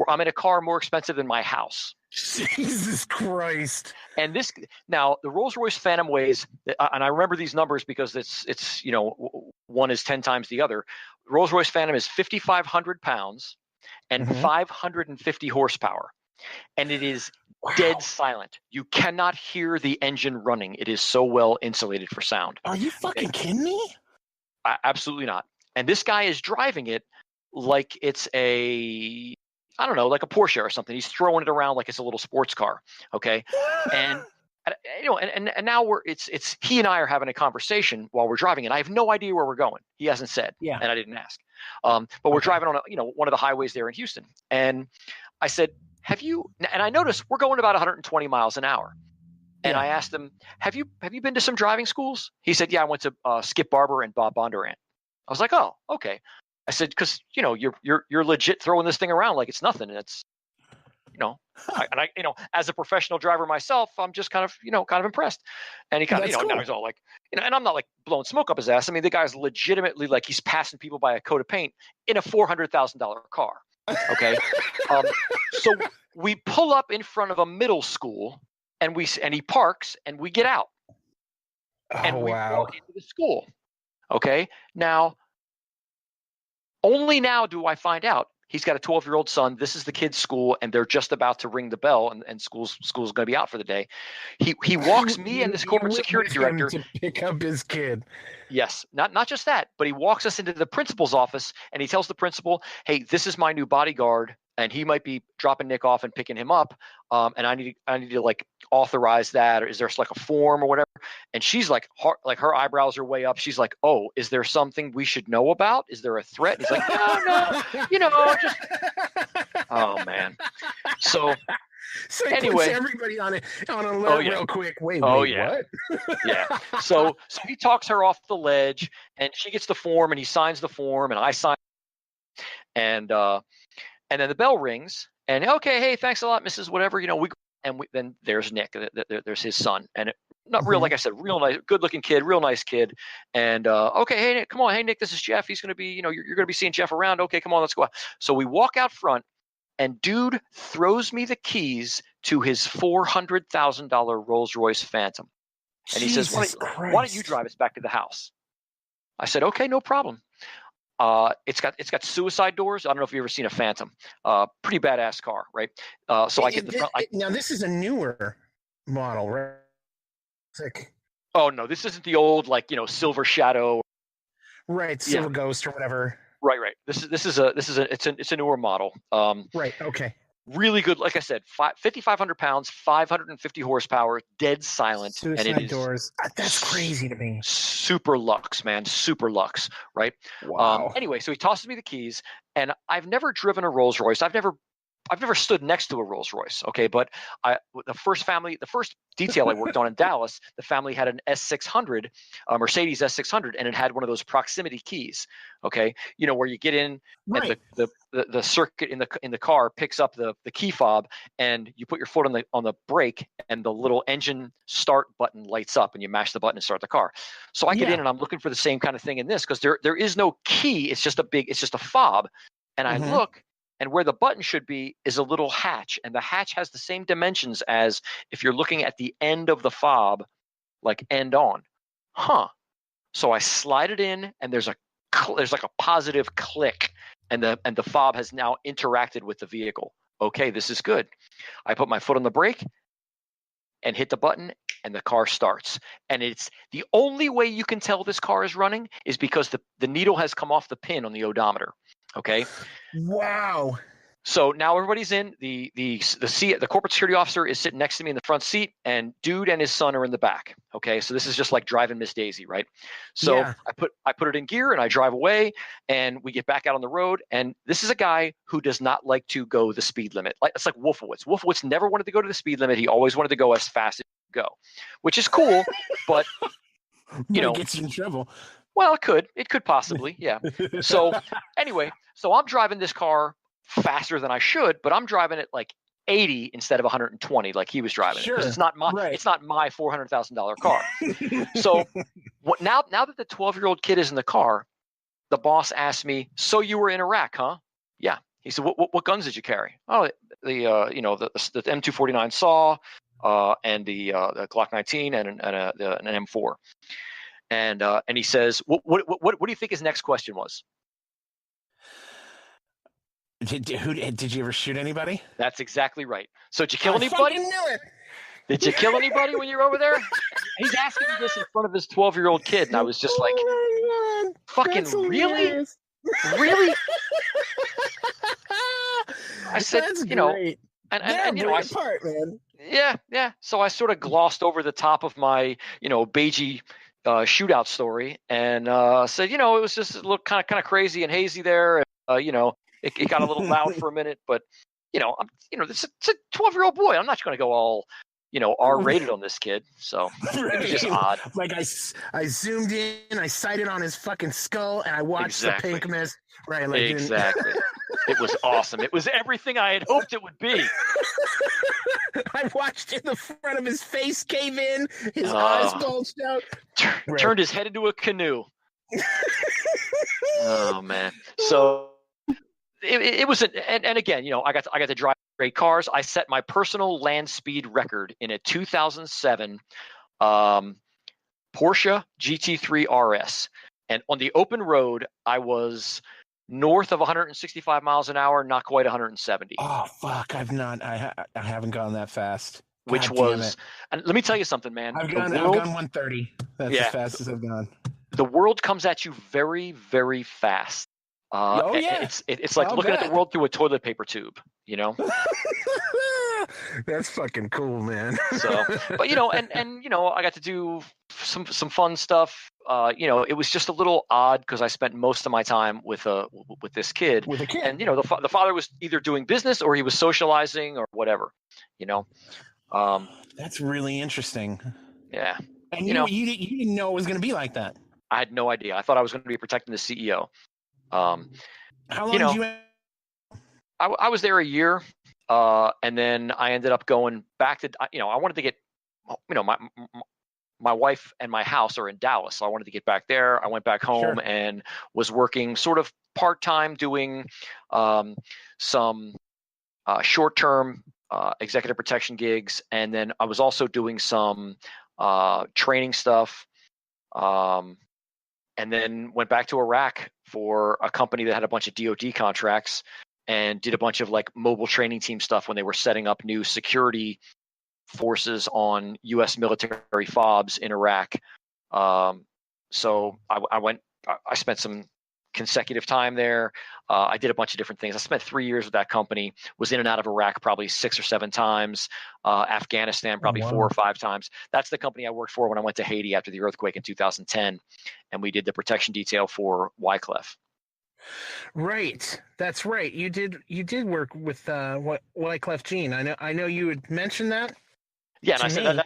I'm in a car more expensive than my house. Jesus Christ! And now the Rolls-Royce Phantom weighs, and I remember these numbers because it's one is 10 times the other. Rolls-Royce Phantom is 5,500 pounds and 550 horsepower, and it is dead silent. You cannot hear the engine running. It is so well insulated for sound. Are you fucking kidding me? Absolutely not. And this guy is driving it like it's like a Porsche or something. He's throwing it around like it's a little sports car. Okay. And and now it's he and I are having a conversation while we're driving, and I have no idea where we're going. He hasn't said, and I didn't ask. But we're driving on one of the highways there in Houston. And I said, and I noticed we're going about 120 miles an hour. And I asked him, have you been to some driving schools? He said, yeah, I went to Skip Barber and Bob Bondurant. I was like, oh, okay. I said, because you're legit throwing this thing around like it's nothing, and it's I as a professional driver myself, I'm just kind of impressed. And he kind of now he's all like, and I'm not like blowing smoke up his ass. I mean, the guy's legitimately like he's passing people by a coat of paint in a $400,000 car. Okay, so we pull up in front of a middle school, and he parks, and we get out, and we walk into the school. Okay, now. Only now do I find out he's got a 12-year-old son. This is the kid's school, and they're just about to ring the bell, and school's going to be out for the day. He walks me and this corporate security director to pick up his kid. Yes, not just that, but he walks us into the principal's office, and he tells the principal, "Hey, this is my new bodyguard, and he might be dropping Nick off and picking him up, and I need to like authorize that, or is there like a form or whatever?" And she's like her eyebrows are way up. She's like, "Oh, is there something we should know about? Is there a threat?" And he's like, "No, just." Oh man. So he anyway, puts everybody on alert real quick. Wait, what? Yeah. So he talks her off the ledge, and she gets the form, and he signs the form, and I sign, and then the bell rings, and okay, hey, thanks a lot, Mrs. Whatever, then there's Nick, there's his son, and not real, like I said, real nice, good-looking kid, real nice kid, and okay, hey, Nick, come on, hey, Nick, this is Jeff. He's gonna be, you're gonna be seeing Jeff around. Okay, come on, let's go out. So we walk out front, and dude throws me the keys to his $400,000 Rolls-Royce Phantom, and he says, "Why don't you drive us back to the house?" I said, "Okay, no problem." It's got suicide doors. I don't know if you've ever seen a Phantom. Pretty badass car, right? So I get the front. Now this is a newer model, right? Oh no, this isn't the old Silver Shadow. Right, Silver Ghost or whatever. Right. It's a newer model. Right. Okay. Really good. Like I said, 5,500 pounds, 550 horsepower, dead silent. Suicide and it doors. That's crazy to me. Super luxe, man. Super luxe, right? Wow. Anyway, so he tosses me the keys, and I've never driven a Rolls Royce. I've never stood next to a Rolls Royce. Okay, but the first detail I worked on in Dallas, the family had an S600, Mercedes S600, and it had one of those proximity keys. Okay, where you get in, and the circuit in the car picks up the key fob, and you put your foot on the brake, and the little engine start button lights up, and you mash the button and start the car. So I get in, and I'm looking for the same kind of thing in this, because there is no key. It's just a fob, and I look. And where the button should be is a little hatch, and the hatch has the same dimensions as if you're looking at the end of the fob, like end on. So I slide it in, and there's like a positive click, and the fob has now interacted with the vehicle. Okay, this is good. I put my foot on the brake and hit the button, and the car starts. And it's the only way you can tell this car is running is because the needle has come off the pin on the odometer. Okay. Wow. So now everybody's in. The corporate security officer is sitting next to me in the front seat, and dude and his son are in the back. Okay, so this is just like driving Miss Daisy, right? So Yeah. I put it in gear and I drive away, and we get back out on the road. And this is a guy who does not like to go the speed limit. It's like Wolfowitz. Wolfowitz never wanted to go to the speed limit. He always wanted to go as fast as he could go, which is cool, but it gets you in trouble. Well, it could possibly, yeah. So anyway, so I'm driving this car faster than I should, but I'm driving it like 80 instead of 120 like he was driving it, because it's not my $400,000 car. So now that the 12-year-old kid is in the car, the boss asked me, "So you were in Iraq, huh?" Yeah. He said, "What guns did you carry?" Oh, the M249 SAW, and the Glock 19 and an M4. And he says, "What do you think his next question was?" Did you ever shoot anybody? That's exactly right. So did you kill I anybody? fucking knew it. Did you kill anybody when you were over there? He's asking me this in front of his 12-year-old kid, and I was just like, oh "Fucking really? Really?" I said, That's you know, great. and you know, apart, man. Yeah. So I sort of glossed over the top of my, Beige shootout story, and said, it was just a little kind of crazy and hazy there. It got a little loud for a minute, but it's a 12-year-old boy. I'm not going to go all, R-rated on this kid. So it was just odd. Like I zoomed in, I sighted on his fucking skull, and I watched the pink mist. Right, like exactly. It was awesome. It was everything I had hoped it would be. I watched in the front of his face cave in, his eyes bulged out. Turned his head into a canoe. Oh man. So it was and again, I got to drive great cars. I set my personal land speed record in a 2007 Porsche GT3 RS, and on the open road I was north of 165 miles an hour, not quite 170. Oh fuck! I haven't gone that fast. Which was, and let me tell you something, man. I've gone 130. That's as fast as I've gone. The world comes at you very, very fast. Yeah. It's like looking at the world through a toilet paper tube, That's fucking cool, man. So, but I got to do some fun stuff. It was just a little odd because I spent most of my time with this kid. With a kid. And the father was either doing business or he was socializing or whatever. That's really interesting. Yeah. And you didn't know it was going to be like that. I had no idea. I thought I was going to be protecting the CEO. How long did you? I was there a year, and then I ended up going back to. I wanted to get. My wife and my house are in Dallas, so I wanted to get back there. I went back home and was working sort of part-time, doing some short-term executive protection gigs, and then I was also doing some training stuff. And then went back to Iraq for a company that had a bunch of DoD contracts and did a bunch of like mobile training team stuff when they were setting up new security forces on U.S. military FOBs in Iraq. So I spent some consecutive time there. I did a bunch of different things. I spent 3 years with that company, was in and out of Iraq probably 6 or 7 times, Afghanistan probably 4 or 5 times. That's the company I worked for when I went to Haiti after the earthquake in 2010, and we did the protection detail for Wyclef. Right, that's right. You did work with Wyclef Jean. I know you had mentioned that. Yeah, and I said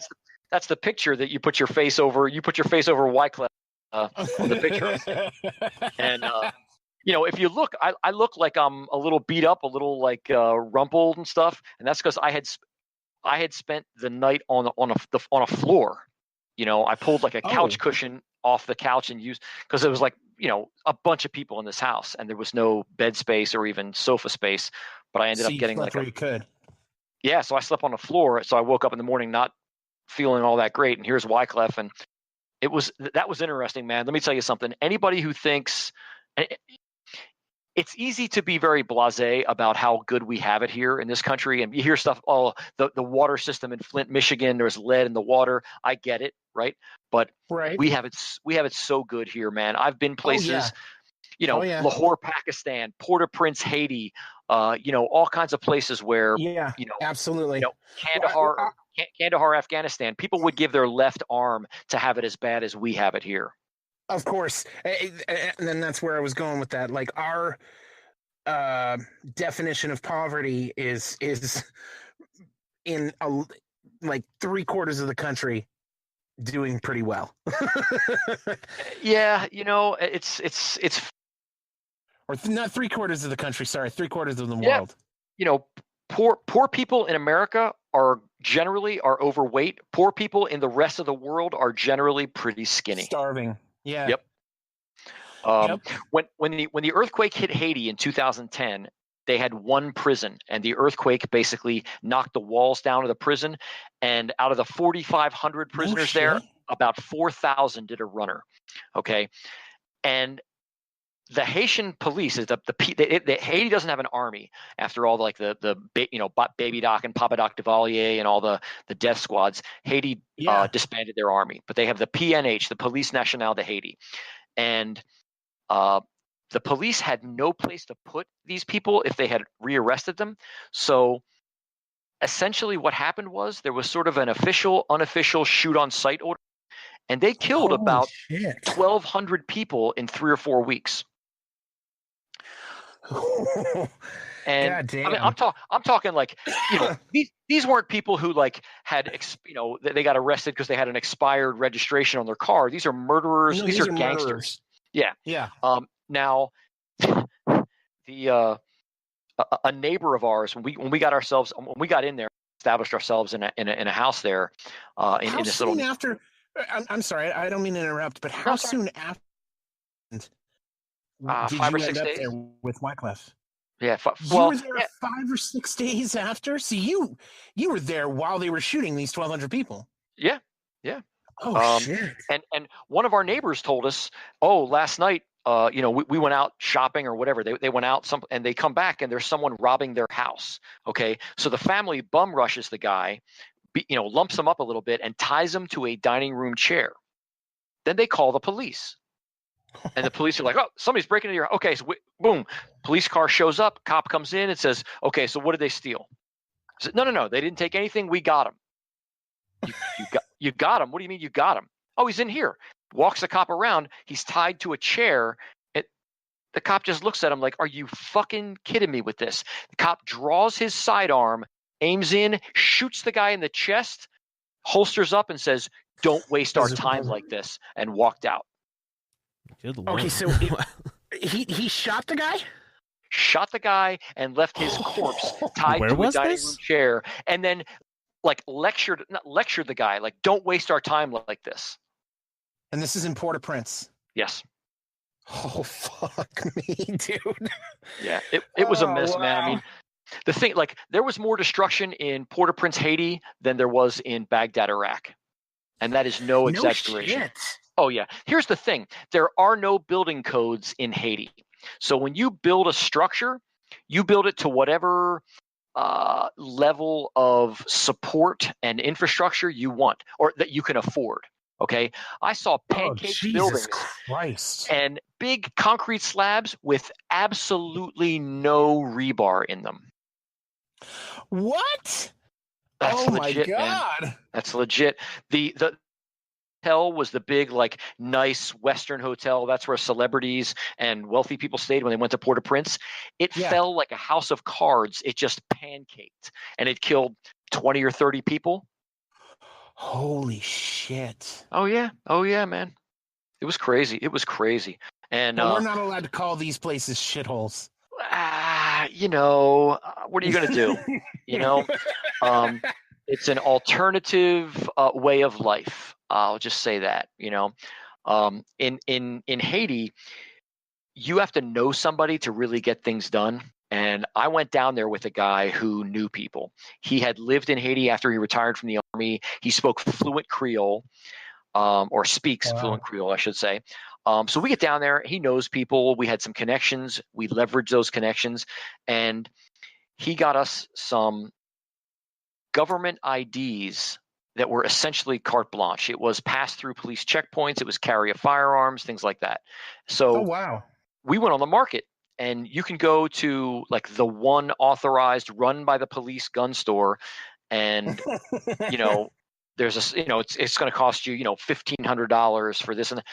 that's the picture that you put your face over. You put your face over Wyclef. On the picture, and if you look, I look like I'm a little beat up, a little like rumpled and stuff, and that's because I had spent the night on a floor. I pulled like a couch cushion off the couch and used because it was like a bunch of people in this house, and there was no bed space or even sofa space. But I ended up getting like where you could. Yeah, so I slept on the floor. So I woke up in the morning not feeling all that great, and here's Wyclef, and that was interesting, man. Let me tell you something. Anybody who thinks it's easy to be very blasé about how good we have it here in this country, and you hear stuff, the water system in Flint, Michigan, there's lead in the water. I get it, right? But we have it so good here, man. I've been places, Lahore, Pakistan, Port-au-Prince, Haiti, all kinds of places where, absolutely, Kandahar, Afghanistan. People would give their left arm to have it as bad as we have it here. Of course, and then that's where I was going with that. Like our definition of poverty is in like 3/4 of the country doing pretty well. Yeah, it's or not 3/4 of the country. Sorry, 3/4 of the world. Poor people in America are generally overweight. Poor people in the rest of the world are generally pretty skinny, starving. Yeah. Yep. When the earthquake hit Haiti in 2010, they had one prison, and the earthquake basically knocked the walls down of the prison. And out of the 4,500 prisoners there, about 4,000 did a runner. Okay, and the Haitian police is Haiti doesn't have an army after all, like the Baby Doc and Papa Doc Duvalier and all the death squads. Haiti disbanded their army, but they have the PNH, the Police Nationale de Haiti, and the police had no place to put these people if they had rearrested them. So essentially what happened was there was sort of an official, unofficial shoot on sight order, and they killed about 1,200 people in 3 or 4 weeks. And I mean, I'm talking like, these weren't people who like had, they got arrested because they had an expired registration on their car. These are murderers. These are gangsters. Murderers. Yeah. Now, a neighbor of ours, when we got in there, established ourselves in a house there. In this little. After? I'm sorry, I don't mean to interrupt, but how soon after? Did 5 or you 6 end days. Up there with Wyclef? Yeah. You were there 5 or 6 days after. So you were there while they were shooting these 1,200 people. Yeah. Oh shit! And one of our neighbors told us, last night, we went out shopping or whatever. They went out and they come back and there's someone robbing their house. Okay, so the family bum rushes the guy, lumps him up a little bit and ties him to a dining room chair. Then they call the police, and the police are like, "Oh, somebody's breaking into your house." Okay, so boom, police car shows up. Cop comes in and says, "Okay, so what did they steal?" I said, No, they didn't take anything. We got him. You got him? What do you mean you got him? Oh, he's in here. Walks the cop around. He's tied to a chair. The cop just looks at him like, are you fucking kidding me with this? The cop draws his sidearm, aims in, shoots the guy in the chest, holsters up and says, don't waste our time like this, and walked out. Good Lord. Okay, so he shot the guy? Shot the guy and left his corpse tied to a dining room chair, and then like lectured the guy, like, don't waste our time like this. And this is in Port-au-Prince. Yes. Oh, fuck me, dude. Yeah, it was a mess, man. I mean, the thing, like, there was more destruction in Port-au-Prince, Haiti than there was in Baghdad, Iraq. And that is no exaggeration. Shit. Oh, yeah. Here's the thing. There are no building codes in Haiti. So when you build a structure, you build it to whatever level of support and infrastructure you want or that you can afford. Okay, I saw pancake buildings Christ. And big concrete slabs with absolutely no rebar in them. What? That's legit, my God. Man. That's legit. The hotel was the big, like, nice Western hotel. That's where celebrities and wealthy people stayed when they went to Port-au-Prince. It fell like a house of cards. It just pancaked, and it killed 20 or 30 people. Holy shit. Oh yeah, man. It was crazy. And we're not allowed to call these places shitholes. What are you going to do? It's an alternative way of life. I'll just say that, in Haiti, you have to know somebody to really get things done. And I went down there with a guy who knew people. He had lived in Haiti after he retired from the army. He spoke fluent Creole, or speaks fluent Creole, I should say. So we get down there. He knows people. We had some connections. We leveraged those connections. And he got us some government IDs that were essentially carte blanche. It was pass through police checkpoints. It was carry of firearms, things like that. So we went on the market. And you can go to like the one authorized run by the police gun store, and there's it's going to cost you $1,500 for this and that.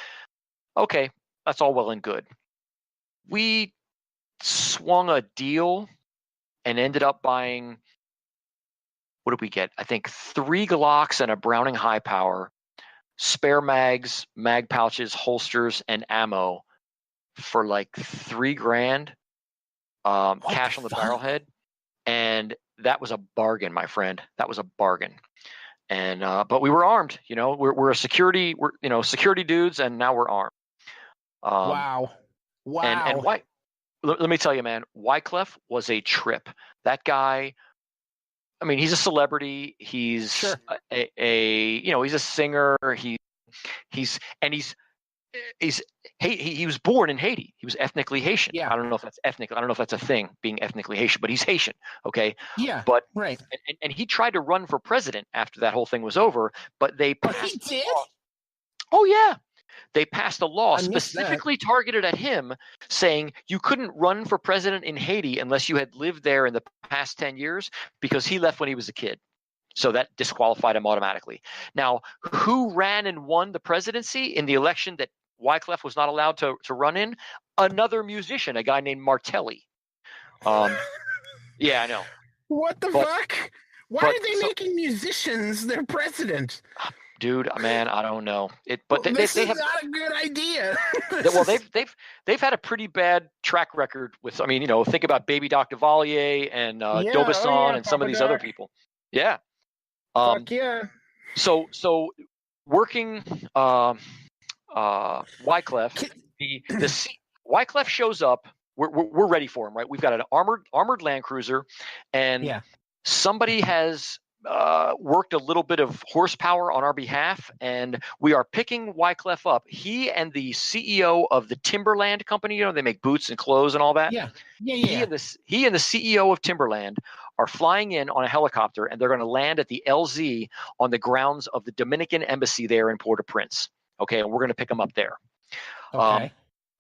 Okay, that's all well and good. We swung a deal and ended up buying, what did we get? I think 3 Glocks and a Browning high power, spare mags, mag pouches, holsters, and ammo for like $3,000, cash on the barrelhead. And that was a bargain, my friend. That was a bargain. And but we were armed. We're a security. We're security dudes, and now we're armed. Wow. And why? Let me tell you, man. Wyclef was a trip. That guy. I mean, he's a celebrity. He's he's a singer. He was born in Haiti. He was ethnically Haitian. Yeah. I don't know if that's ethnic. I don't know if that's a thing, being ethnically Haitian, but he's Haitian. Okay. Yeah. But right. And he tried to run for president after that whole thing was over, but they passed. He did? Oh yeah. They passed a law specifically targeted at him, saying you couldn't run for president in Haiti unless you had lived there in the past 10 years, because he left when he was a kid. So that disqualified him automatically. Now, who ran and won the presidency in the election that Wyclef was not allowed to run in? Another musician, a guy named Martelli. Yeah, I know. What the fuck? Why are they making musicians their president? Dude, man, I don't know. This is not a good idea. Well, they've had a pretty bad track record with. I mean, think about Baby Doc Duvalier and Dobson and some of these other people. Yeah. Fuck yeah. So working Wyclef, Wyclef shows up. We're ready for him, right? We've got an armored Land Cruiser, and somebody has worked a little bit of horsepower on our behalf, and we are picking Wyclef up. He and the CEO of the Timberland company, they make boots and clothes and all that. Yeah. He and the CEO of Timberland are flying in on a helicopter, and they're going to land at the LZ on the grounds of the Dominican embassy there in Port-au-Prince. Okay, and we're going to pick them up there. Okay.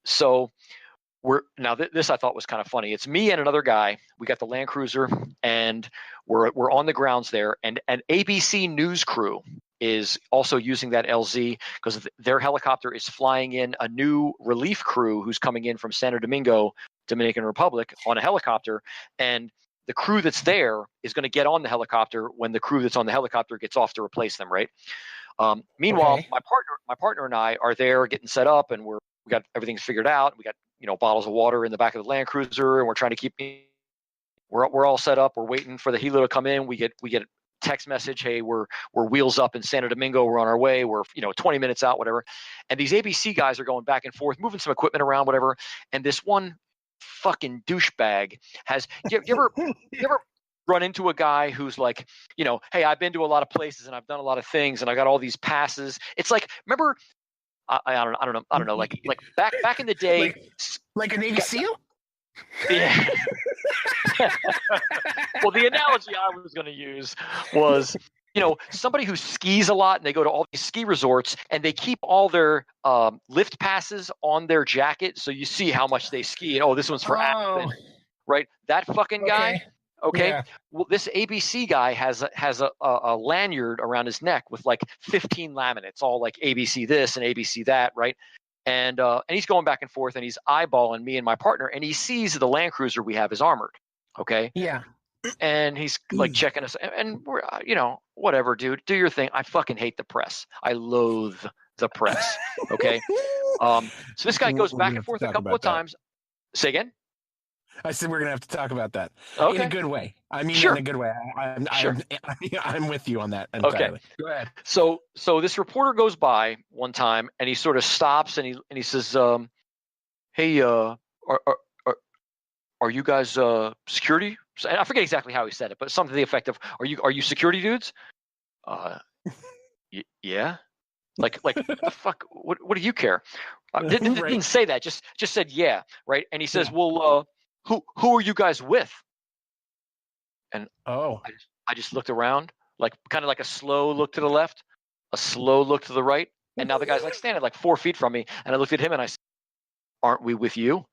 So this I thought was kind of funny. It's me and another guy. We got the Land Cruiser, and we're on the grounds there. And an ABC News crew is also using that LZ because their helicopter is flying in a new relief crew who's coming in from Santo Domingo, Dominican Republic, on a helicopter. And the crew that's there is going to get on the helicopter when the crew that's on the helicopter gets off to replace them, right? Meanwhile, my partner and I are there getting set up, and we got everything figured out. We got bottles of water in the back of the Land Cruiser, and we're trying to keep. We're all set up. We're waiting for the helo to come in. We get a text message, hey, we're wheels up in Santo Domingo. We're on our way. We're 20 minutes out, whatever. And these ABC guys are going back and forth, moving some equipment around, whatever. And this one fucking douchebag has. You ever run into a guy who's like, hey, I've been to a lot of places and I've done a lot of things and I got all these passes. It's like, remember. I don't know. Like back in the day, like a Navy SEAL. Yeah. Well, the analogy I was going to use was, somebody who skis a lot and they go to all these ski resorts and they keep all their lift passes on their jacket, so you see how much they ski. And this one's for Aspen, right? That fucking guy. Okay. Yeah. Well, this ABC guy has a lanyard around his neck with like 15 laminates, all like ABC this and ABC that, right? And he's going back and forth, and he's eyeballing me and my partner, and he sees the Land Cruiser we have is armored. Okay. Yeah. And he's like checking us, and we're whatever, dude, do your thing. I fucking hate the press. I loathe the press. Okay. So this guy goes back and forth a couple of times. Say again. I said we're gonna have to talk about that in a good way. I mean, sure. In a good way. I'm with you on that entirely. Okay, go ahead. So this reporter goes by one time, and he sort of stops, and he says, hey, are you guys security? I forget exactly how he said it, but something to the effect of, are you security dudes? Yeah. Like what the fuck? What do you care? Didn't say that. Just said yeah, right? And he says, well, who are you guys with? And I just looked around, like kind of like a slow look to the left, a slow look to the right, and now the guy's like standing like 4 feet from me, and I looked at him and I said, "Aren't we with you?"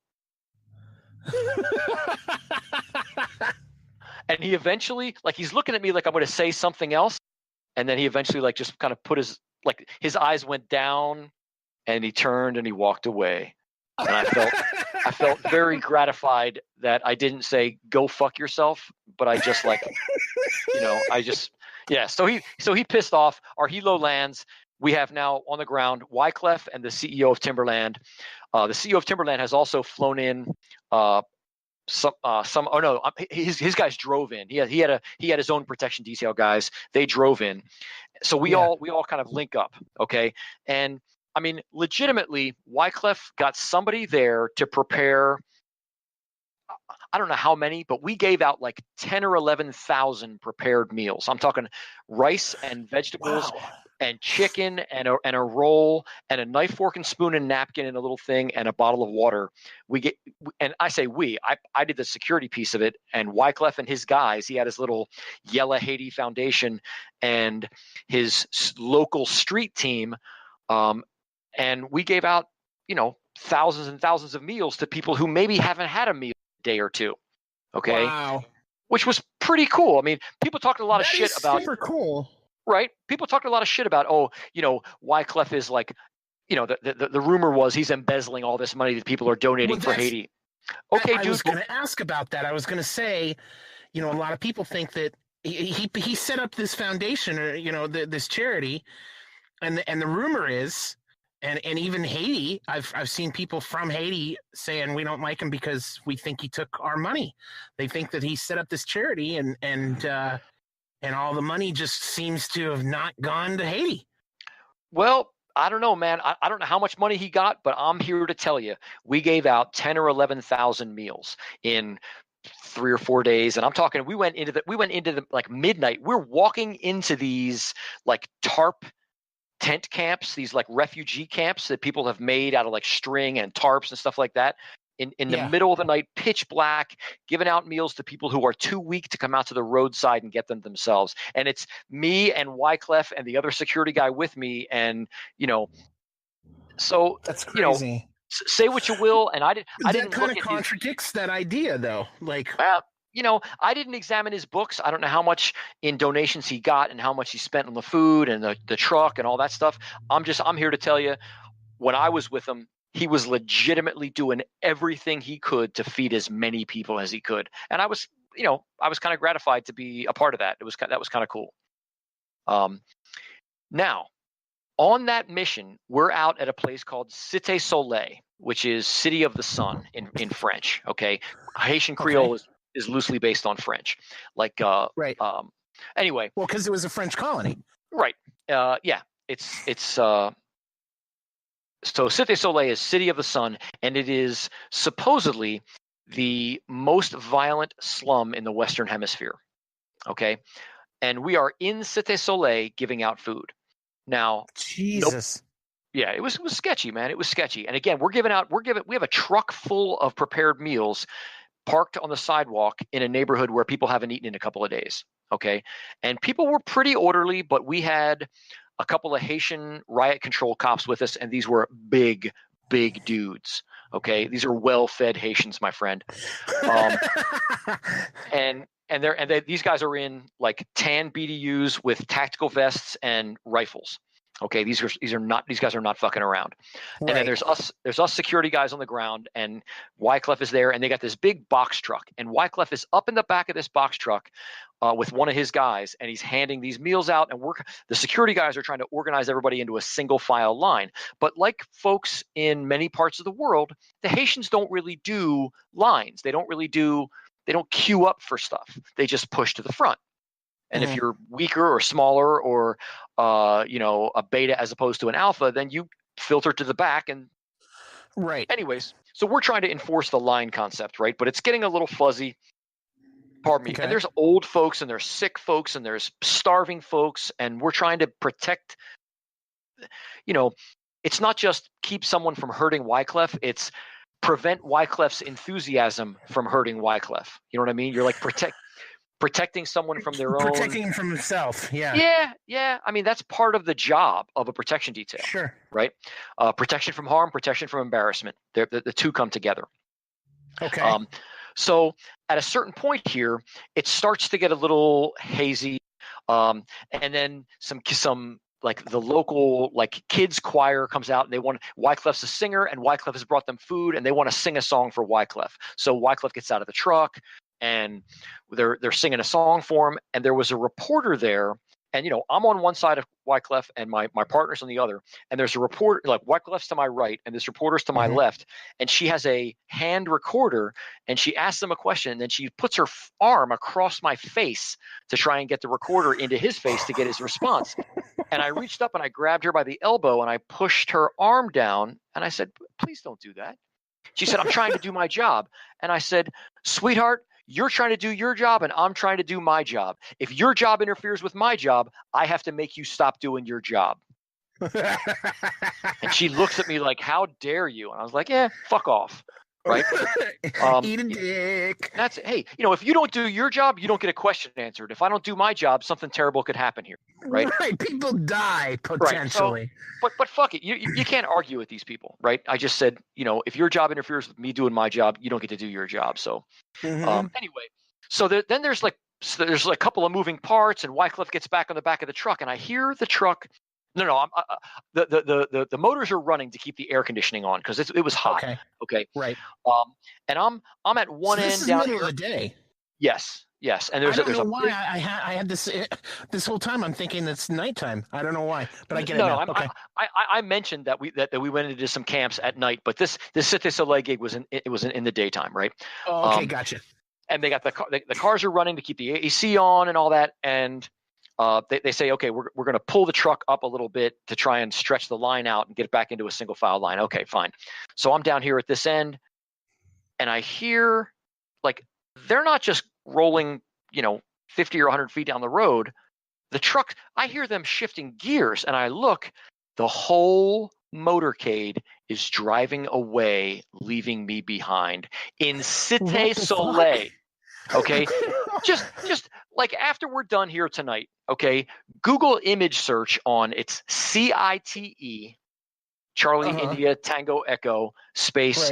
And he eventually, like, he's looking at me like I'm going to say something else, and then he eventually, like, just kind of put his eyes went down, and he turned and he walked away, and I felt very gratified that I didn't say "go fuck yourself," but I just So he pissed off. Our helo lands. We have now on the ground Wyclef and the CEO of Timberland. The CEO of Timberland has also flown in his guys drove in. He had his own protection detail guys. They drove in. So we all kind of link up, okay? And I mean, legitimately, Wyclef got somebody there to prepare. I don't know how many, but we gave out like 10 or 11,000 prepared meals. I'm talking rice and vegetables and chicken and a roll and a knife, fork, and spoon and napkin and a little thing and a bottle of water. And I say I did the security piece of it, and Wyclef and his guys, he had his little Yella Haiti Foundation and his local street team, and we gave out, thousands and thousands of meals to people who maybe haven't had a meal day or two. Okay. Wow. Which was pretty cool. I mean, people talked a lot of shit about. Super cool. Right. People talked a lot of shit about, Wyclef is like, the rumor was he's embezzling all this money that people are donating for Haiti. Okay, dude. I was going to ask about that. I was going to say, a lot of people think that he set up this foundation or, this charity, and the rumor is, and even Haiti, I've seen people from Haiti saying we don't like him because we think he took our money. They think that he set up this charity and all the money just seems to have not gone to Haiti. Well, I don't know, man. I don't know how much money he got, but I'm here to tell you, we gave out 10 or 11,000 meals in 3 or 4 days, and I'm talking. We went into the like midnight. We're walking into these like tarp tent camps, these like refugee camps that people have made out of like string and tarps and stuff like that, in the middle of the night, pitch black, giving out meals to people who are too weak to come out to the roadside and get them themselves. And it's me and Wyclef and the other security guy with me, and so that's crazy. Say what you will, and I didn't. That kind of contradicts that idea, though. Like, I didn't examine his books. I don't know how much in donations he got and how much he spent on the food and the truck and all that stuff. I'm here to tell you, when I was with him, he was legitimately doing everything he could to feed as many people as he could. And I was kind of gratified to be a part of that. That was kind of cool. Now, on that mission, we're out at a place called Cité Soleil, which is City of the Sun in French. Okay. Haitian Creole is loosely based on French. Like, right. Anyway. Well, because it was a French colony. Right. Yeah. It's so Cité Soleil is City of the Sun, and it is supposedly the most violent slum in the Western Hemisphere. Okay. And we are in Cité Soleil giving out food. Now, Jesus. Yeah, it was sketchy, man. It was sketchy. And again, we have a truck full of prepared meals parked on the sidewalk in a neighborhood where people haven't eaten in a couple of days. Okay. And people were pretty orderly, but we had a couple of Haitian riot control cops with us, and these were big, big dudes. Okay. These are well-fed Haitians, my friend. These guys are in like tan BDUs with tactical vests and rifles. Okay, these guys are not fucking around. Right. And then there's us security guys on the ground, and Wyclef is there, and they got this big box truck, and Wyclef is up in the back of this box truck with one of his guys, and he's handing these meals out, and the security guys are trying to organize everybody into a single file line. But like folks in many parts of the world, the Haitians don't really do lines. They don't queue up for stuff. They just push to the front. And if you're weaker or smaller or, a beta as opposed to an alpha, then you filter to the back and Right. Anyways, so we're trying to enforce the line concept, right? But it's getting a little fuzzy. Pardon me. Okay. And there's old folks and there's sick folks and there's starving folks, and we're trying to protect, it's not just keep someone from hurting Wyclef, it's prevent Wyclef's enthusiasm from hurting Wyclef. You know what I mean? You're like protecting someone from their own. Protecting him from himself. Yeah. Yeah. I mean, that's part of the job of a protection detail. Sure. Right? Protection from harm, protection from embarrassment. The two come together. Okay. So at a certain point here, it starts to get a little hazy. And then some like the local like kids choir comes out and they want Wyclef's a singer and Wyclef has brought them food and they want to sing a song for Wyclef. So Wyclef gets out of the truck and they're singing a song for him. And there was a reporter there. And, I'm on one side of Wyclef and my partner's on the other. And there's a reporter, like Wyclef's to my right and this reporter's to my left. And she has a hand recorder and she asks him a question. And then she puts her arm across my face to try and get the recorder into his face to get his response. And I reached up and I grabbed her by the elbow and I pushed her arm down. And I said, please don't do that. She said, I'm trying to do my job. And I said, sweetheart, you're trying to do your job and I'm trying to do my job. If your job interferes with my job, I have to make you stop doing your job. And she looks at me like, how dare you? And I was like, yeah, fuck off. Right? Eat a dick. Hey, if you don't do your job, you don't get a question answered. If I don't do my job, something terrible could happen here. Right? Right. People die potentially. Right. So, but fuck it. You can't argue with these people, right? I just said, if your job interferes with me doing my job, you don't get to do your job. So anyway, so then there's a couple of moving parts and Wyclef gets back on the back of the truck and I hear the truck. The motors are running to keep the air conditioning on because it was hot. Okay. Right. And I'm at one end this is down middle here. of the day. Yes. And there's I don't know a why big, I had this whole time. I'm thinking it's nighttime. I don't know why, but I get it no, now. Okay. I mentioned that we went into some camps at night, but this Cirque Soleil gig was in the daytime, right? Oh, okay, gotcha. And they got the cars are running to keep the AC on and all that, and they say, okay, we're going to pull the truck up a little bit to try and stretch the line out and get it back into a single file line. Okay, fine. So I'm down here at this end, and I hear like they're not just rolling, 50 or 100 feet down the road. The truck, I hear them shifting gears, and I look, the whole motorcade is driving away, leaving me behind in Cirque Soleil. Okay, just like after we're done here tonight, okay, Google image search on it's CITE, Charlie India Tango Echo space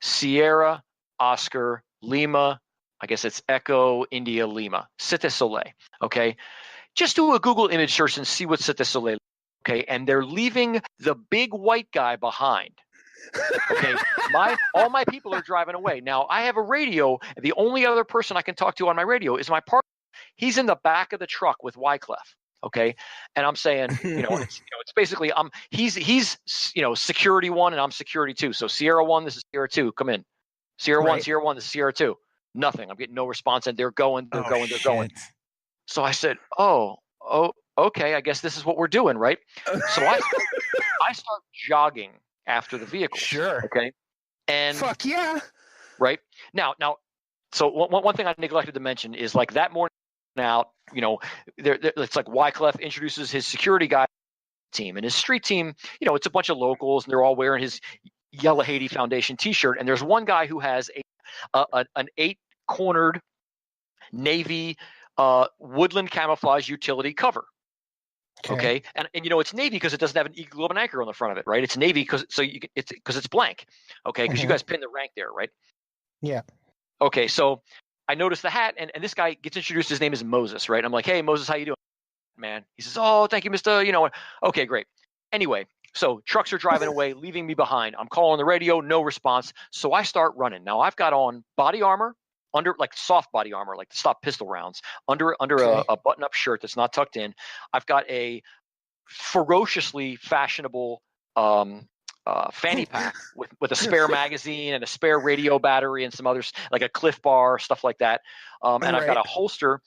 Sierra Oscar Lima. I guess it's Echo India Lima, Cirque Soleil. Okay, just do a Google image search and see what Cirque Soleil. Okay, and they're leaving the big white guy behind. Okay, all my people are driving away. Now I have a radio. The only other person I can talk to on my radio is my partner. He's in the back of the truck with Wyclef. Okay, and I'm saying, it's basically he's security 1 and I'm security 2. So Sierra 1, this is Sierra 2. Come in. Sierra 1, Sierra 1, this is Sierra 2. Nothing. I'm getting no response, and they're going. So I said, oh, okay. I guess this is what we're doing, right? So I start jogging after the vehicle. Sure. Okay. And fuck yeah. Right now. So one thing I neglected to mention is like that morning out, it's like Wyclef introduces his security guy team and his street team. It's a bunch of locals, and they're all wearing his Yellow Haiti Foundation T-shirt. And there's one guy who has an 8-cornered navy woodland camouflage utility cover. Okay. And it's navy because it doesn't have an eagle of an anchor on the front of it, right? It's navy because it's blank. Okay, because you guys pinned the rank there, right? Yeah. Okay, so I noticed the hat, and this guy gets introduced. His name is Moses, right? I'm like, hey, Moses, how you doing, man? He says, oh, thank you, Mr. Okay, great. Anyway, so trucks are driving away, leaving me behind. I'm calling the radio, no response. So I start running. Now I've got on body armor, under like soft body armor, like to stop pistol rounds, under a button-up shirt that's not tucked in. I've got a ferociously fashionable fanny pack with a spare magazine and a spare radio battery and some others, like a Cliff Bar, stuff like that. And I've got a holster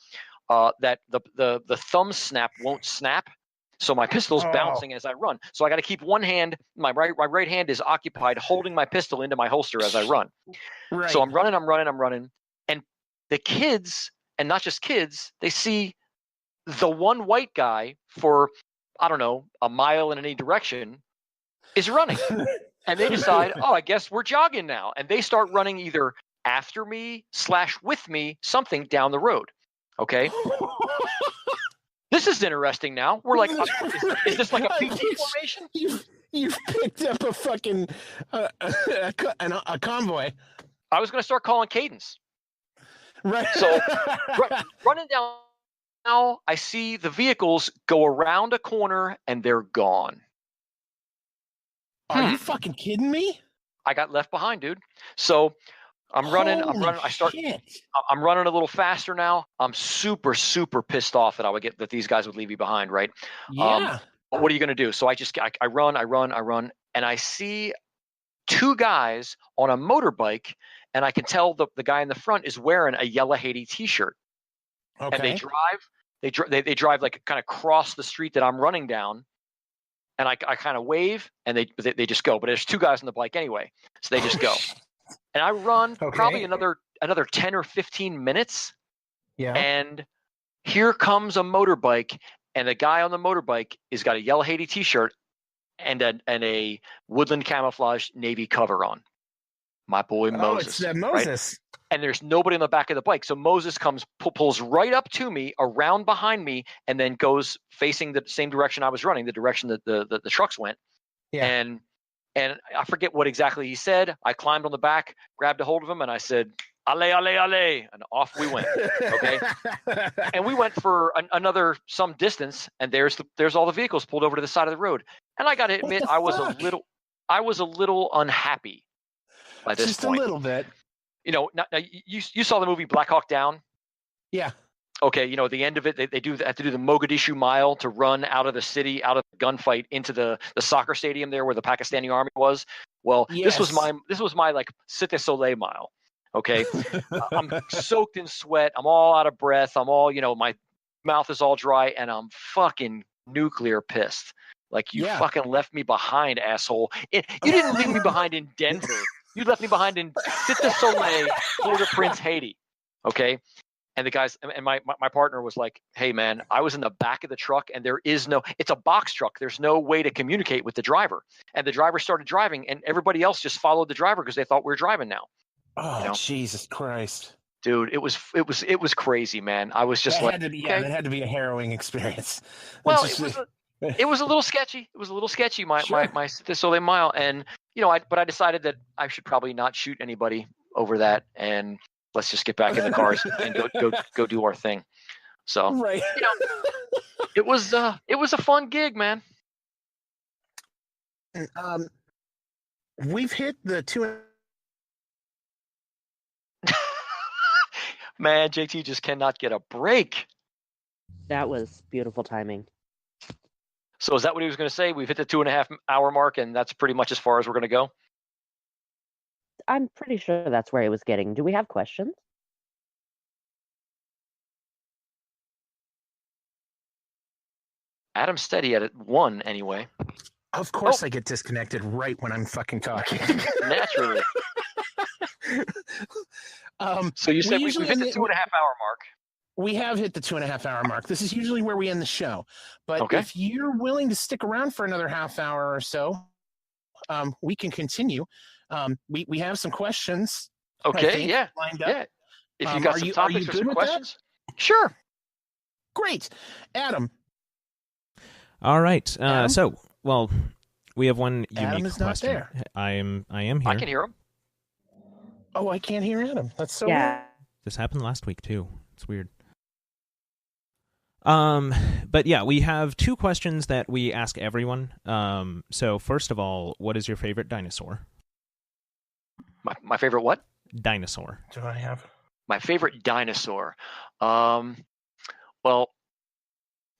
that the thumb snap won't snap. So my pistol's bouncing as I run. So I got to keep one hand, my right hand is occupied holding my pistol into my holster as I run. Right. So I'm running. And the kids, and not just kids, they see the one white guy for, I don't know, a mile in any direction is running. And they decide, oh, I guess we're jogging now. And they start running either after me / with me, something down the road. Okay. This is interesting now. We're like, is this like a PT formation? You've picked up a fucking a convoy. I was going to start calling cadence. Right. So running down now, I see the vehicles go around a corner and they're gone. Are you fucking kidding me? I got left behind, dude. So I'm running. I'm running a little faster now. I'm super, super pissed off that these guys would leave me behind, right? Yeah. What are you going to do? So I run, and I see two guys on a motorbike, and I can tell the guy in the front is wearing a Yellow Haiti t-shirt. Okay. And they drive like kind of cross the street that I'm running down. And I kind of wave, and they just go. But there's two guys on the bike anyway, so they just go. And I run probably another 10 or 15 minutes. Yeah. And here comes a motorbike, and the guy on the motorbike has got a Yellow Haiti t-shirt and a woodland camouflage navy cover on. My boy Moses. Oh, it's Moses. Right? And there's nobody on the back of the bike. So Moses comes, pulls right up to me, around behind me, and then goes facing the same direction I was running, the direction that the trucks went. Yeah. And I forget what exactly he said. I climbed on the back, grabbed a hold of him, and I said, "Ale, ale, ale," and off we went. Okay. And we went for another some distance, and there's all the vehicles pulled over to the side of the road. And I got to admit, I was a little unhappy by this Just point. a little bit. You know, now you saw the movie Black Hawk Down? Yeah. Okay, you know, at the end of it, they have to do the Mogadishu Mile to run out of the city, out of the gunfight into the soccer stadium there where the Pakistani army was. Well, yes. this was my like Cité Soleil mile. Okay, I'm soaked in sweat. I'm all out of breath. I'm all, you know, my mouth is all dry, and I'm fucking nuclear pissed. Like, you fucking left me behind, asshole. You didn't leave me behind in Denver. You left me behind in Cité Soleil, Port-au-Prince, Haiti. Okay. And the guys, and my partner was like, "Hey man, I was in the back of the truck, and it's a box truck. There's no way to communicate with the driver." And the driver started driving, and everybody else just followed the driver because they thought we were driving now. Oh, you know? Jesus Christ. Dude, it was crazy, man. I was just that had to be a harrowing experience. Well, it was a little sketchy. It was a little sketchy, my Soleil mile. And, you know, but I decided that I should probably not shoot anybody over that, and let's just get back in the cars and go do our thing. So, right. You know, it was a fun gig, man. We've hit the 2. Man, JT just cannot get a break. That was beautiful timing. So is that what he was going to say? We've hit the 2.5 hour mark, and that's pretty much as far as we're going to go? I'm pretty sure that's where he was getting. Do we have questions? Adam's steady at 1 anyway. Of course I get disconnected right when I'm fucking talking. Naturally. So you said we've hit the 2.5 hour mark. We have hit the 2.5 hour mark. This is usually where we end the show. But if you're willing to stick around for another half hour or so, we can continue. We have some questions. Okay, lined up. Yeah. If you got some topics or some questions. Sure. Great. Adam. All right. We have one unique Adam is question. not there. I am here. I can hear him. Oh, I can't hear Adam. That's so weird. This happened last week too. It's weird. But yeah, we have 2 questions that we ask everyone. So first of all, what is your favorite dinosaur? My favorite what? Dinosaur. Do I have my favorite dinosaur? Well,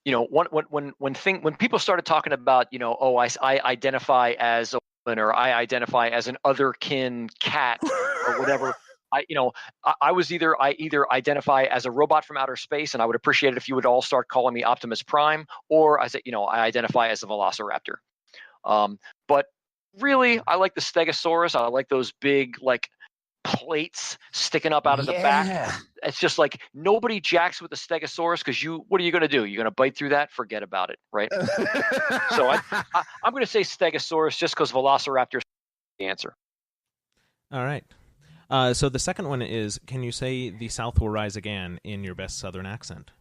you know, when people started talking about, you know, I identify as a woman, or I identify as an otherkin cat or whatever, I either identify as a robot from outer space, and I would appreciate it if you would all start calling me Optimus Prime, or I identify as a Velociraptor. But really, I like the Stegosaurus. I like those big plates sticking up out of the back. It's just like nobody jacks with the Stegosaurus because what are you going to do? You're going to bite through that? Forget about it, right? So I'm going to say Stegosaurus just because Velociraptor is the answer. All right. So the second one is, can you say "The South will rise again" in your best Southern accent?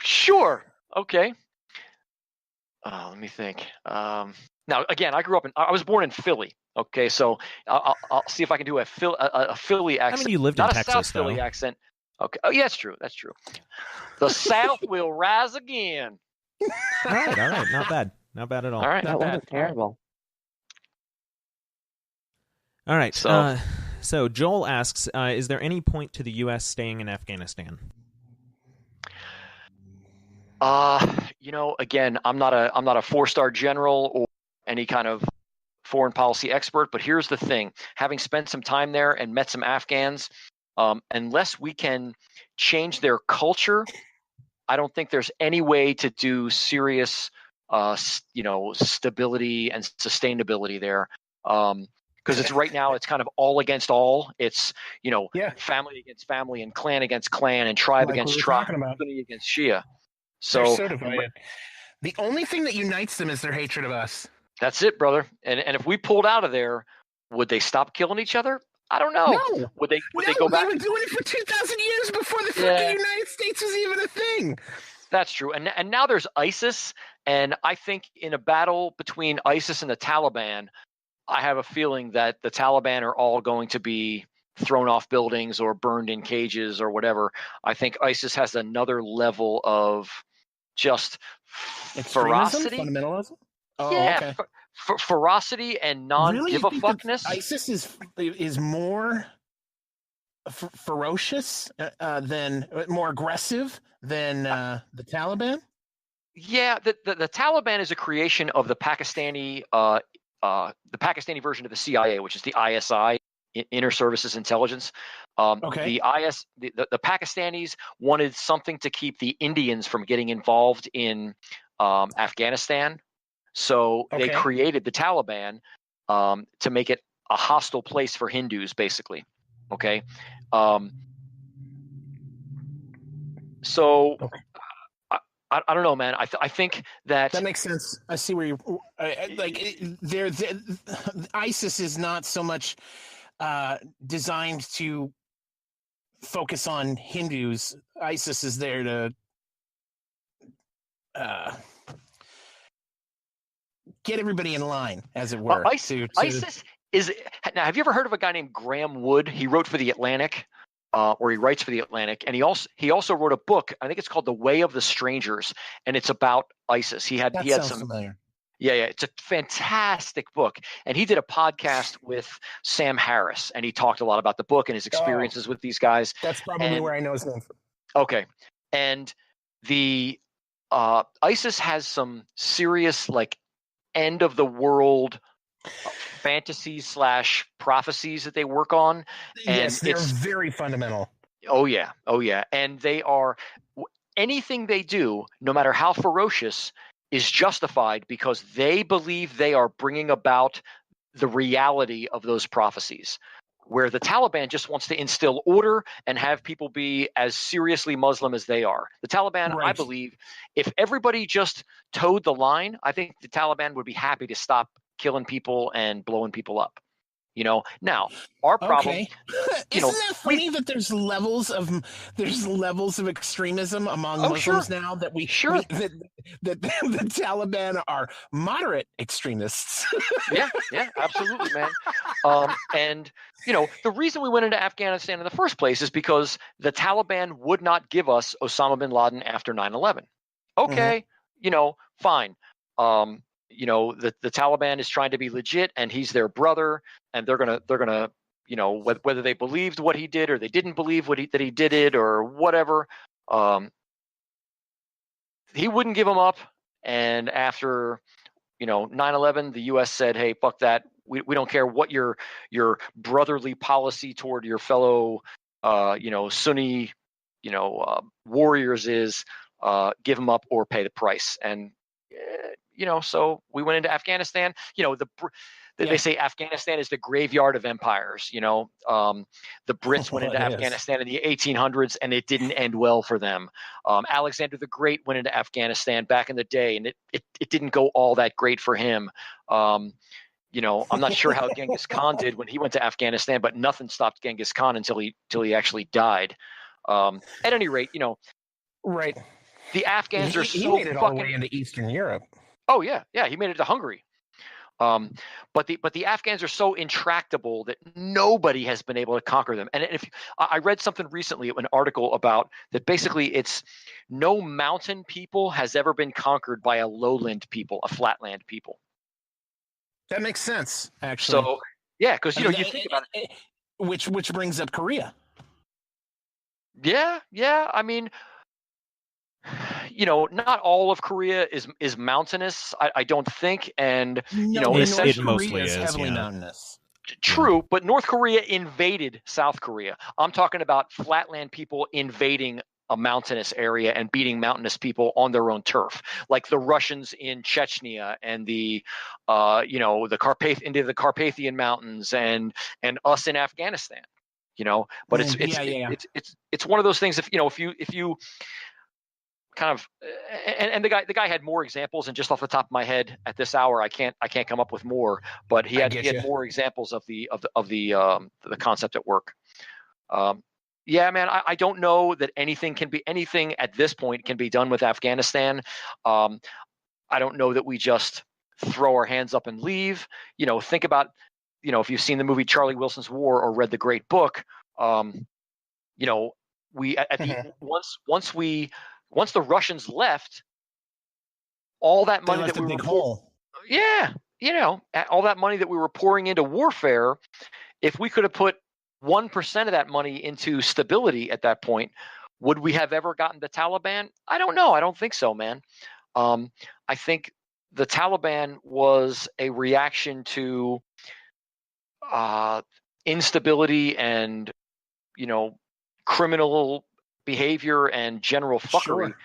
Sure. Okay. Let me think. Now, again, I was born in Philly. Okay, so I'll see if I can do a Philly accent. I mean, you lived not in a Texas, South Philly accent. Okay. Oh, yeah, that's true. That's true. The South will rise again. All right. Not bad. Not bad at all. All right. That wasn't terrible. All right. So Joel asks, is there any point to the U.S. staying in Afghanistan? Again, I'm not a 4-star general or any kind of foreign policy expert, but here's the thing. Having spent some time there and met some Afghans, unless we can change their culture, I don't think there's any way to do serious, stability and sustainability there. Because it's right now, it's kind of all against all. It's, family against family and clan against clan and tribe against tribe, Sunni against Shia. They're so divided. The only thing that unites them is their hatred of us. That's it, brother. And if we pulled out of there, would they stop killing each other? I don't know. No. Would they go back? They were doing it for 2,000 years before the fucking United States was even a thing. That's true. And now there's ISIS, and I think in a battle between ISIS and the Taliban, I have a feeling that the Taliban are all going to be thrown off buildings or burned in cages or whatever. I think ISIS has another level of just ferocity, fundamentalism. Oh, yeah, okay. Ferocity and non-give-a-fuckness. ISIS is more ferocious more aggressive than the Taliban. Yeah, the Taliban is a creation of the Pakistani version of the CIA, which is the ISI, Inter Services Intelligence. The Pakistanis wanted something to keep the Indians from getting involved in Afghanistan, so they created the Taliban to make it a hostile place for Hindus, basically. Okay. I don't know, man. I think that makes sense. I see where you ISIS is not so much designed to focus on Hindus. ISIS is there to get everybody in line, as it were. ISIS is now. Have you ever heard of a guy named Graham Wood? He wrote for the Atlantic. Or he writes for the Atlantic, and he also wrote a book. I think it's called The Way of the Strangers, and it's about ISIS. He had some familiar. Yeah, it's a fantastic book, and he did a podcast with Sam Harris, and he talked a lot about the book and his experiences with these guys. That's probably where I know his name from. Okay, and the ISIS has some serious end of the world fantasies / prophecies that they work on, and yes, they're very fundamental. Oh yeah, and they are anything they do, no matter how ferocious, is justified because they believe they are bringing about the reality of those prophecies. Where the Taliban just wants to instill order and have people be as seriously Muslim as they are. The Taliban, I believe, if everybody just towed the line, I think the Taliban would be happy to stop killing people and blowing people up. Now our problem. Isn't that funny that there's levels of extremism among Muslims now that that the Taliban are moderate extremists. yeah, absolutely, man. And the reason we went into Afghanistan in the first place is because the Taliban would not give us Osama bin Laden after 9/11. Okay, fine. The Taliban is trying to be legit, and he's their brother, and they're gonna whether they believed what he did or they didn't believe that he did it or whatever, he wouldn't give them up, And after 9/11, the U.S. said, "Hey, fuck that. We don't care what your brotherly policy toward your fellow Sunni warriors is. Give them up or pay the price." And so we went into Afghanistan. They say Afghanistan is the graveyard of empires. The Brits went into Afghanistan in the 1800s, and it didn't end well for them. Alexander the Great went into Afghanistan back in the day, and it didn't go all that great for him. I'm not sure how Genghis Khan did when he went to Afghanistan, but nothing stopped Genghis Khan until he actually died. At any rate, right. The Afghans are he so made it all the way into Eastern Europe. Oh yeah, he made it to Hungary. But the Afghans are so intractable that nobody has been able to conquer them. And if I read something recently, an article about that, basically it's no mountain people has ever been conquered by a lowland people, a flatland people. That makes sense, actually. So yeah, because you think about it, which brings up Korea. Yeah. I mean, not all of Korea is mountainous. I don't think, and it mostly is heavily mountainous. True, but North Korea invaded South Korea. I'm talking about flatland people invading a mountainous area and beating mountainous people on their own turf, like the Russians in Chechnya and the into the Carpathian Mountains and us in Afghanistan. But it's one of those things. If you kind of, and the guy had more examples, and just off the top of my head at this hour, I can't come up with more, but he had more examples of the concept at work. Yeah, man, I don't know that anything at this point can be done with Afghanistan. I don't know that we just throw our hands up and leave. Think about, if you've seen the movie Charlie Wilson's War or read the great book, we at the once the Russians left, all that money that we were all that money that we were pouring into warfare, if we could have put 1% of that money into stability at that point, would we have ever gotten the Taliban? I don't know. I don't think so, man. I think the Taliban was a reaction to instability and criminal behavior and general fuckery. Sure.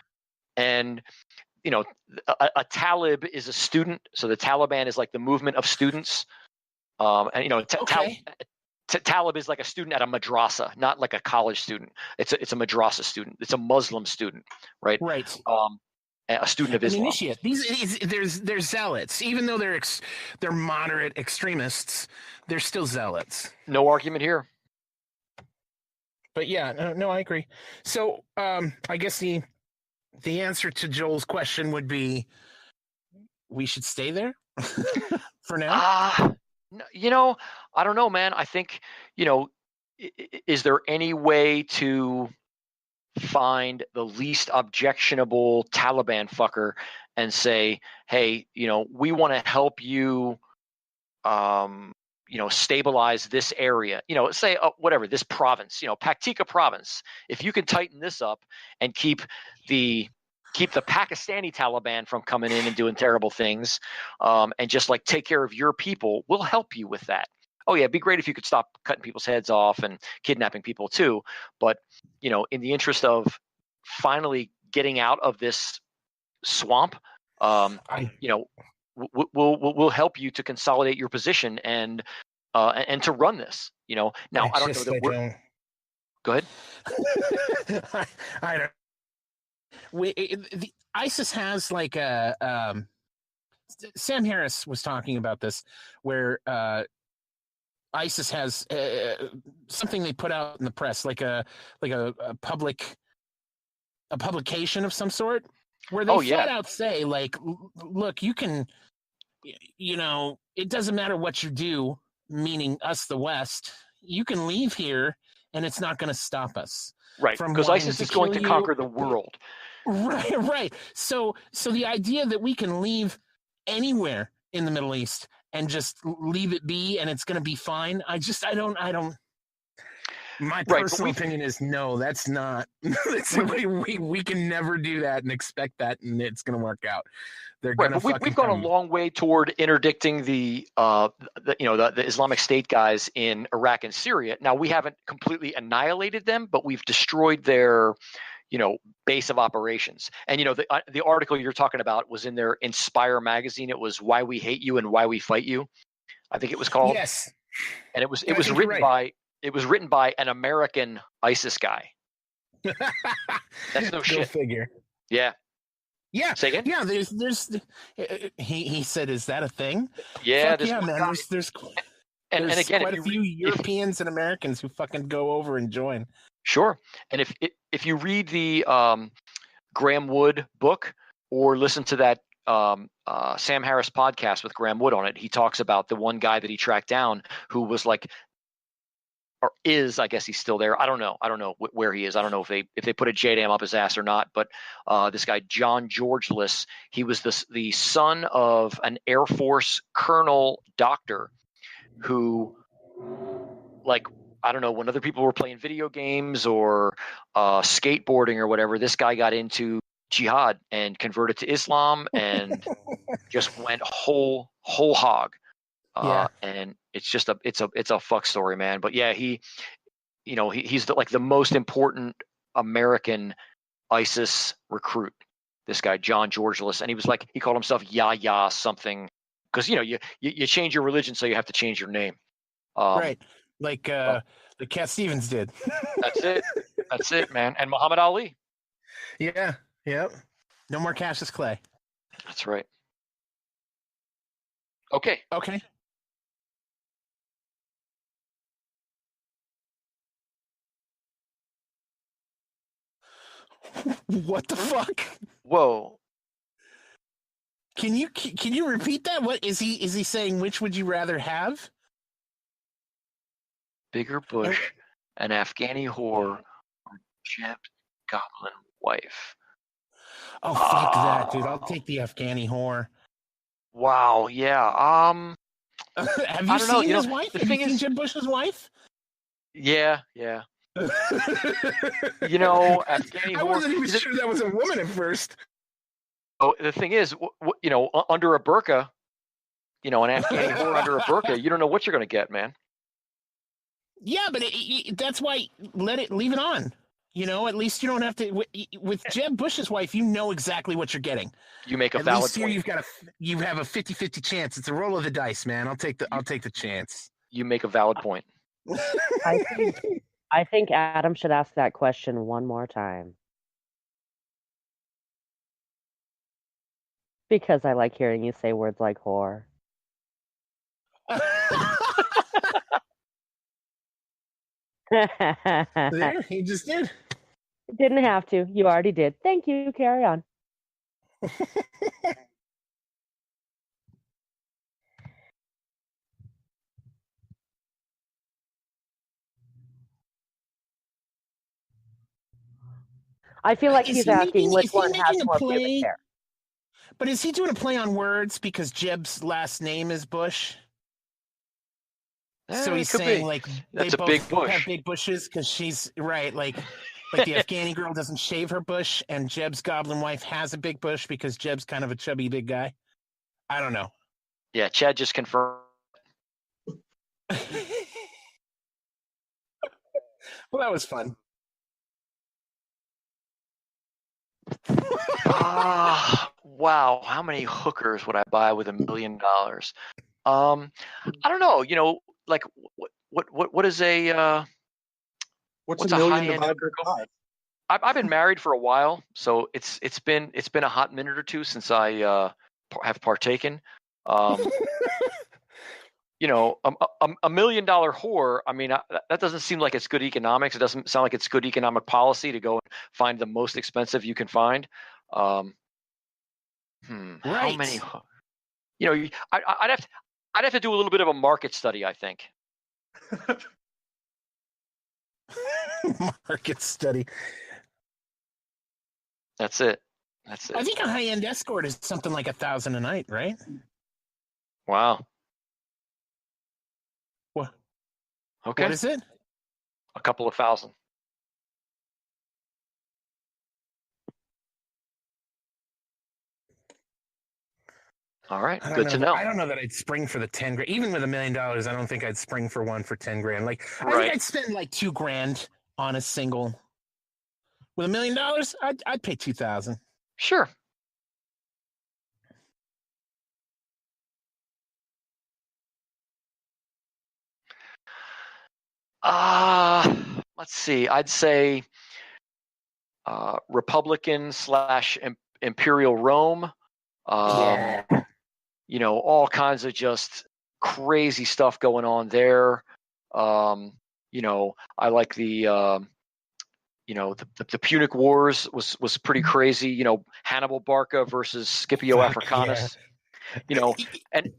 And a Talib is a student, so the Taliban is like the movement of students. Talib is like a student at a madrasa, not like a college student. It's a madrasa student. It's a Muslim student, right? Right. A student of Islam. Initiate. There's zealots, even though they're moderate extremists. They're still zealots. No argument here. But yeah, no, I agree. So I guess the answer to Joel's question would be we should stay there for now. I don't know, man. I think, is there any way to find the least objectionable Taliban fucker and say, hey, we want to help you, stabilize this area, say whatever, this province, Paktika province. If you can tighten this up and keep the Pakistani Taliban from coming in and doing terrible things, and just like take care of your people, we'll help you with that. Oh yeah, it'd be great if you could stop cutting people's heads off and kidnapping people too. But, in the interest of finally getting out of this swamp, we'll help you to consolidate your position and to run this. Now I don't know that we're. Go ahead. I don't. The ISIS has like a. Sam Harris was talking about this, where ISIS has something they put out in the press, like a publication of some sort, where they flat out say, like, look, you can, it doesn't matter what you do, meaning us, the West, you can leave here and it's not going to stop us. Right, because ISIS is going to conquer the world. Right. So the idea that we can leave anywhere in the Middle East and just leave it be and it's going to be fine, I don't. My Right, personal opinion is no, that's not. We can never do that and expect that, and it's going to work out. They're right, going to but we've gone a long way toward interdicting the Islamic State guys in Iraq and Syria. Now we haven't completely annihilated them, but we've destroyed their base of operations. And the article you're talking about was in their Inspire magazine. It was Why We Hate You and Why We Fight You, I think it was called. Yes. And it was written by an American ISIS guy. That's no shit. Go figure. Yeah. Yeah. Say again? Yeah, there's he said, is that a thing? Yeah, man. There's and again, quite a few Europeans and Americans who fucking go over and join. Sure. And if you read the Graham Wood book or listen to that Sam Harris podcast with Graham Wood on it, he talks about the one guy that he tracked down who was like, or is, I guess he's still there. I don't know where he is. I don't know if they put a JDAM up his ass or not. But this guy John Georgeless, he was the son of an Air Force colonel doctor who, like, I don't know, when other people were playing video games or skateboarding or whatever, this guy got into jihad and converted to Islam and just went whole hog. And it's just it's a fuck story, man. But yeah, he's the most important American ISIS recruit. This guy John Georgeless, and he called himself Yahya something, because you change your religion, so you have to change your name. Right, like Cat Stevens did. That's it, man. And Muhammad Ali. Yeah. Yep. No more Cassius Clay. That's right. Okay. What the fuck? Whoa. Can you repeat that? What is he saying? Which would you rather have? Bigger bush, an Afghani whore, or Jeb Goblin wife? Oh, fuck that, dude. I'll take the Afghani whore. Wow, yeah. Have you seen his wife? Have you seen Jeb Bush's wife? Yeah. Afghani whore. I wasn't even sure that was a woman at first. Oh, the thing is, under a burqa, an Afghani whore under a burqa, you don't know what you're going to get, man. Yeah, but that's why leave it on. At least you don't have to. With Jeb Bush's wife, you know exactly what you're getting. You make a valid point. You have a 50-50 chance. It's a roll of the dice, man. I'll take the chance. You make a valid point. I think Adam should ask that question one more time. Because I like hearing you say words like whore. There, he just did. Didn't have to. You already did. Thank you. Carry on. I feel like he's asking which one has more pubic hair. But is he doing a play on words because Jeb's last name is Bush? So he's saying like they both have big bushes because she's right, like the Afghani girl doesn't shave her bush, and Jeb's goblin wife has a big bush because Jeb's kind of a chubby big guy. I don't know. Yeah, Chad just confirmed. Well, that was fun. Wow, how many hookers would I buy with $1 million? I don't know. Like what is a what's a million divided by 5? I've been married for a while, so it's been a hot minute or two since I have partaken. A $1 million whore. I mean, that doesn't seem like it's good economics. It doesn't sound like it's good economic policy to go and find the most expensive you can find. Right. How many? I'd have to do a little bit of a market study, I think. Market study. That's it. I think a high-end escort is something like $1,000 a night, right? Wow. What? Okay. What is it? A couple of thousand. All right, good to know. I don't know that I'd spring for the 10 grand. Even with $1 million, I don't think I'd spring for one for 10 grand. Like, I think I'd spend like $2,000 on a single. With $1 million, I'd pay 2,000. Sure. Let's see. I'd say Republican / Imperial Rome. Yeah. You know, all kinds of just crazy stuff going on there. You know, I like the you know, the Punic Wars was pretty crazy. You know, Hannibal Barca versus Scipio Africanus. Yeah. You know, and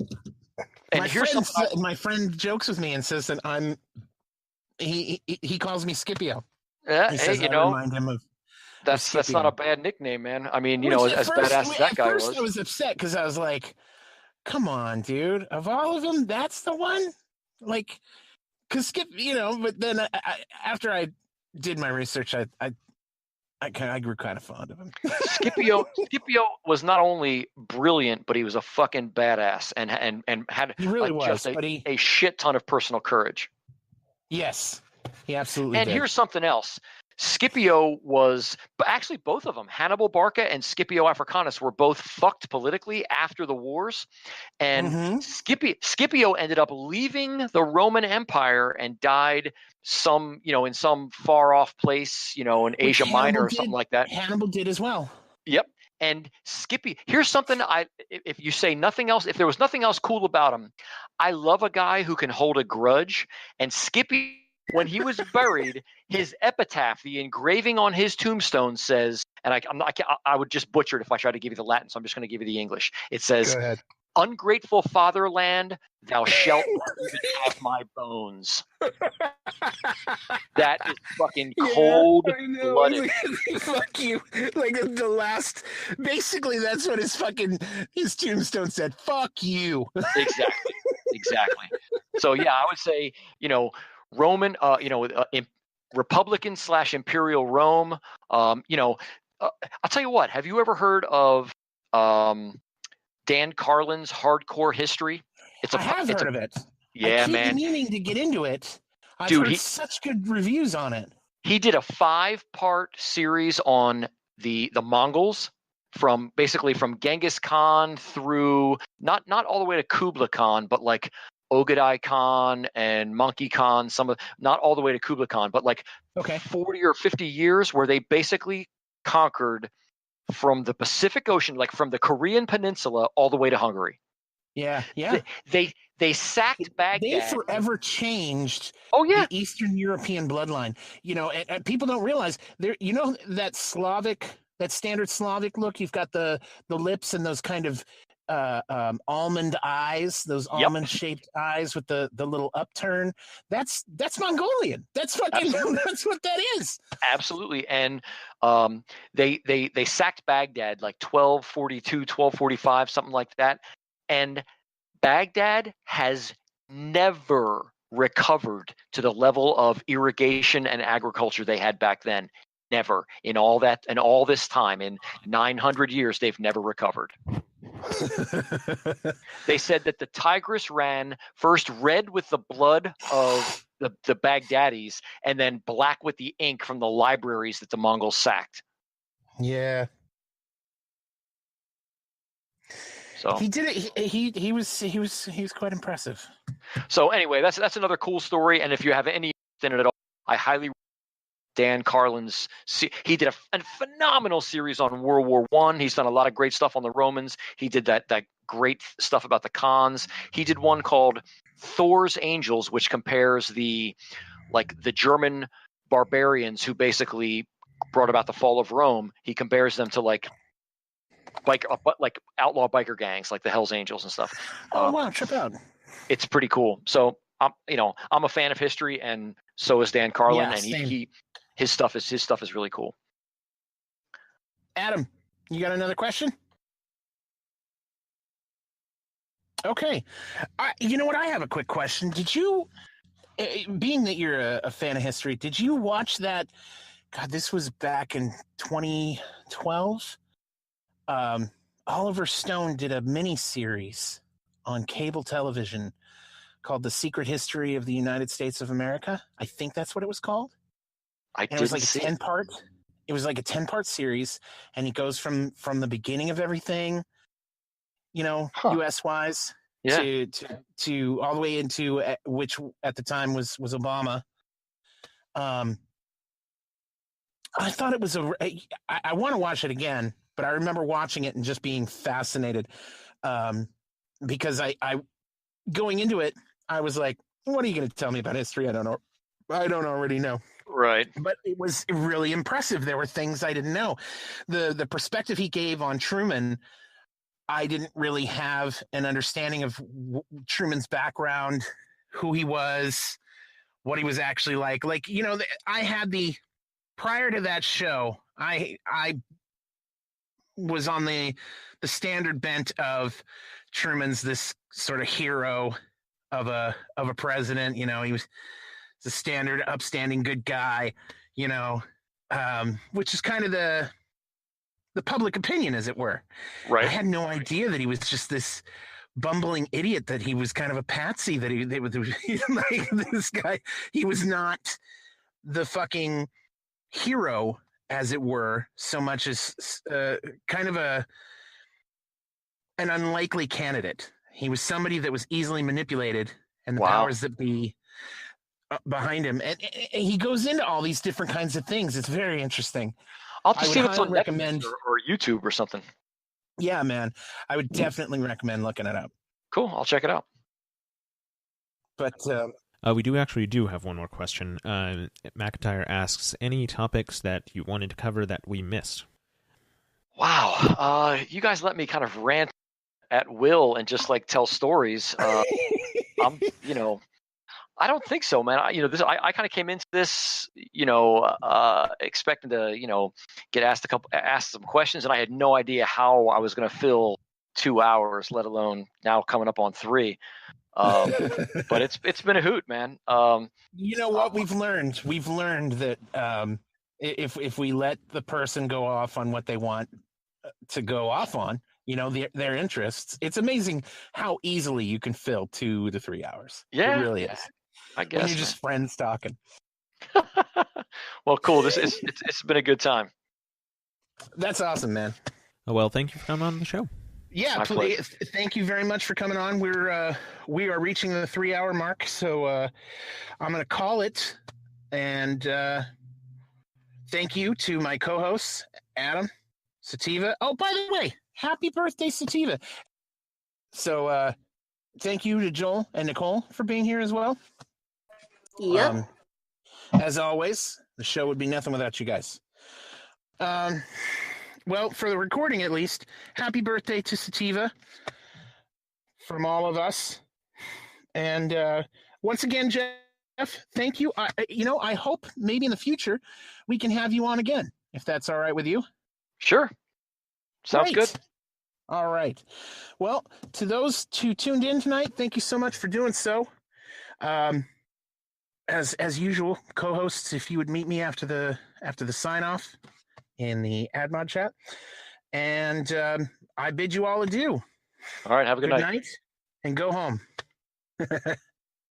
my friend jokes with me and says that he calls me Scipio. Yeah, he says you I know, remind him of. That's not a bad nickname, man. I mean, you know, as badass as that guy was. At first, I was upset because I was like, "Come on, dude! Of all of them, that's the one." Like, because Skip, you know. But then after I did my research, I grew kind of fond of him. Scipio was not only brilliant, but he was a fucking badass and had he really was, just a shit ton of personal courage. Yes, he absolutely did. And here's something else. Scipio was, but actually both of them, Hannibal Barca and Scipio Africanus, were both fucked politically after the wars. And Scipio ended up leaving the Roman Empire and died in some far off place, you know, in Asia Minor or something like that. Hannibal did as well. Yep. And Scipio, here's something if you say nothing else, if there was nothing else cool about him, I love a guy who can hold a grudge. And Scipio, when he was buried, his epitaph, the engraving on his tombstone says, and I would just butcher it if I tried to give you the Latin, so I'm just going to give you the English. It says, "Ungrateful fatherland, thou shalt even have my bones." That is fucking cold-blooded. Fuck you. Like the last, basically that's what his tombstone said. Fuck you. Exactly. So yeah, I would say, you know, Roman, Republican / Imperial Rome. You know, I'll tell you what. Have you ever heard of Dan Carlin's Hardcore History? I have heard of it. Yeah, man. I keep meaning to get into it. I've heard such good reviews on it. He did a 5-part series on the Mongols, from Genghis Khan through not all the way to Kublai Khan, but like Ogadai Khan and Monkey Khan, not all the way to Kublai Khan, but like 40 or 50 years where they basically conquered from the Pacific Ocean, like from the Korean Peninsula all the way to Hungary. Yeah. They sacked Baghdad. They forever changed the Eastern European bloodline. You know, and people don't realize you know that standard Slavic look. You've got the lips and those kind of almond eyes, those almond-shaped eyes with the little upturn. That's Mongolian. That's fucking. That's what that is. Absolutely. And they sacked Baghdad like 1242, 1245, something like that. And Baghdad has never recovered to the level of irrigation and agriculture they had back then. Never. In all this time, in 900 years, they've never recovered. They said that the Tigris ran first red with the blood of the Baghdadis and then black with the ink from the libraries that the Mongols sacked. Yeah. So he did it. He was quite impressive. So anyway, that's another cool story. And if you have any in it at all, I highly Dan Carlin's. He did a phenomenal series on World War I. He's done a lot of great stuff on the Romans. He did that great stuff about the Khans. He did one called Thor's Angels, which compares the German barbarians who basically brought about the fall of Rome. He compares them to like outlaw biker gangs, like the Hell's Angels and stuff. Oh wow, check out. It's pretty cool. So I'm a fan of history, and so is Dan Carlin, and his stuff is really cool. Adam, you got another question? Okay. You know what? I have a quick question. Did you being that you're a fan of history, did you watch that? God, this was back in 2012. Oliver Stone did a mini series on cable television called The Secret History of the United States of America. I think that's what it was called. And it was like a 10-part. It was like a 10-part series, and he goes from the beginning of everything, U.S. wise, to all the way into which at the time was Obama. I thought it was I want to watch it again, but I remember watching it and just being fascinated, because I going into it, I was like, what are you going to tell me about history? I don't know. I don't already know. Right. But it was really impressive. There were things I didn't know. The perspective he gave on Truman, I didn't really have an understanding of Truman's background, who he was, what he was actually like. Like, I had prior to that show, I was on the standard bent of Truman's this sort of hero of a president. He was the standard upstanding good guy, which is kind of the public opinion, as it were. Right. I had no idea that he was just this bumbling idiot, that he was kind of a patsy, that they would like this guy. He was not the fucking hero, as it were, so much as kind of an unlikely candidate. He was somebody that was easily manipulated, and the powers that be behind him. And he goes into all these different kinds of things. It's very interesting. I'll have to see what's on recommend Netflix or YouTube or something. Yeah, man. I would definitely recommend looking it up. Cool. I'll check it out. But we do have one more question. McIntyre asks, any topics that you wanted to cover that we missed? Wow. You guys let me kind of rant at will and just like tell stories. I don't think so, man. I kind of came into this, expecting to, get asked some questions, and I had no idea how I was going to fill 2 hours, let alone now coming up on 3. But it's been a hoot, man. You know what we've learned? We've learned that if we let the person go off on what they want to go off on, their interests, it's amazing how easily you can fill 2 to 3 hours. Yeah, it really is. I guess when you're just friends talking. Well, cool. It's been a good time. That's awesome, man. Oh, well, thank you for coming on the show. Yeah, please. Thank you very much for coming on. We are reaching the 3-hour mark, so I'm going to call it. And thank you to my co-hosts, Adam, Sativa. Oh, by the way, happy birthday, Sativa. So thank you to Joel and Nicole for being here as well. Yep. As always, the show would be nothing without you guys. Well, for the recording at least, happy birthday to Sativa from all of us. And once again, Jeff, thank you. I hope maybe in the future we can have you on again, if that's all right with you. Sure. Sounds good. All right. Well, to those who tuned in tonight, thank you so much for doing so. As usual, co-hosts, if you would meet me after the sign-off in the AdMod chat. And I bid you all adieu. All right, have a good night. Good night, and go home.